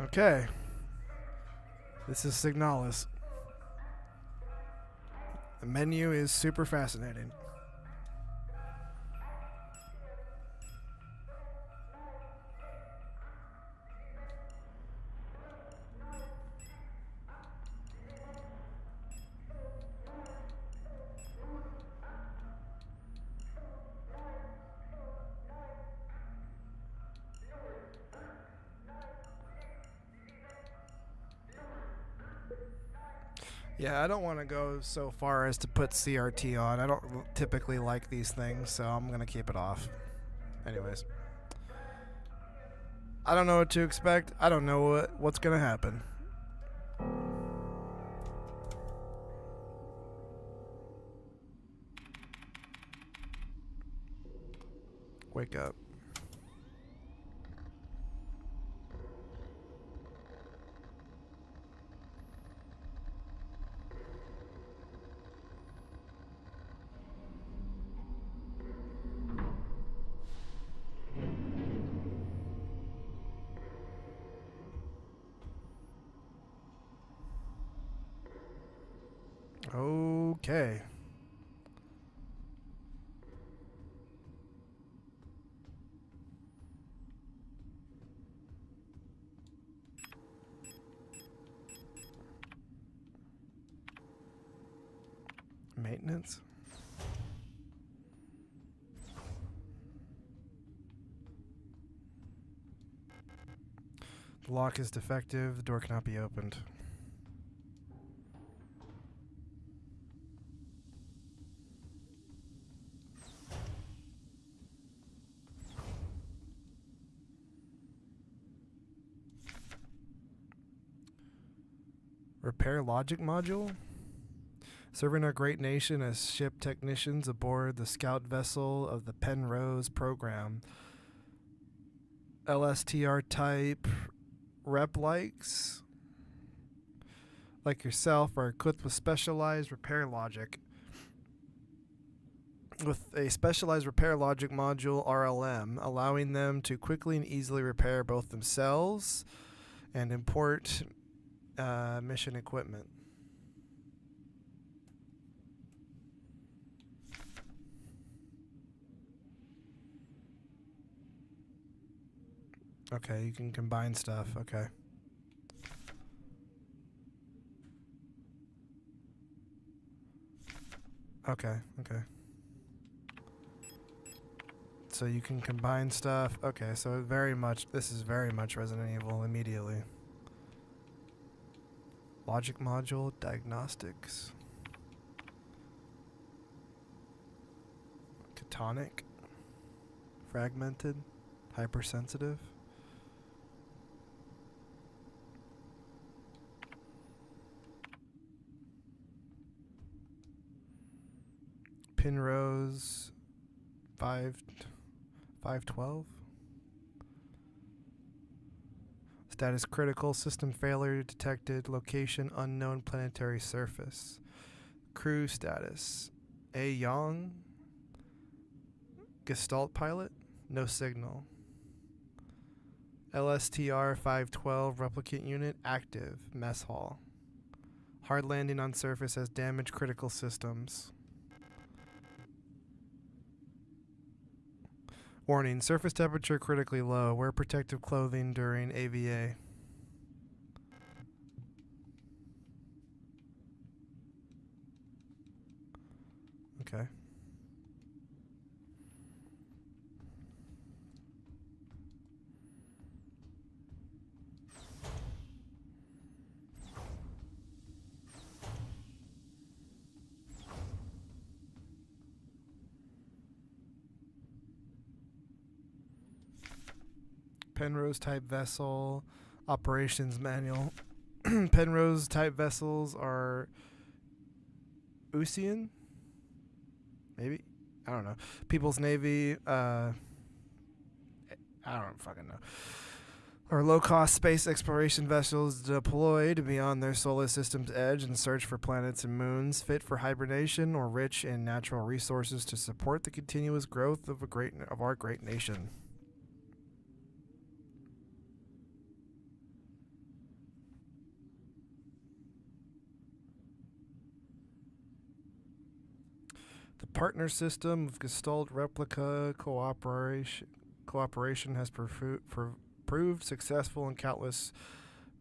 Speaker 1: Okay. This is Signalis. The menu is super fascinating. Yeah, I don't want to go so far as to put CRT on. I don't typically like these things, so I'm going to keep it off. Anyways. I don't know what to expect. I don't know what's going to happen. Wake up. Okay. Maintenance. The lock is defective. The door cannot be opened. Repair logic module? Serving our great nation as ship technicians aboard the scout vessel of the Penrose program. LSTR type rep likes, like yourself, are equipped with specialized repair logic. With a specialized repair logic module, RLM, allowing them to quickly and easily repair both themselves and import mission equipment. Okay, you can combine stuff. Okay. Okay. So you can combine stuff. Okay, so this is very much Resident Evil immediately. Logic module, diagnostics. Catonic. Fragmented. Hypersensitive. Penrose 512. Status critical. System failure detected. Location unknown planetary surface. Crew status. A Yang. Gestalt pilot. No signal. LSTR 512 replicant unit active. Mess hall. Hard landing on surface has damaged critical systems. Warning, surface temperature critically low. Wear protective clothing during AVA. Okay. Penrose type vessel operations manual. Penrose type vessels are Usian? Maybe? I don't know. People's Navy, I don't fucking know. Or low-cost space exploration vessels deployed beyond their solar system's edge in search for planets and moons fit for hibernation or rich in natural resources to support the continuous growth of our great nation. The partner system of Gestalt replica cooperation has proved successful in countless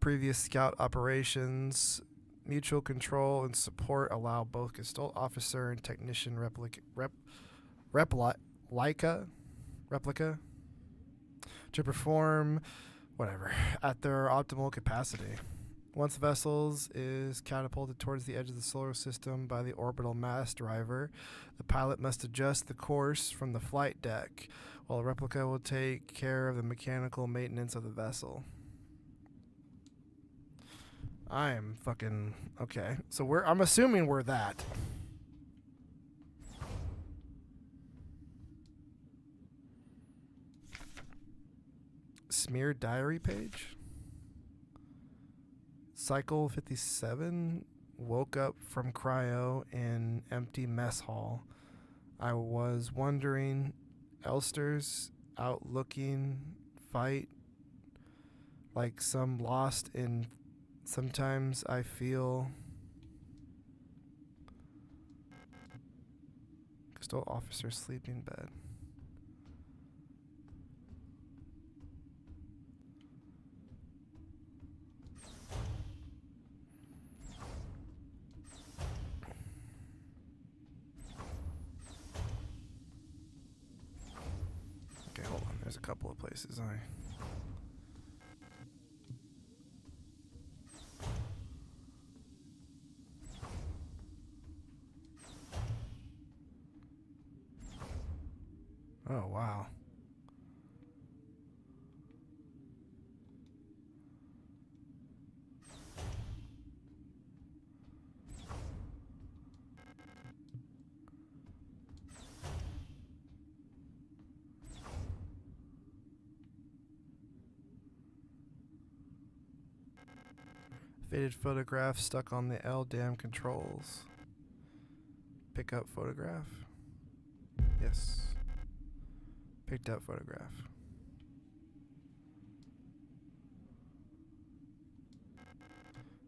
Speaker 1: previous scout operations. Mutual control and support allow both Gestalt officer and technician replica to perform whatever at their optimal capacity. Once vessels is catapulted towards the edge of the solar system by the orbital mass driver, the pilot must adjust the course from the flight deck, while the replica will take care of the mechanical maintenance of the vessel. I am fucking okay. So I'm assuming we're that. Smear diary page. Cycle 57 woke up from cryo in empty mess hall. I was wondering, Elster's out looking, fight like some lost in. Sometimes I feel. Still officer sleeping bed. Okay, hold on. There's a couple of places Oh, wow. Faded photograph stuck on the LDAM controls. Pick up photograph. Yes. Picked up photograph.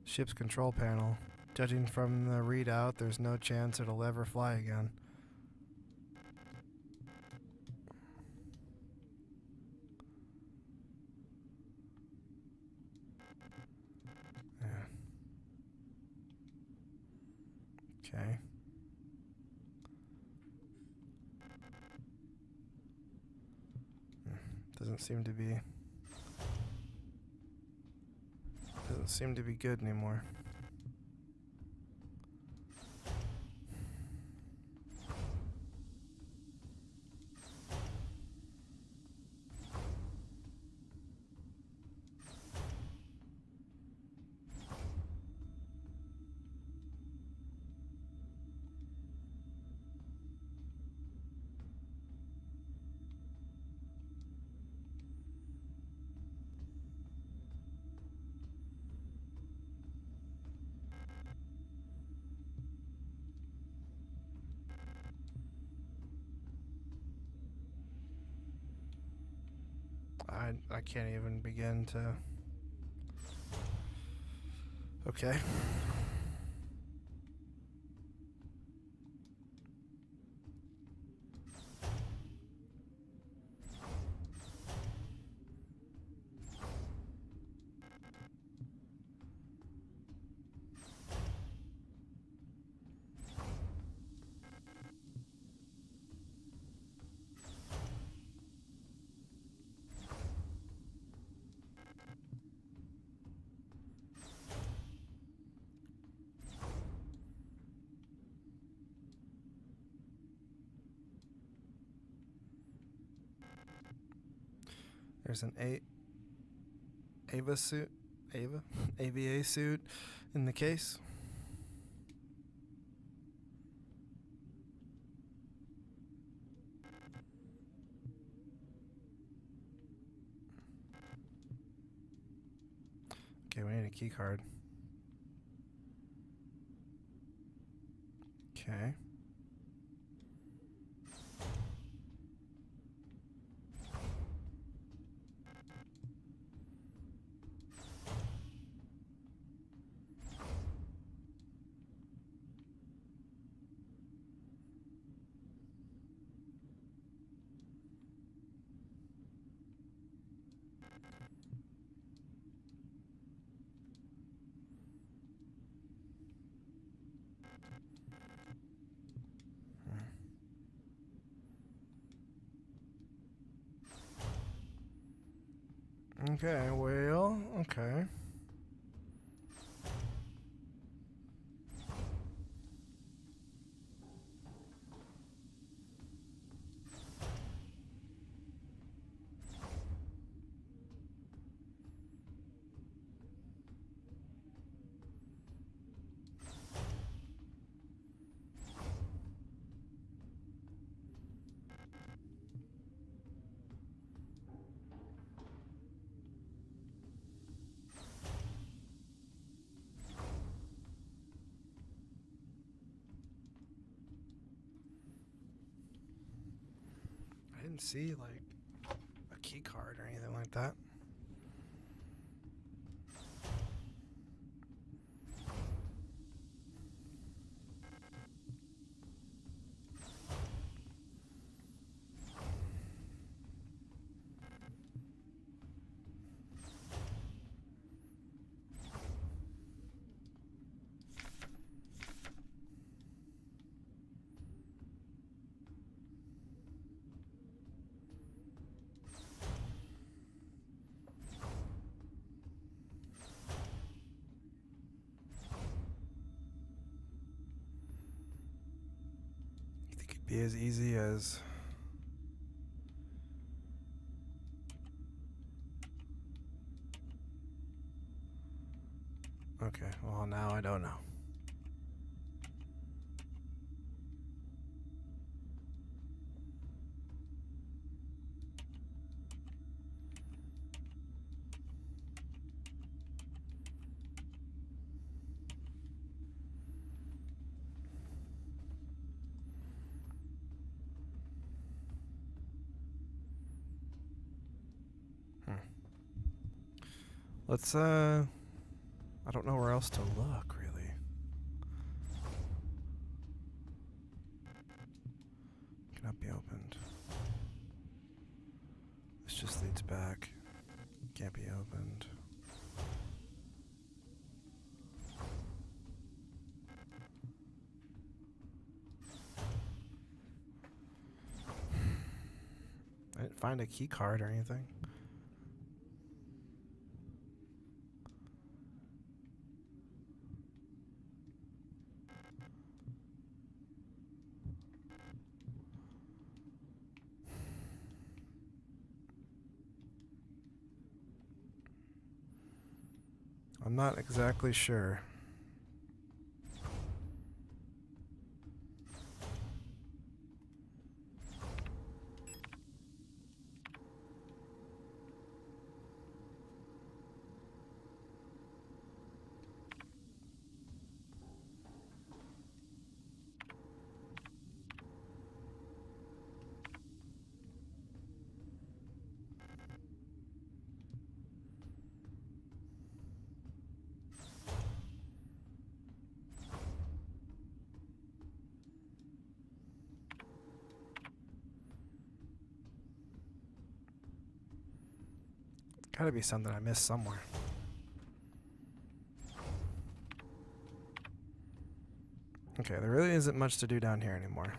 Speaker 1: Ship's control panel. Judging from the readout, there's no chance it'll ever fly again. Okay. Doesn't seem to be good anymore. I can't even begin to. Okay. There's an AVA suit, AVA suit in the case. Okay, we need a key card. Okay. Okay, well, okay. I didn't see like a key card or anything like that. You think it'd be as easy as... Okay, well now I don't know. Let's, I don't know where else to look, really. Cannot be opened. This just leads back. Can't be opened. I didn't find a key card or anything. I'm not exactly sure. Gotta be something I missed somewhere. Okay, there really isn't much to do down here anymore.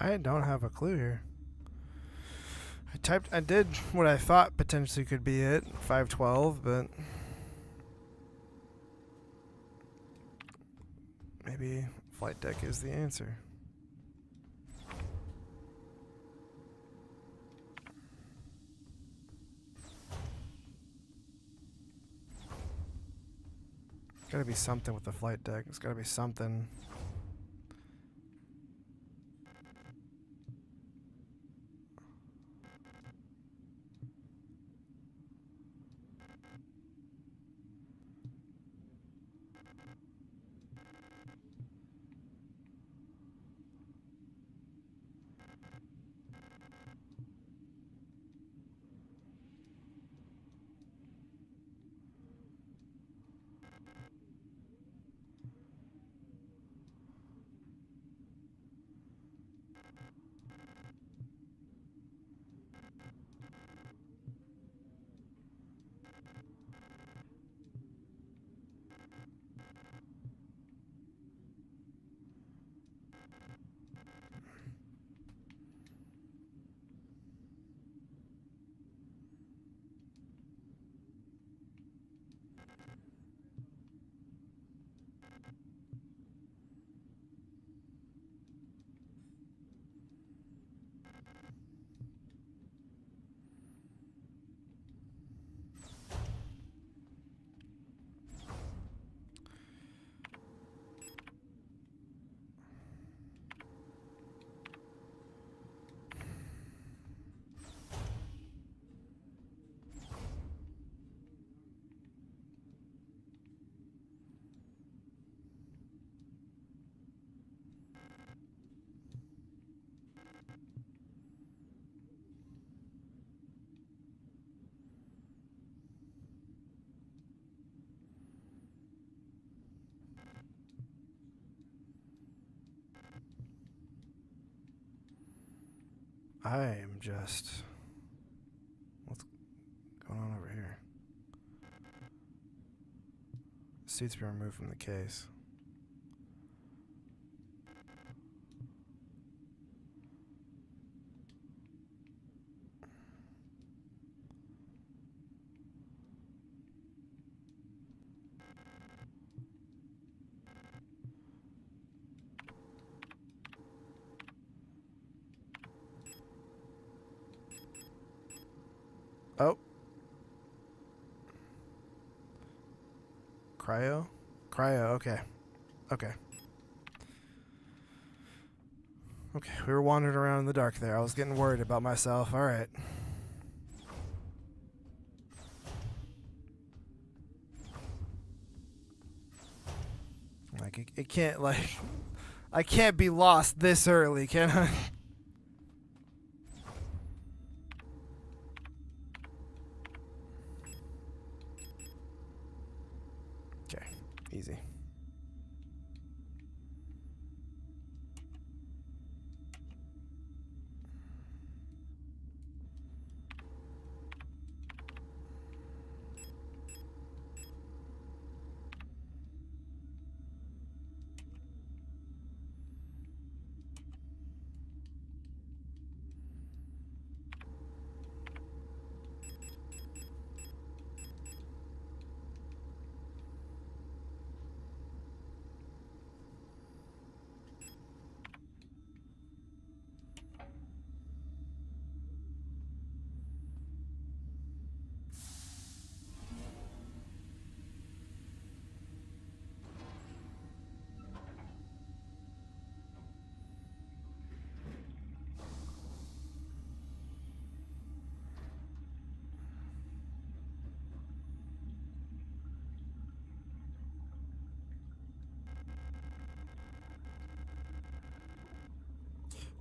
Speaker 1: I don't have a clue here. I did what I thought potentially could be it, 512, but maybe flight deck is the answer. Gotta be something with the flight deck. It's gotta be something. I am just... What's going on over here? Seats been removed from the case. Oh. Cryo? Cryo, okay. Okay. Okay, we were wandering around in the dark there. I was getting worried about myself. Alright. Like, it can't, like... I can't be lost this early, can I? Okay, easy.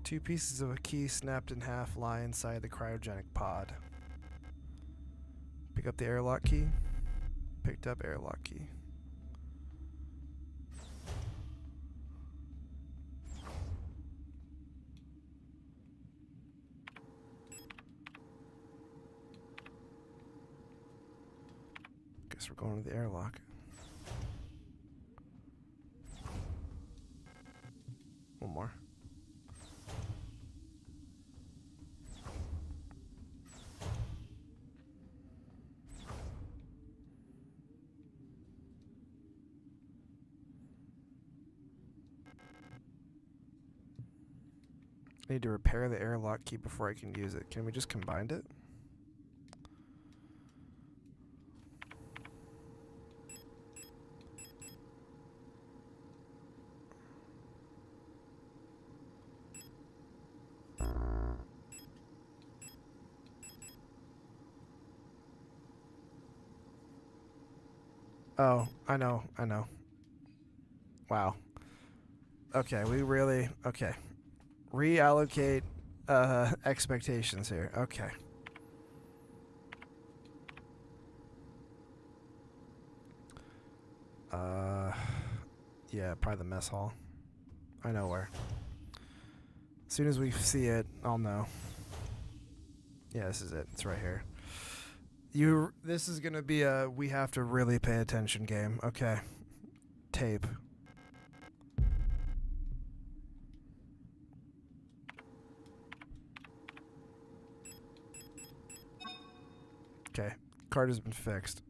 Speaker 1: Two pieces of a key snapped in half lie inside the cryogenic pod. Pick up the airlock key. Picked up airlock key. Guess we're going to the airlock. One more. I need to repair the airlock key before I can use it. Can we just combine it? Oh, I know. Wow. Okay, we really... Okay. Reallocate expectations here. Okay. Yeah, probably the mess hall. I know where. As soon as we see it, I'll know. Yeah, this is it. It's right here. This is gonna be a we have to really pay attention game. Okay. Tape. Okay. Card has been fixed.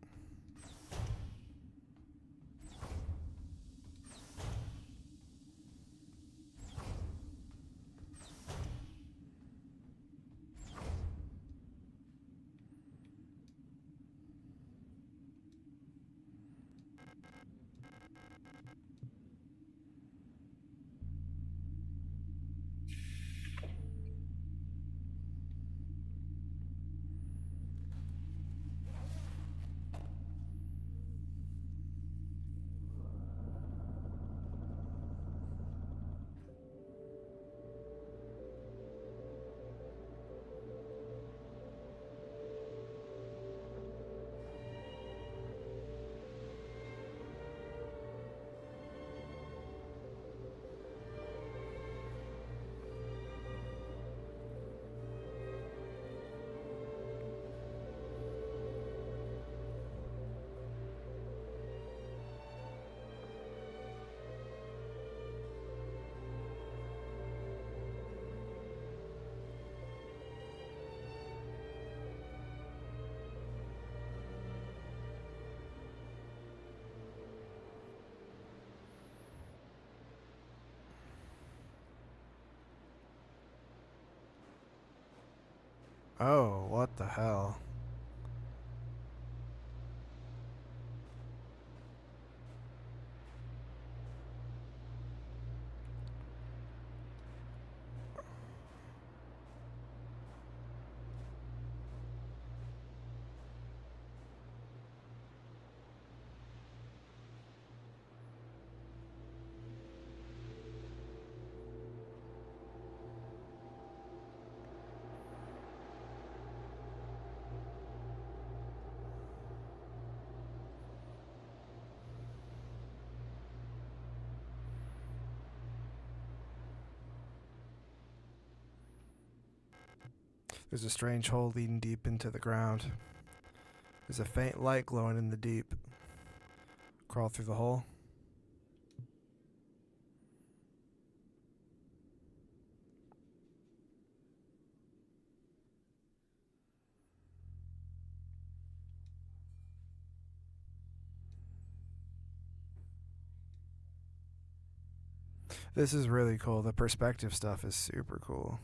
Speaker 1: Oh, what the hell? There's a strange hole leading deep into the ground. There's a faint light glowing in the deep. Crawl through the hole. This is really cool. The perspective stuff is super cool.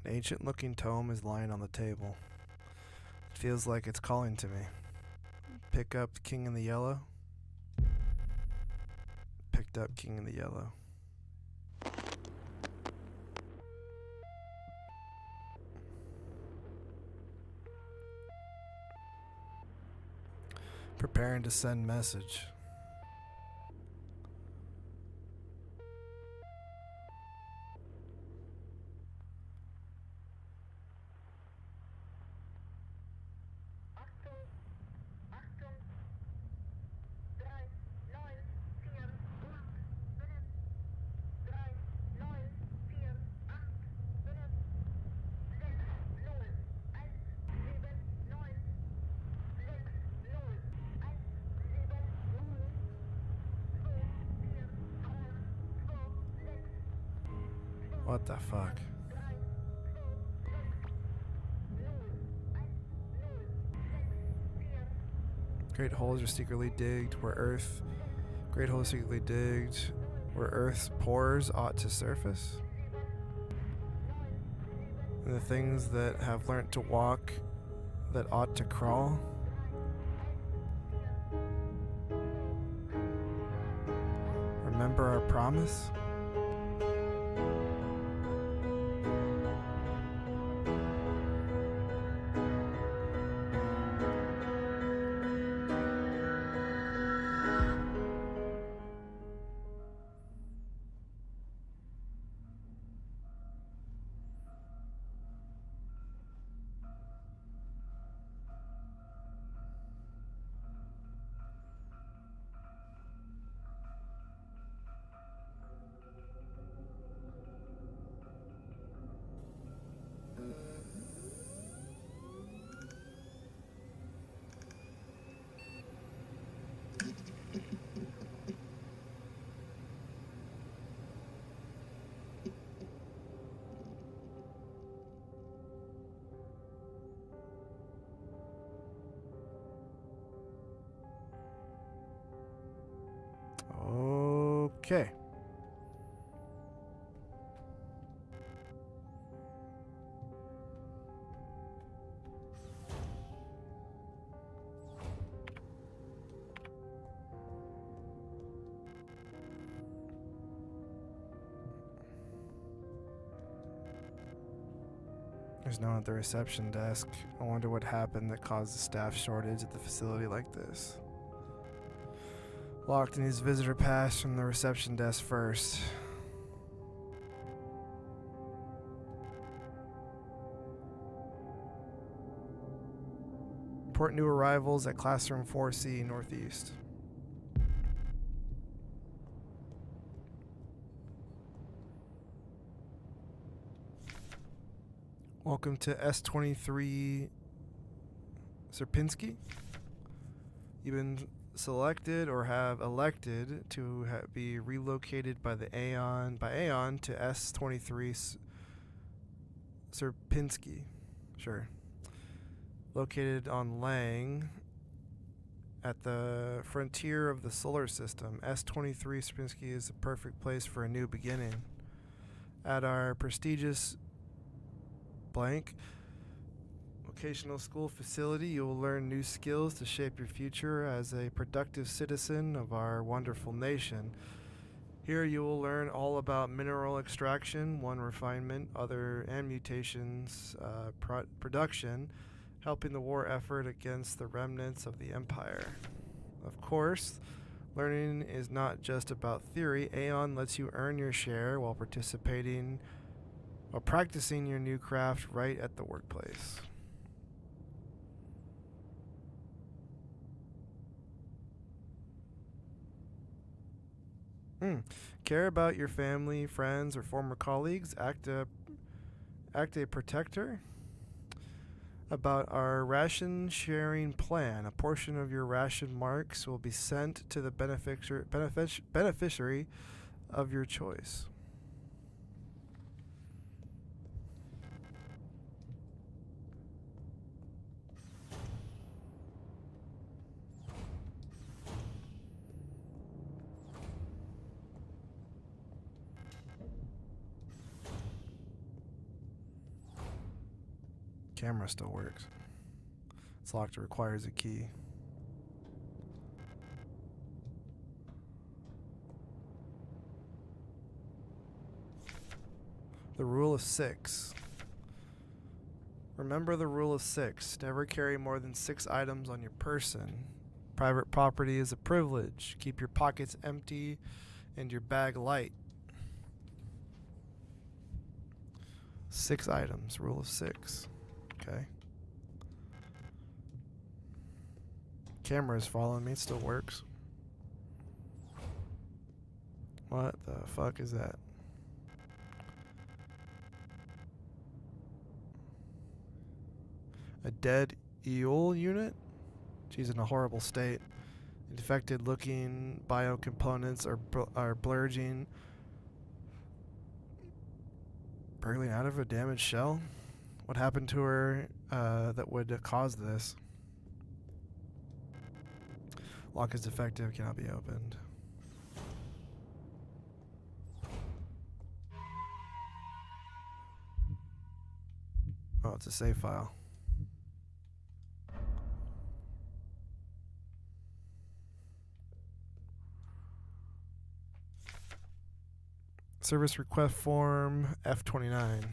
Speaker 1: An ancient looking tome is lying on the table. It feels like it's calling to me. Pick up King in the Yellow. Picked up King in the Yellow. Preparing to send message. What the fuck? Great holes are secretly digged where Earth. Great holes secretly digged where Earth's pores ought to surface. And the things that have learnt to walk that ought to crawl. Remember our promise? Okay. There's no one at the reception desk. I wonder what happened that caused a staff shortage at the facility like this. Locked in his visitor pass from the reception desk first. Report new arrivals at classroom 4C Northeast. Welcome to S23 Sierpinski. You've been selected or have elected to be relocated by Aeon to S23 Sierpinski. Sure. Located on Lang at the frontier of the solar system. S23 Sierpinski is the perfect place for a new beginning. At our prestigious blank vocational school facility, you will learn new skills to shape your future as a productive citizen of our wonderful nation. Here you will learn all about mineral extraction, one refinement, other and mutations, production, helping the war effort against the remnants of the empire. Of course, learning is not just about theory. Aeon lets you earn your share while practicing your new craft right at the workplace. Care about your family, friends, or former colleagues. Act a protector. About our ration sharing plan. A portion of your ration marks will be sent to the beneficiary of your choice. Camera still works. It's locked. It requires a key. The rule of 6. Remember the rule of 6. Never carry more than 6 items on your person. Private property is a privilege. Keep your pockets empty and your bag light. 6 items. Rule of 6. Okay. Camera is following me. It still works. What the fuck is that? A dead eel unit? She's in a horrible state. Infected looking biocomponents are blurging. Burgling out of a damaged shell? What happened to her that would cause this? Lock is defective, cannot be opened. Oh, it's a save file. Service request form F29.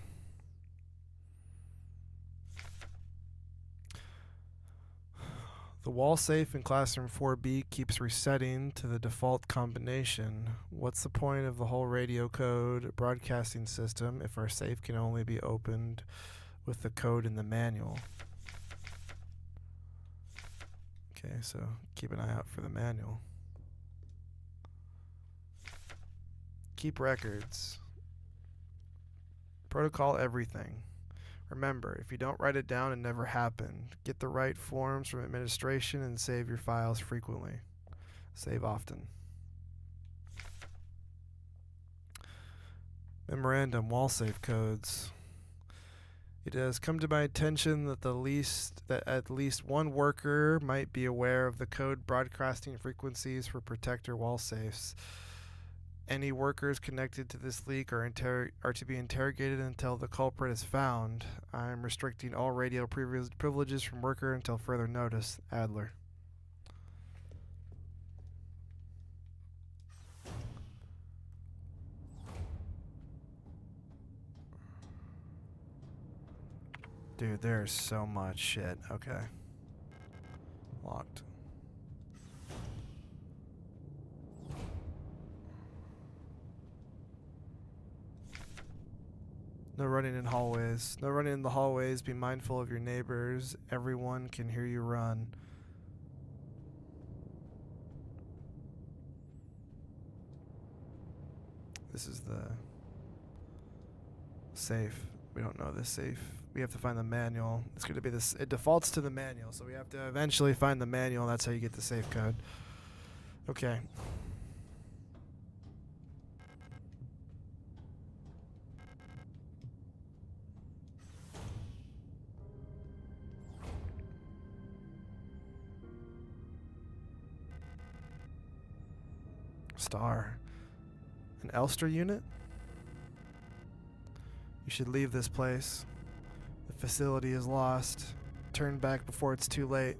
Speaker 1: The wall safe in classroom 4B keeps resetting to the default combination. What's the point of the whole radio code broadcasting system if our safe can only be opened with the code in the manual? Okay, so keep an eye out for the manual. Keep records. Protocol everything. Remember, if you don't write it down, it never happened. Get the right forms from administration and save your files frequently. Save often. Memorandum, wall safe codes. It has come to my attention that at least one worker might be aware of the code broadcasting frequencies for protector wall safes. Any workers connected to this leak are to be interrogated until the culprit is found. I'm restricting all radio privileges from worker until further notice. Adler. Dude, there's so much shit. Okay. Locked. No running in hallways. No running in the hallways. Be mindful of your neighbors. Everyone can hear you run. This is the safe. We don't know this safe. We have to find the manual. It's going to be this. It defaults to the manual, so we have to eventually find the manual. That's how you get the safe code. Okay. Star. An Elster unit? You should leave this place. The facility is lost. Turn back before it's too late.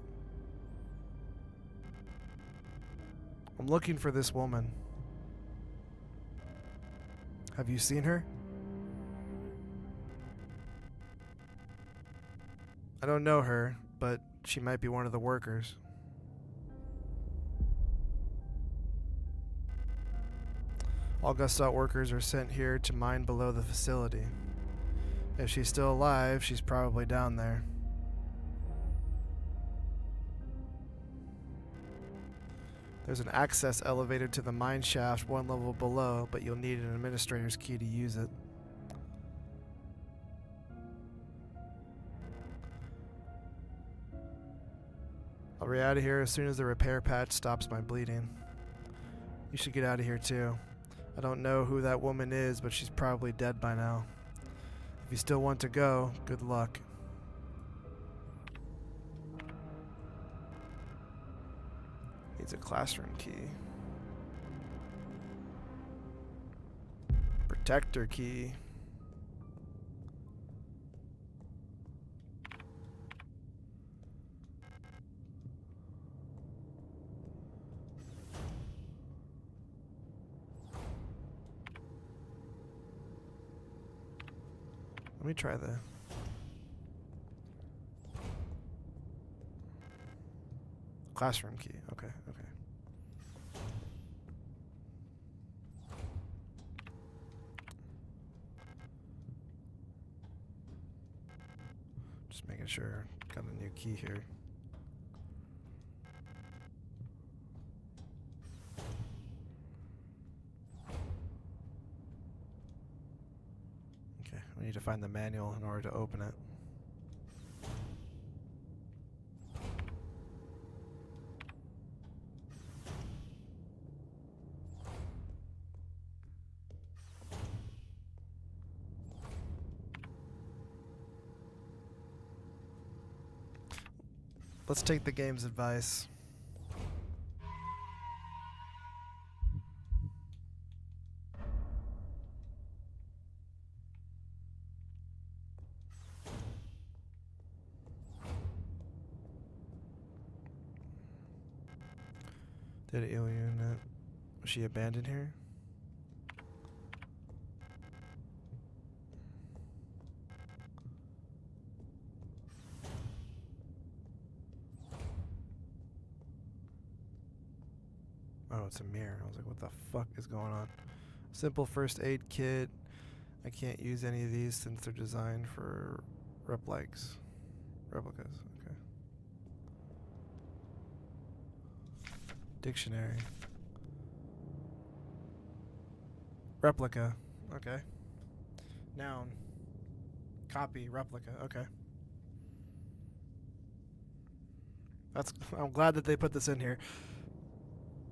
Speaker 1: I'm looking for this woman. Have you seen her? I don't know her, but she might be one of the workers. All Gestalt workers are sent here to mine below the facility. If she's still alive, she's probably down there. There's an access elevator to the mine shaft one level below, but you'll need an administrator's key to use it. I'll be out of here as soon as the repair patch stops my bleeding. You should get out of here too. I don't know who that woman is, but she's probably dead by now. If you still want to go, good luck. Needs a classroom key. Protector key. Let me try the classroom key. Okay, okay. Just making sure. Got a new key here. We need to find the manual in order to open it. Let's take the game's advice. Did alien unit. Was she abandoned here? Oh, it's a mirror. I was like, what the fuck is going on? Simple first aid kit. I can't use any of these since they're designed for replicas. Okay. Dictionary. Replica. Okay. Noun. Copy. Replica. Okay. I'm glad that they put this in here.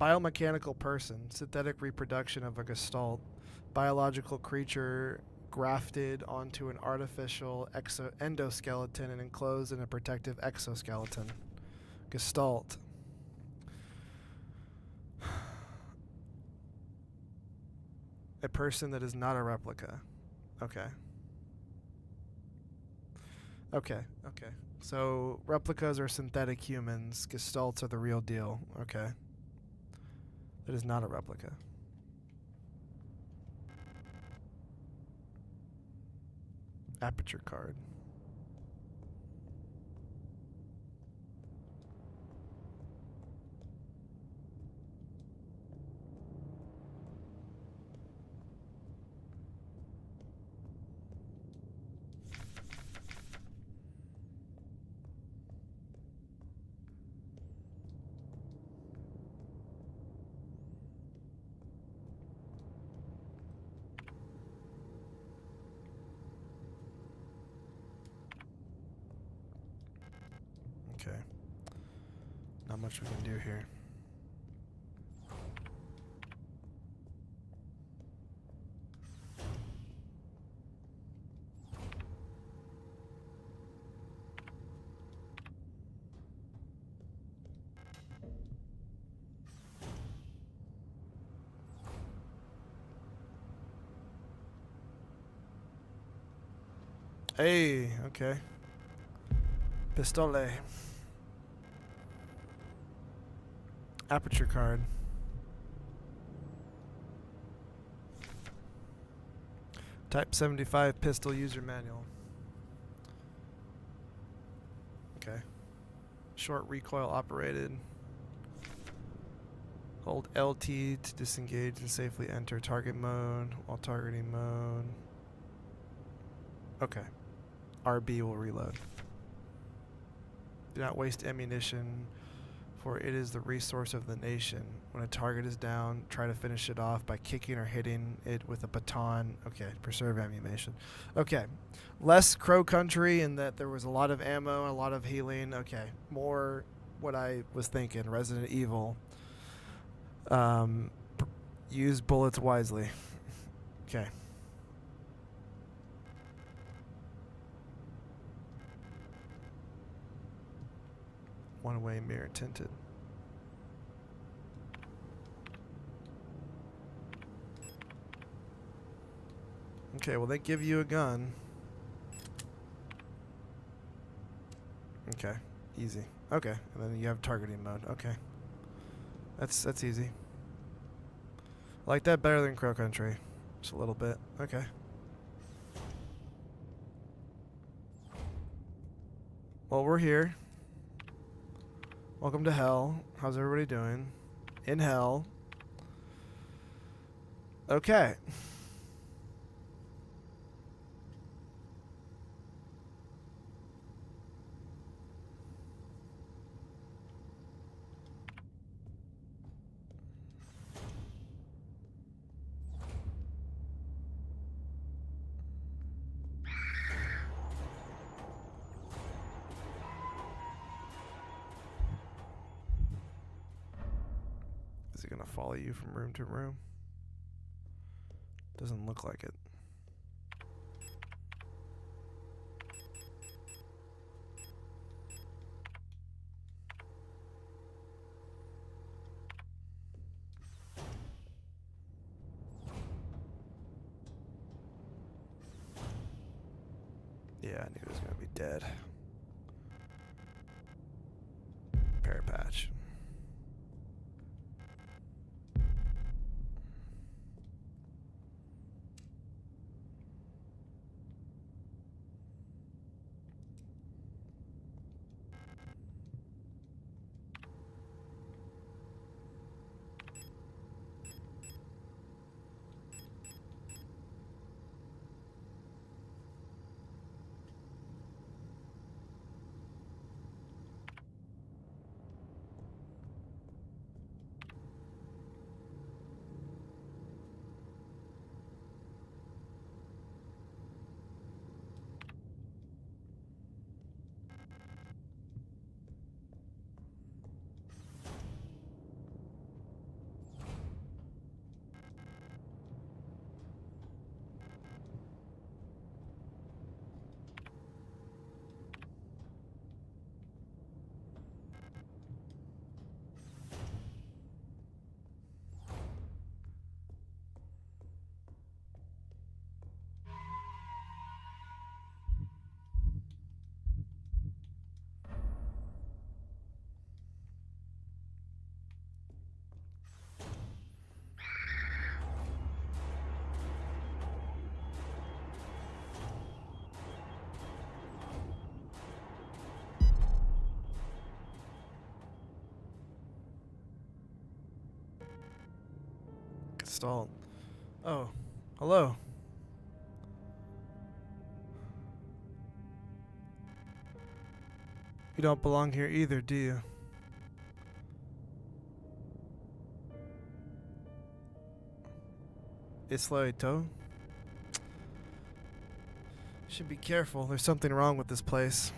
Speaker 1: Biomechanical person, synthetic reproduction of a gestalt, biological creature grafted onto an artificial endoskeleton and enclosed in a protective exoskeleton. Gestalt. A person that is not a replica. Okay. Okay. So replicas are synthetic humans. Gestalts are the real deal. Okay. That is not a replica. Aperture card. Okay. Not much we can do here. Hey, okay. Pistole. Aperture card. Type 75 pistol user manual. Okay. Short recoil operated. Hold LT to disengage and safely enter target mode while targeting mode. Okay. RB will reload. Do not waste ammunition, for it is the resource of the nation. When a target is down, try to finish it off by kicking or hitting it with a baton. Okay, preserve ammunition. Okay, less Crow Country in that there was a lot of ammo and a lot of healing. Okay, more what I was thinking, Resident Evil. Use bullets wisely. Okay. One-way mirror tinted. Okay, well they give you a gun. Okay, easy. Okay, and then you have targeting mode. Okay, that's easy. I like that better than Crow Country, just a little bit. Okay. Well, we're here. Welcome to hell. How's everybody doing? In hell. Okay. Is it gonna follow you from room to room? Doesn't look like it. Yeah, I knew it was gonna be dead. Pear patch. Stalled. Oh, hello. You don't belong here either, do you? Islaito? Should be careful. There's something wrong with this place.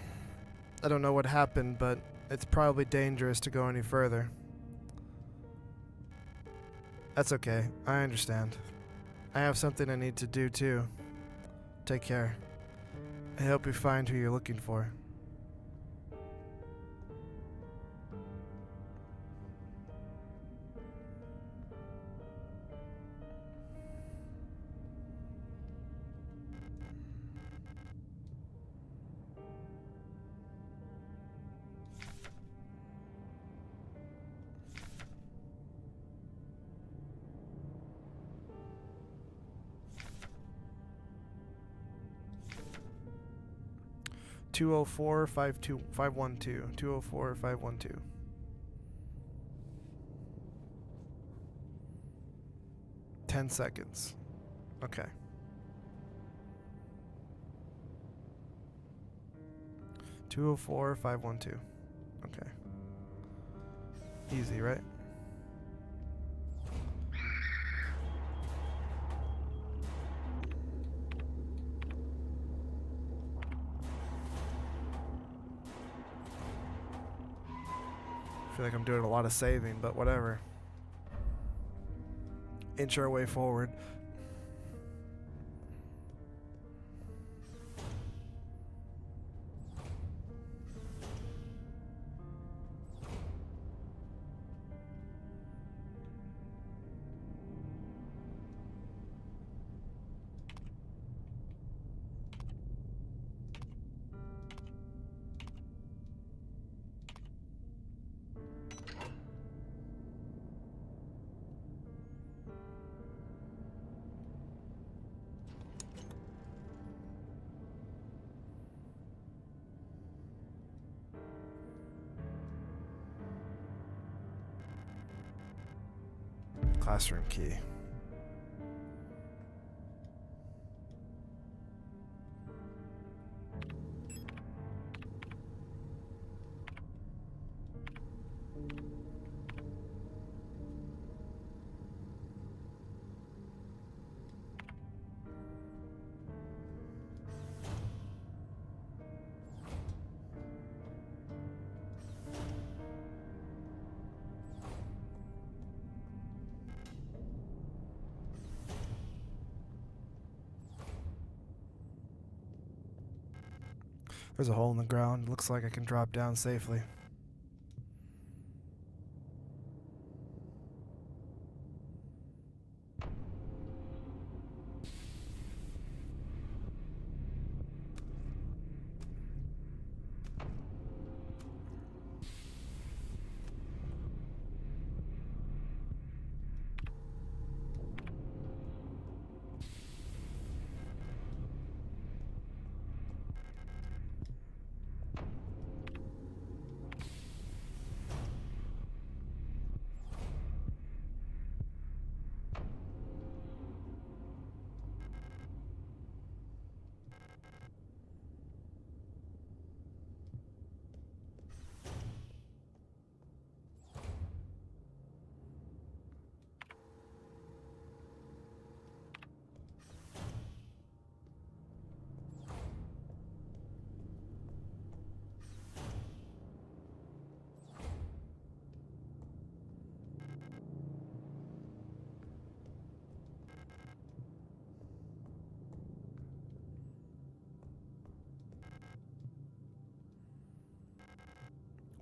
Speaker 1: I don't know what happened, but it's probably dangerous to go any further. That's okay. I understand. I have something I need to do too. Take care. I hope you find who you're looking for. Two oh four 512. 204 512. 10 seconds. Okay. 204 512. Okay. Easy, right? I feel like I'm doing a lot of saving, but whatever. Inch our way forward. Classroom key. There's a hole in the ground. Looks like I can drop down safely.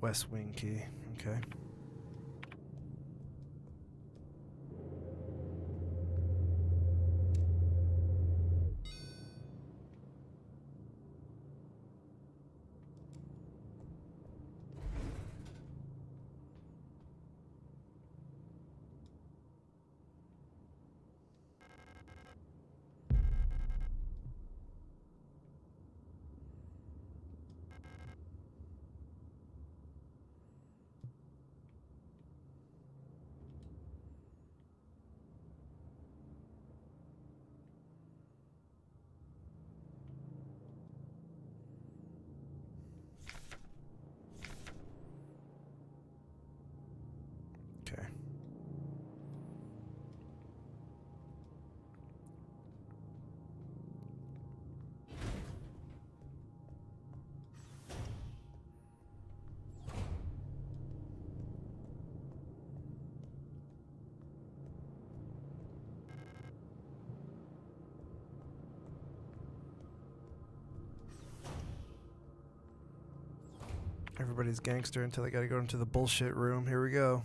Speaker 1: West wing key. Okay. Okay. Everybody's gangster until they gotta go into the bullshit room. Here we go.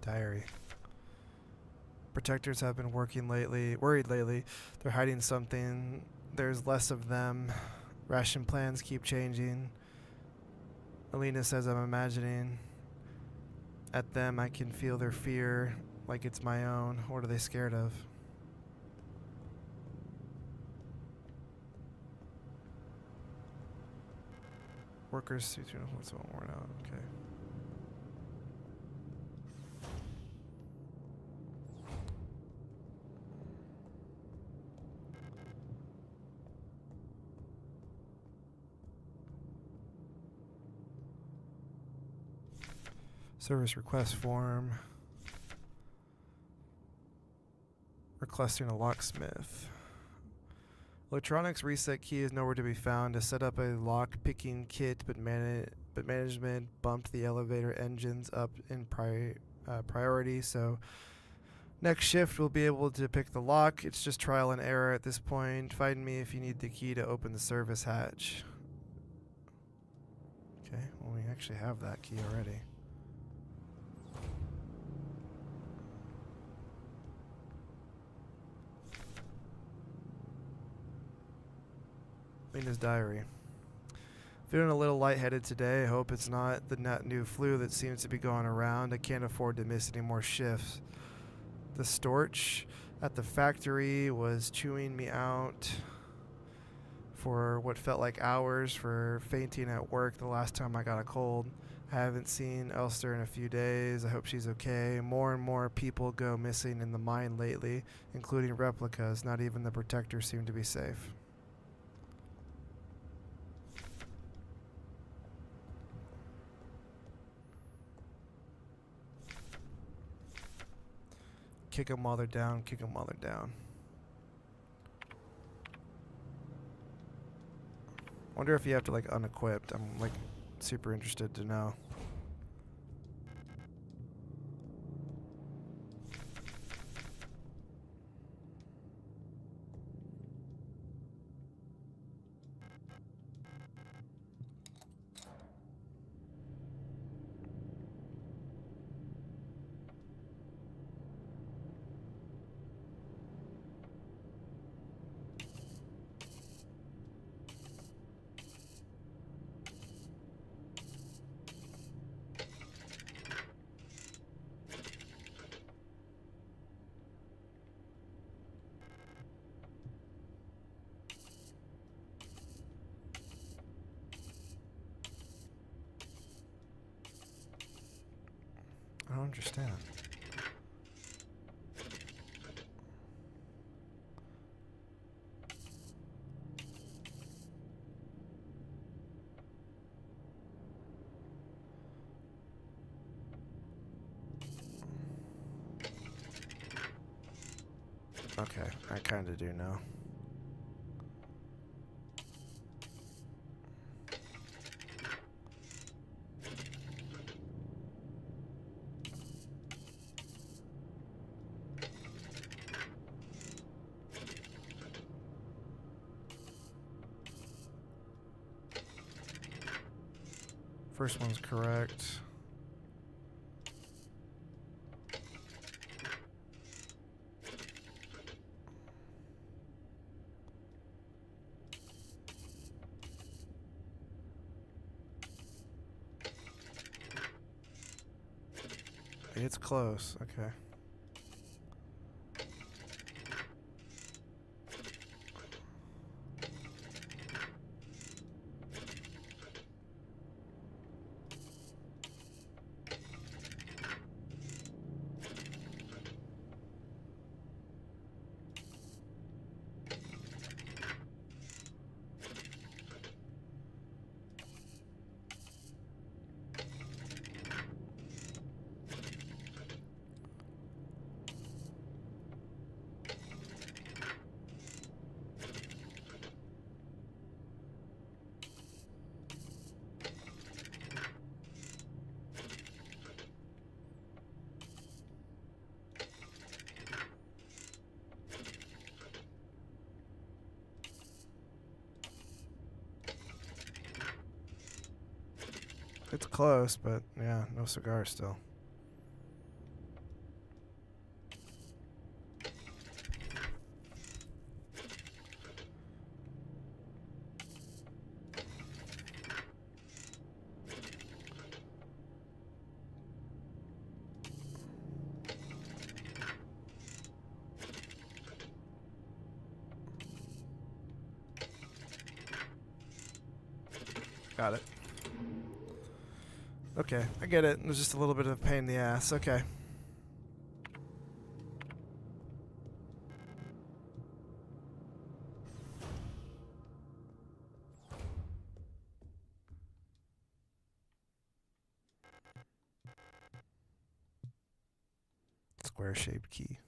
Speaker 1: Diary. Protectors have been worried lately. They're hiding something. There's less of them. Ration plans keep changing. Alina says I'm imagining at them. I can feel their fear like it's my own. What are they scared of? Workers suit what's worn out. Okay. Service request form. Requesting a locksmith. Electronics reset key is nowhere to be found. To set up a lock picking kit, but management bumped the elevator engines up in priority. So next shift we'll be able to pick the lock. It's just trial and error at this point. Find me if you need the key to open the service hatch. Okay, well we actually have that key already. Lena's diary. Feeling a little lightheaded today. I hope it's not the new flu that seems to be going around. I can't afford to miss any more shifts. The storch at the factory was chewing me out for what felt like hours for fainting at work the last time I got a cold. I haven't seen Elster in a few days. I hope she's okay. More and more people go missing in the mine lately, including replicas. Not even the protectors seem to be safe. Kick them while they're down, kick them while they're down. Wonder if you have to like unequipped. I'm like super interested to know. I don't understand. Okay, I kind of do know. First one's correct. It's close. Okay. It's close, but yeah, no cigar still. Got it. Okay, I get it. There's just a little bit of a pain in the ass. Okay. Square-shaped key.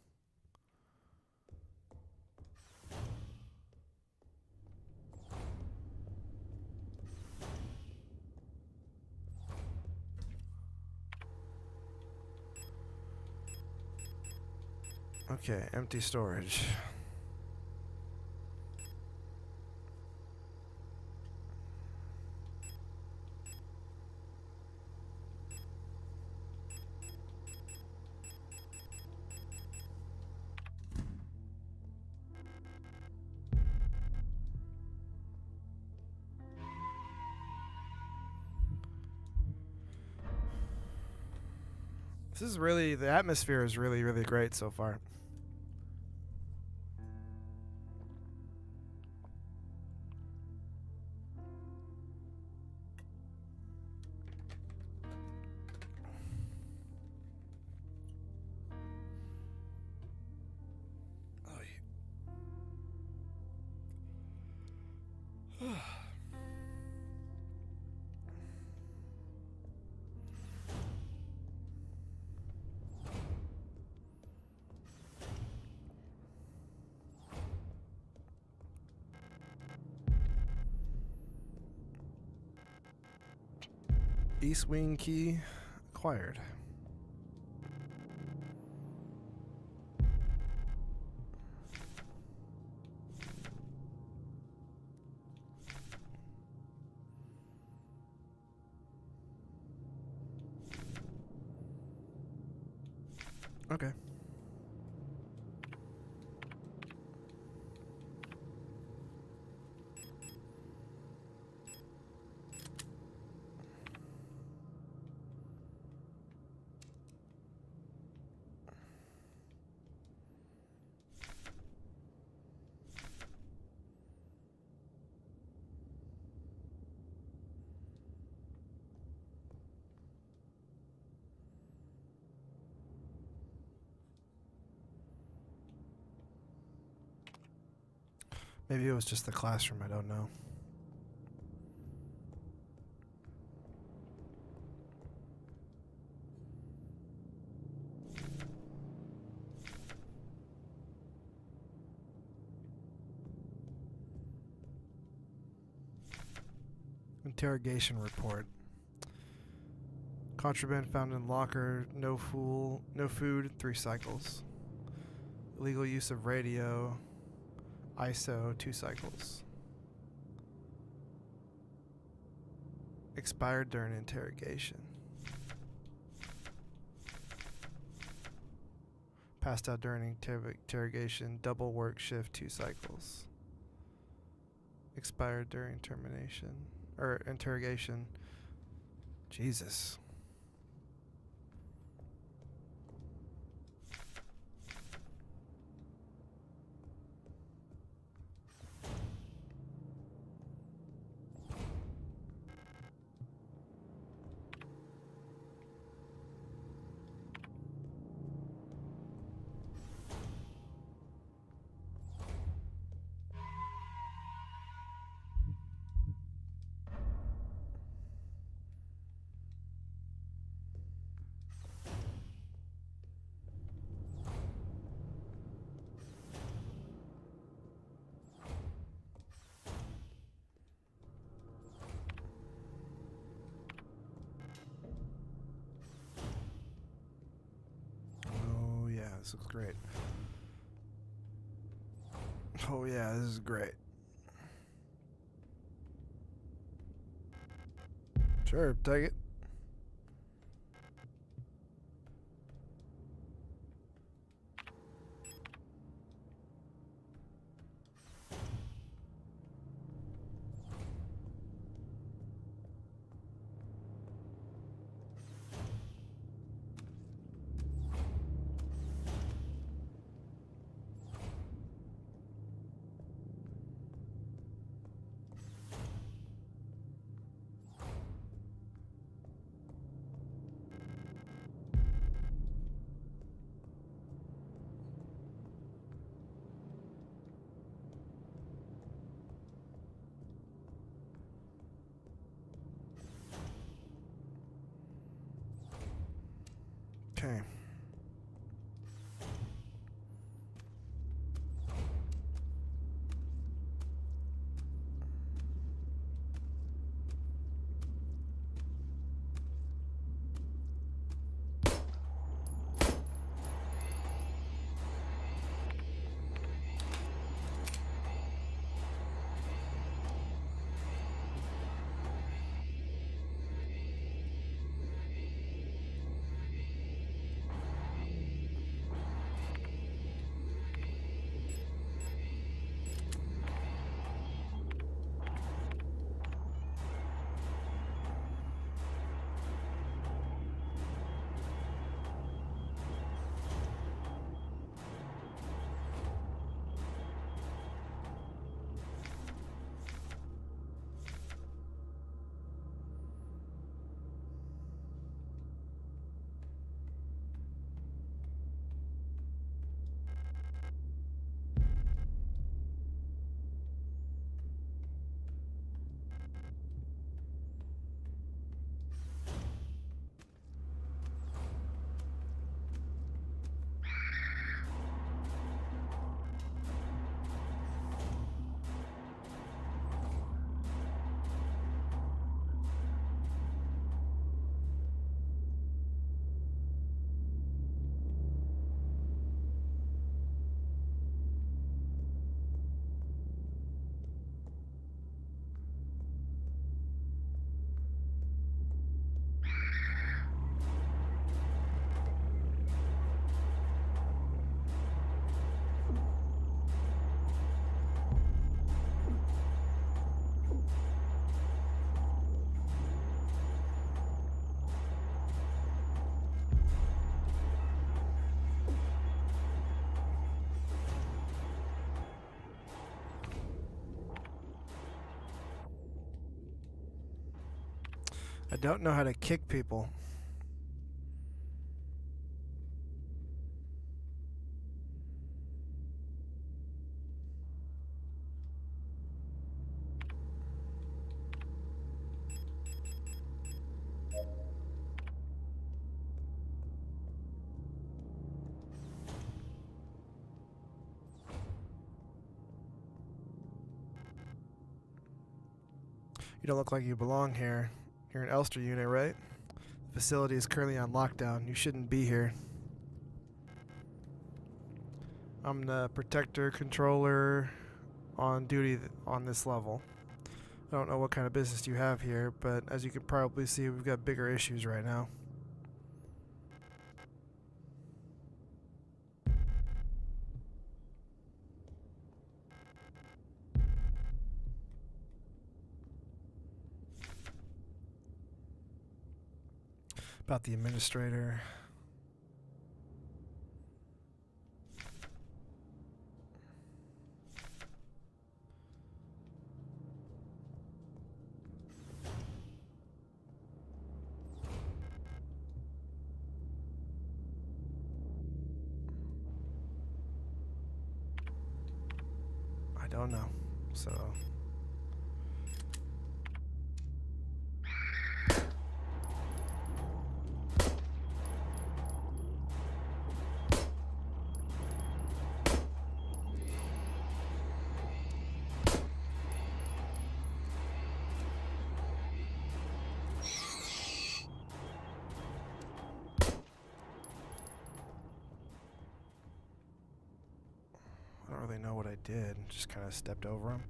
Speaker 1: Okay, empty storage. This is really, the atmosphere is really, really great so far. East wing key acquired. Okay. Maybe it was just the classroom, I don't know. Interrogation report. Contraband found in locker, no food, 3 cycles. Illegal use of radio, ISO, 2 cycles. Expired during interrogation. Passed out during interrogation, double work shift, 2 cycles. Expired during termination, or interrogation. Jesus. This looks great. Oh yeah, this is great. Sure, take it. Okay. I don't know how to kick people. You don't look like you belong here. You're an Elster unit, right? The facility is currently on lockdown. You shouldn't be here. I'm the protector controller on duty on this level. I don't know what kind of business you have here, but as you can probably see, we've got bigger issues right now. About the administrator. I don't know, so... I don't really know what I did. Just kind of stepped over him.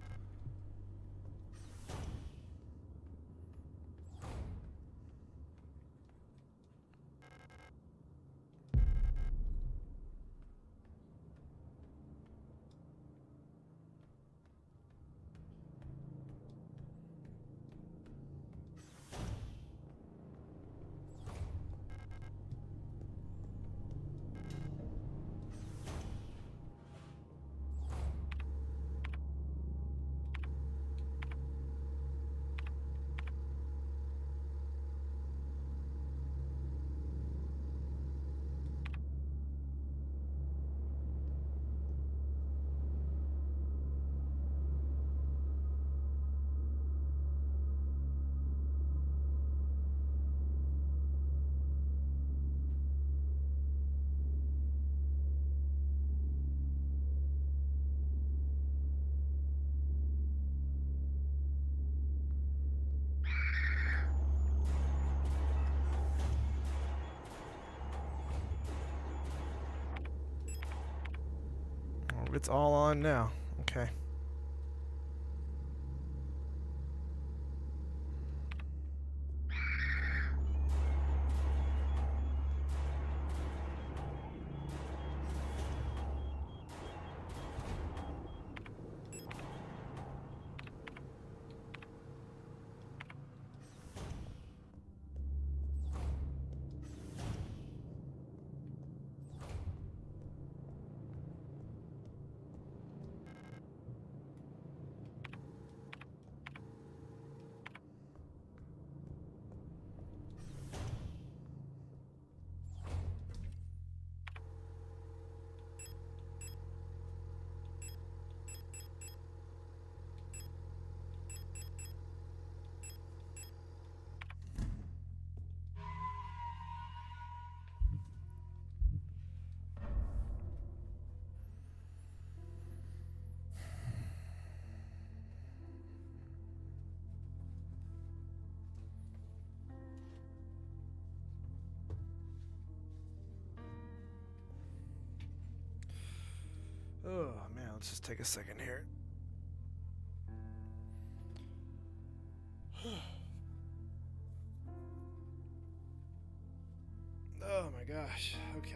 Speaker 1: It's all on now. Okay. Oh man, let's just take a second here. Oh my gosh. Okay.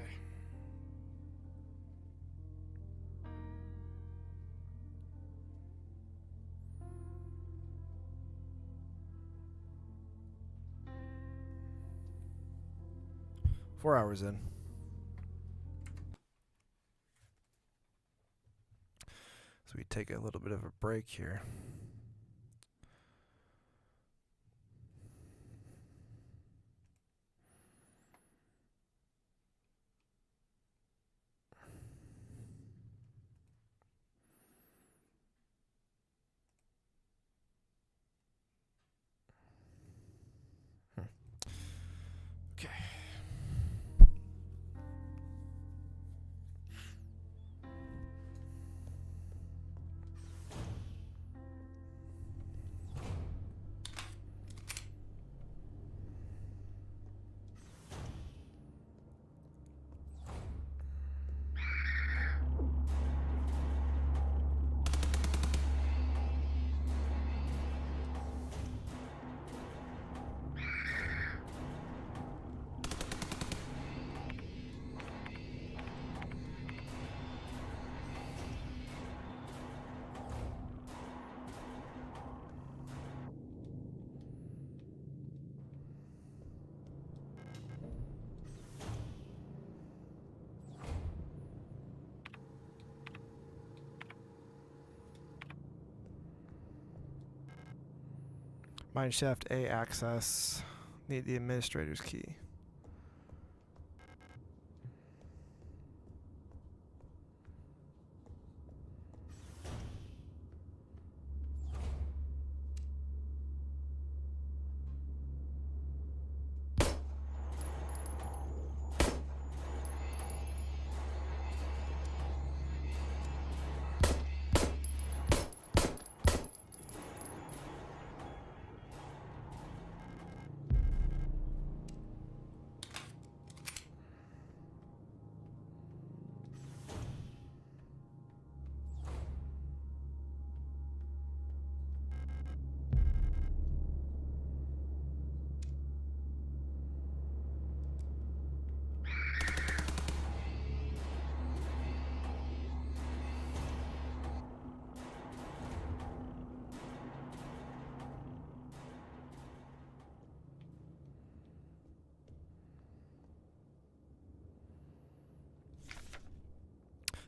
Speaker 1: Four hours in. So we take a little bit of a break here. Okay. Mineshaft A access. Need the administrator's key.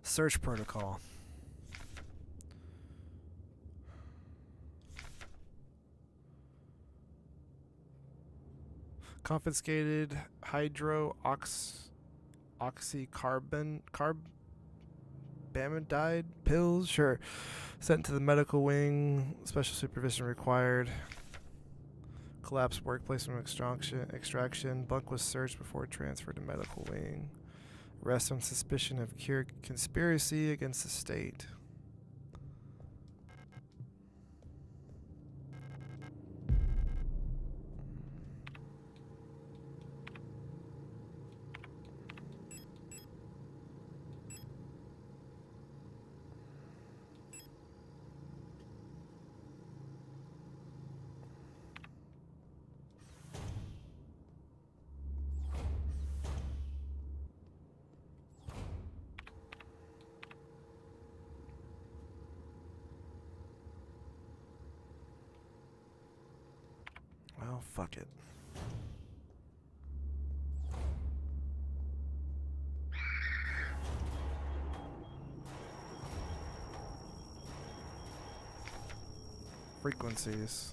Speaker 1: Search protocol. Confiscated carbamidide pills. Sure. Sent to the medical wing. Special supervision required. Collapsed workplace from extraction. Bunk was searched before transfer to medical wing. Arrest on suspicion of conspiracy against the state. Well, fuck it. Frequencies.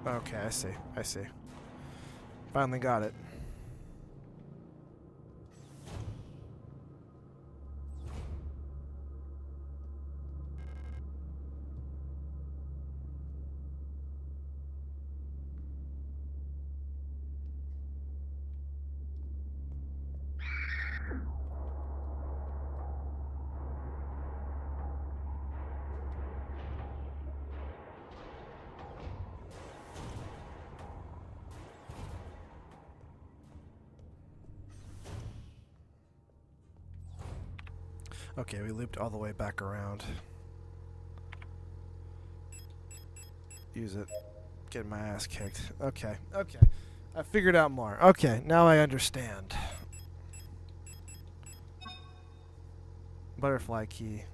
Speaker 1: Okay, I see. I see. Finally got it. Okay, we looped all the way back around. Use it. Getting my ass kicked. Okay, okay. I figured out more. Okay, now I understand. Butterfly key.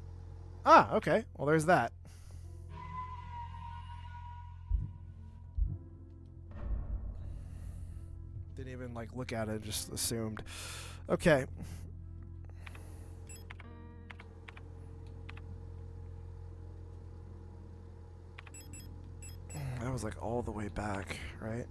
Speaker 1: Ah, okay. Well, there's that. Didn't even, like, look at it, just assumed. Okay. That was, like, all the way back, right?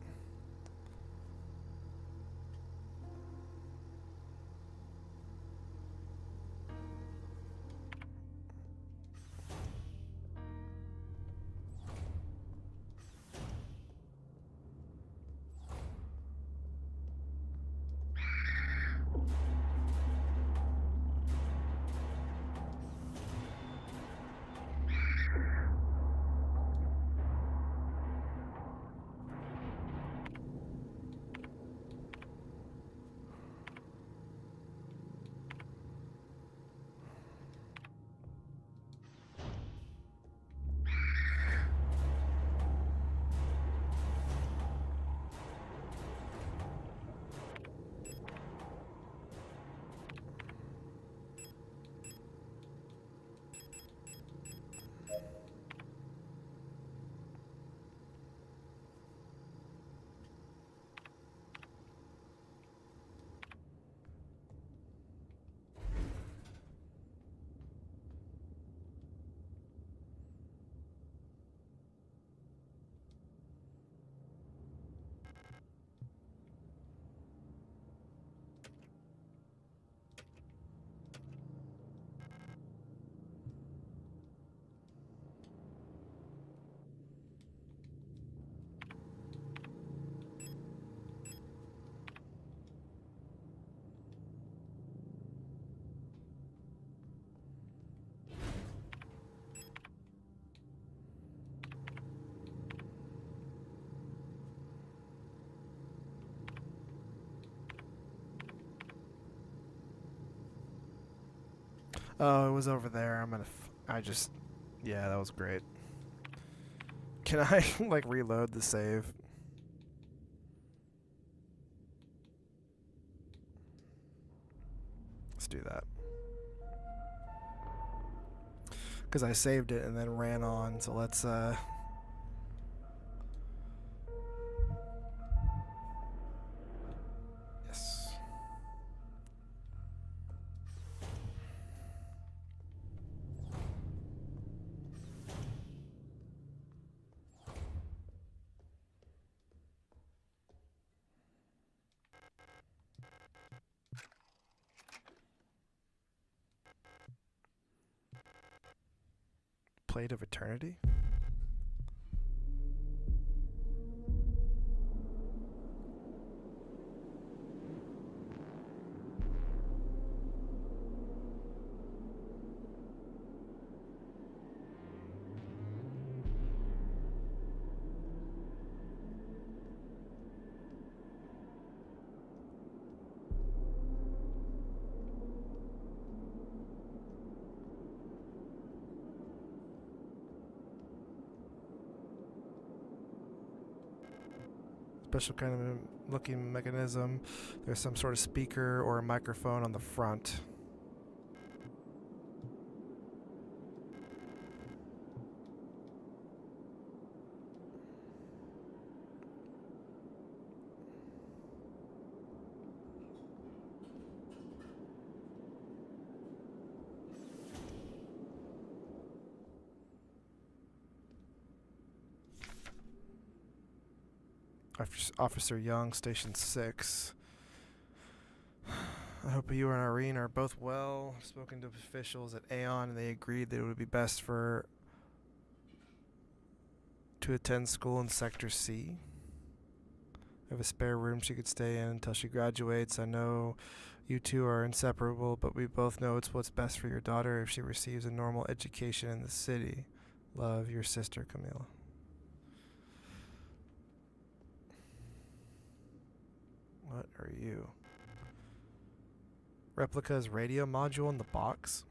Speaker 1: Oh, it was over there. I just... Yeah, that was great. Can I, like, reload the save? Let's do that. Because I saved it and then ran on, so let's, Yes. Plate of Eternity? special kind of looking mechanism. There's some sort of speaker or a microphone on the front. Officer Young, Station 6. I hope you and Irene are both well. I've spoken to officials at Aeon and they agreed that it would be best for to attend school in Sector C. I have a spare room she could stay in until she graduates. I know you two are inseparable, but we both know it's what's best for your daughter if she receives a normal education in the city. Love, your sister, Camila. What are you? Replica's radio module in the box?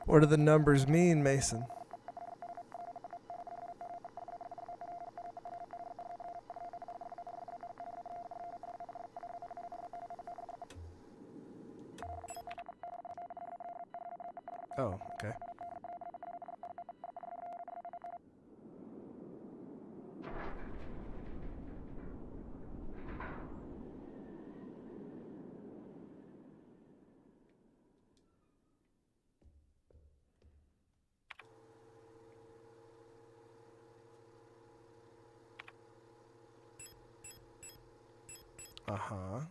Speaker 1: What do the numbers mean, Mason? Oh, okay. Uh-huh.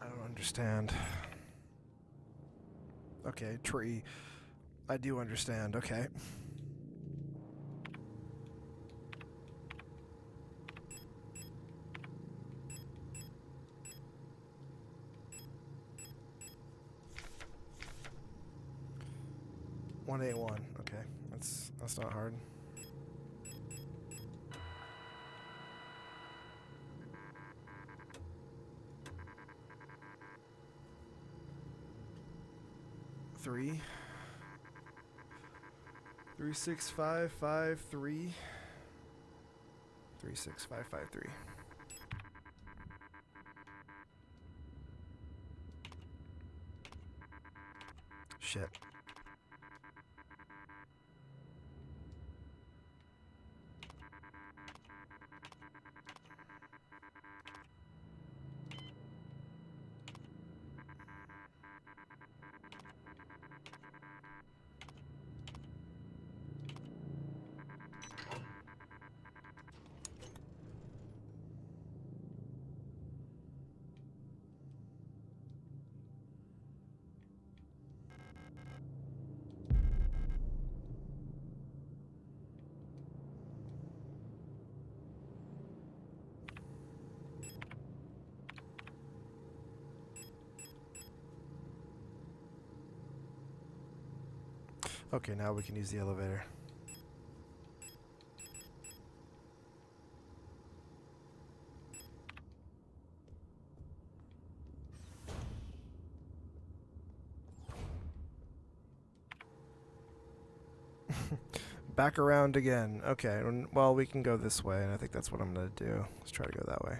Speaker 1: I don't understand. Okay, tree. I do understand. Okay. $181. Okay, that's not hard. Three. 36553. 36553. Shit. Okay, now we can use the elevator. Back around again. Okay, well, we can go this way, and I think that's what I'm going to do. Let's try to go that way.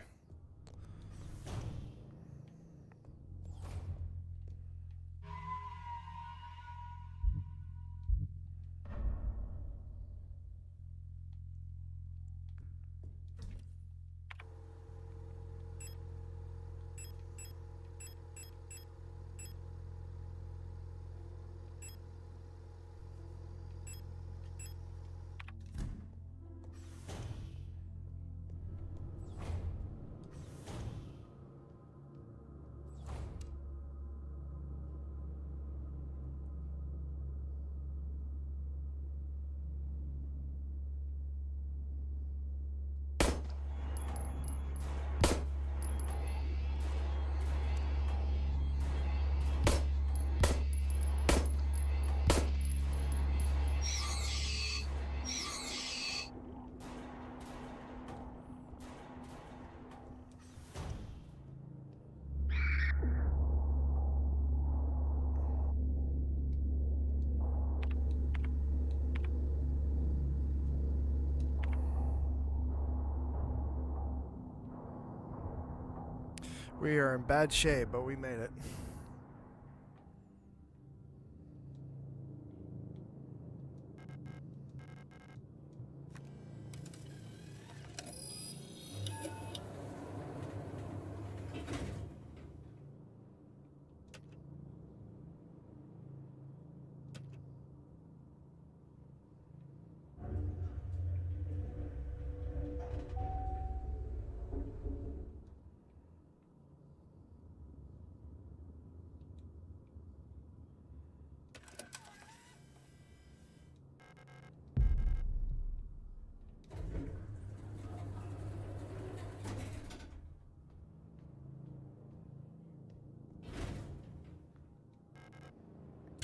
Speaker 1: We are in bad shape, but we made it.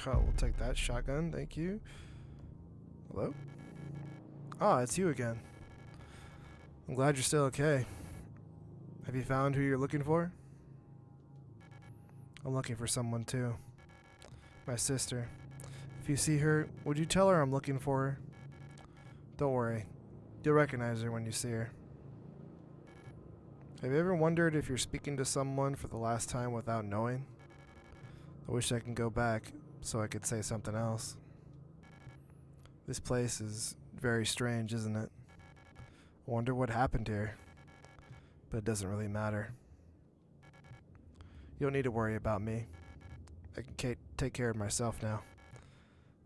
Speaker 1: Oh, we'll take that shotgun. Thank you. Hello? Ah, it's you again. I'm glad you're still okay. Have you found who you're looking for? I'm looking for someone too. My sister. If you see her, would you tell her I'm looking for her? Don't worry. You'll recognize her when you see her. Have you ever wondered if you're speaking to someone for the last time without knowing? I wish I could go back so I could say something else. This place is very strange, isn't it? Wonder what happened here. But it doesn't really matter. You don't need to worry about me. I can take care of myself now.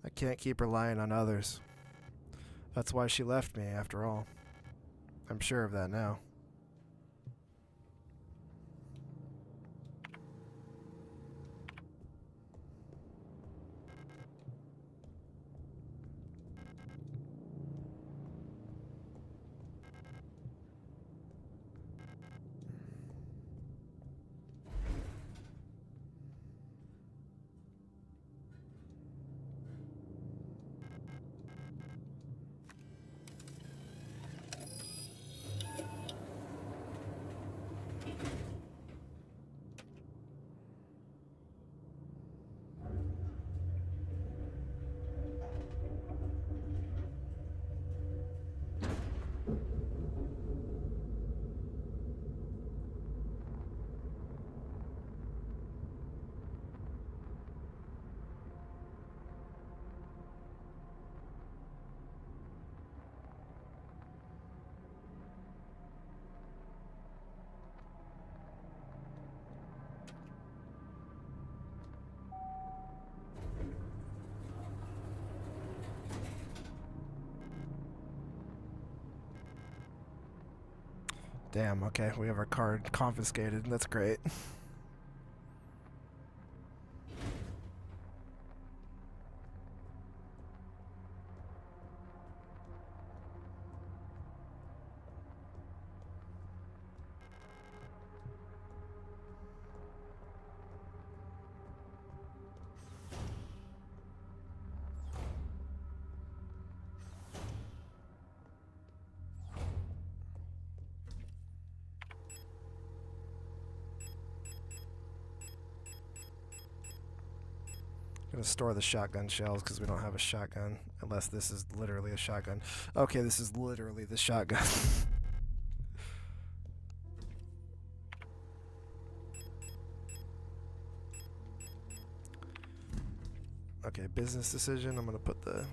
Speaker 1: I can't keep relying on others. That's why she left me, after all. I'm sure of that now. Damn, okay, we have our card confiscated. That's great. Gonna store the shotgun shells because we don't have a shotgun. Unless this is literally a shotgun. Okay, this is literally the shotgun. Okay, business decision. I'm gonna put the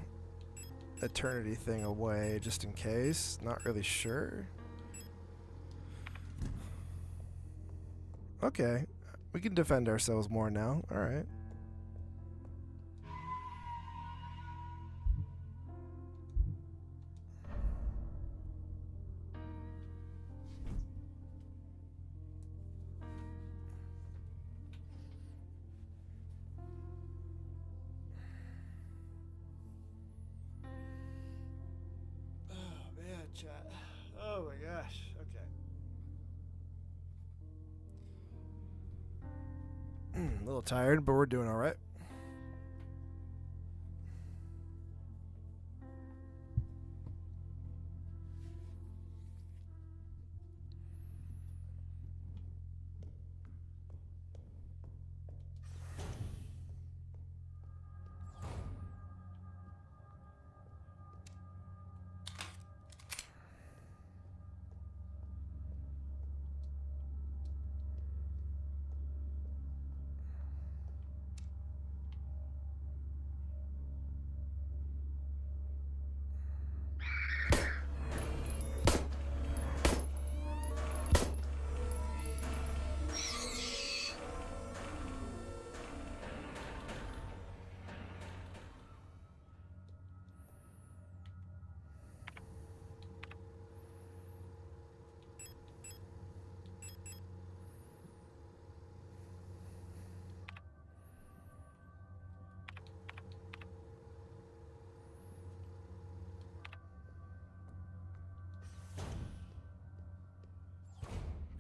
Speaker 1: eternity thing away just in case. Not really sure. Okay, we can defend ourselves more now. Alright. Chat. Oh my gosh. Okay. A little tired, but we're doing all right.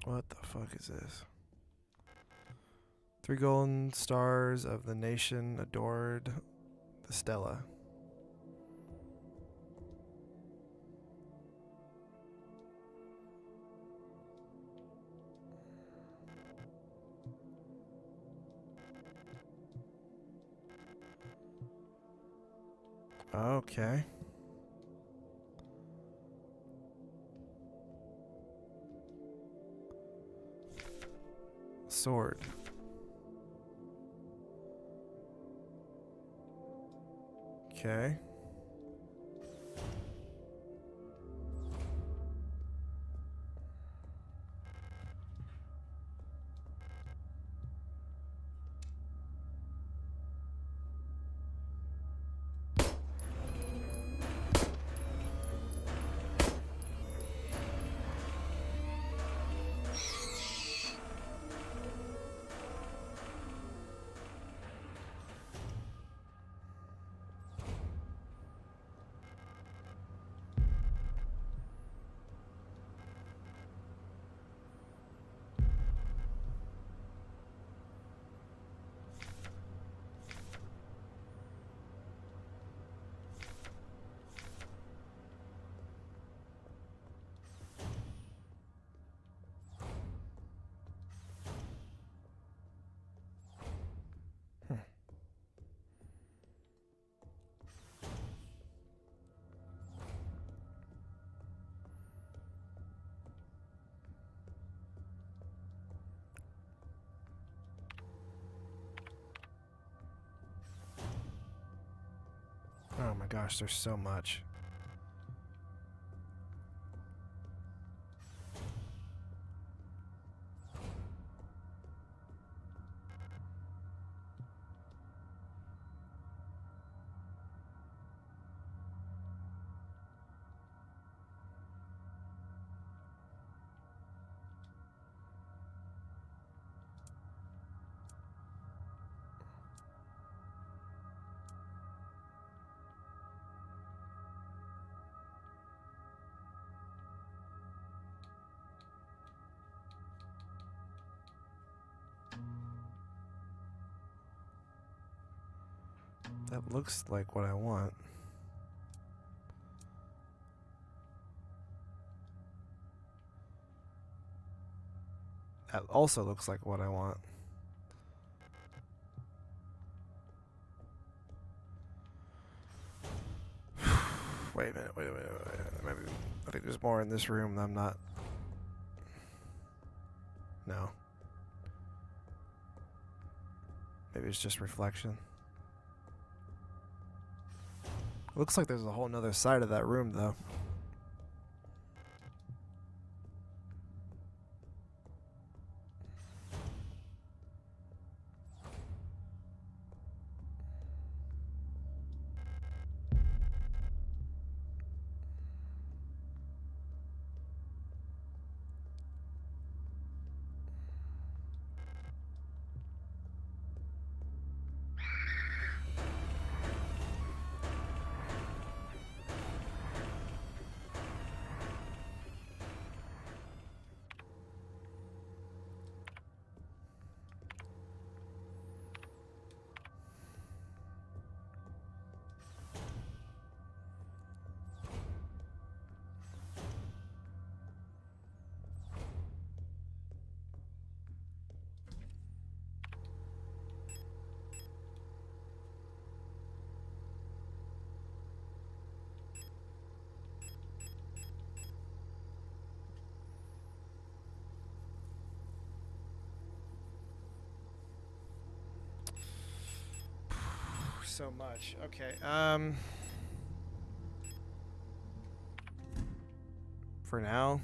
Speaker 1: What the fuck is this? 3 golden stars of the nation adored the Stella. Okay. Sword. Okay. my gosh, there's so much. That looks like what I want. That also looks like what I want. Wait a minute, wait a minute, wait a minute. Maybe, I think there's more in this room that I'm not. No. Maybe it's just reflection. Looks like there's a whole nother side of that room, though. So much. Okay. For now.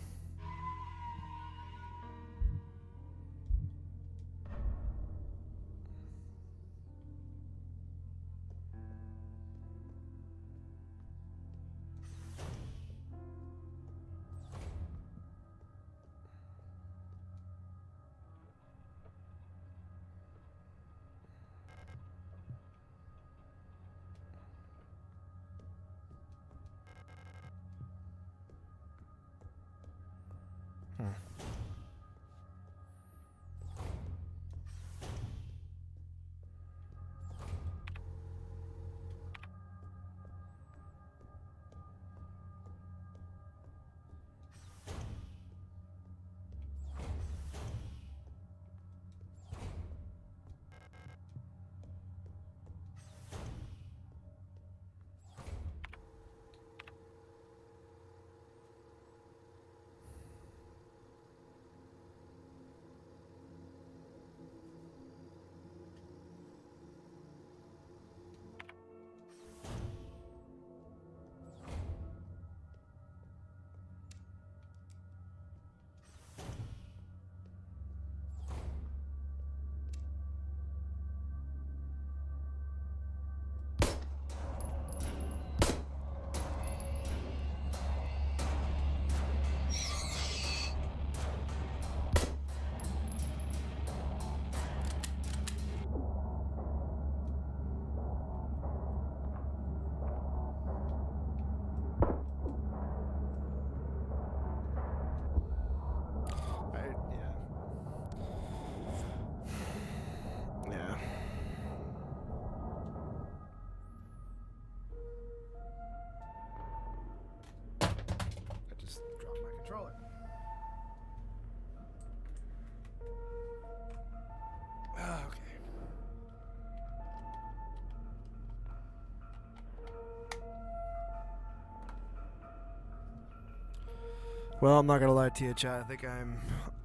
Speaker 1: Well, I'm not gonna lie to you, chat. I think I'm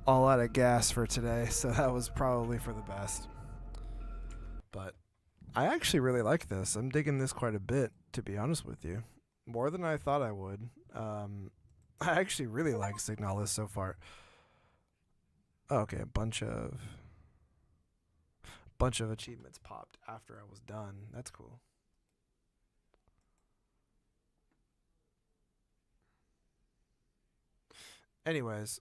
Speaker 1: all out of gas for today, so that was probably for the best. But I actually really like this. I'm digging this quite a bit. to be honest with you. More than I thought I would. I actually really like Signalis so far. Okay, a bunch of achievements popped after I was done. That's cool. Anyways,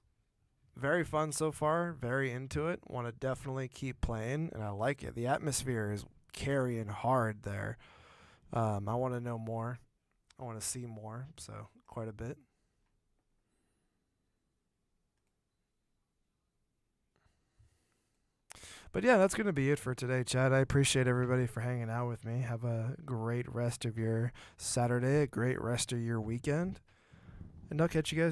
Speaker 1: very fun so far. Very into it. Want to definitely keep playing, and I like it. The atmosphere is carrying hard there. I want to know more. I want to see more. So quite a bit. But yeah, that's going to be it for today, Chad. I appreciate everybody for hanging out with me. Have a great rest of your Saturday, a great rest of your weekend. And I'll catch you guys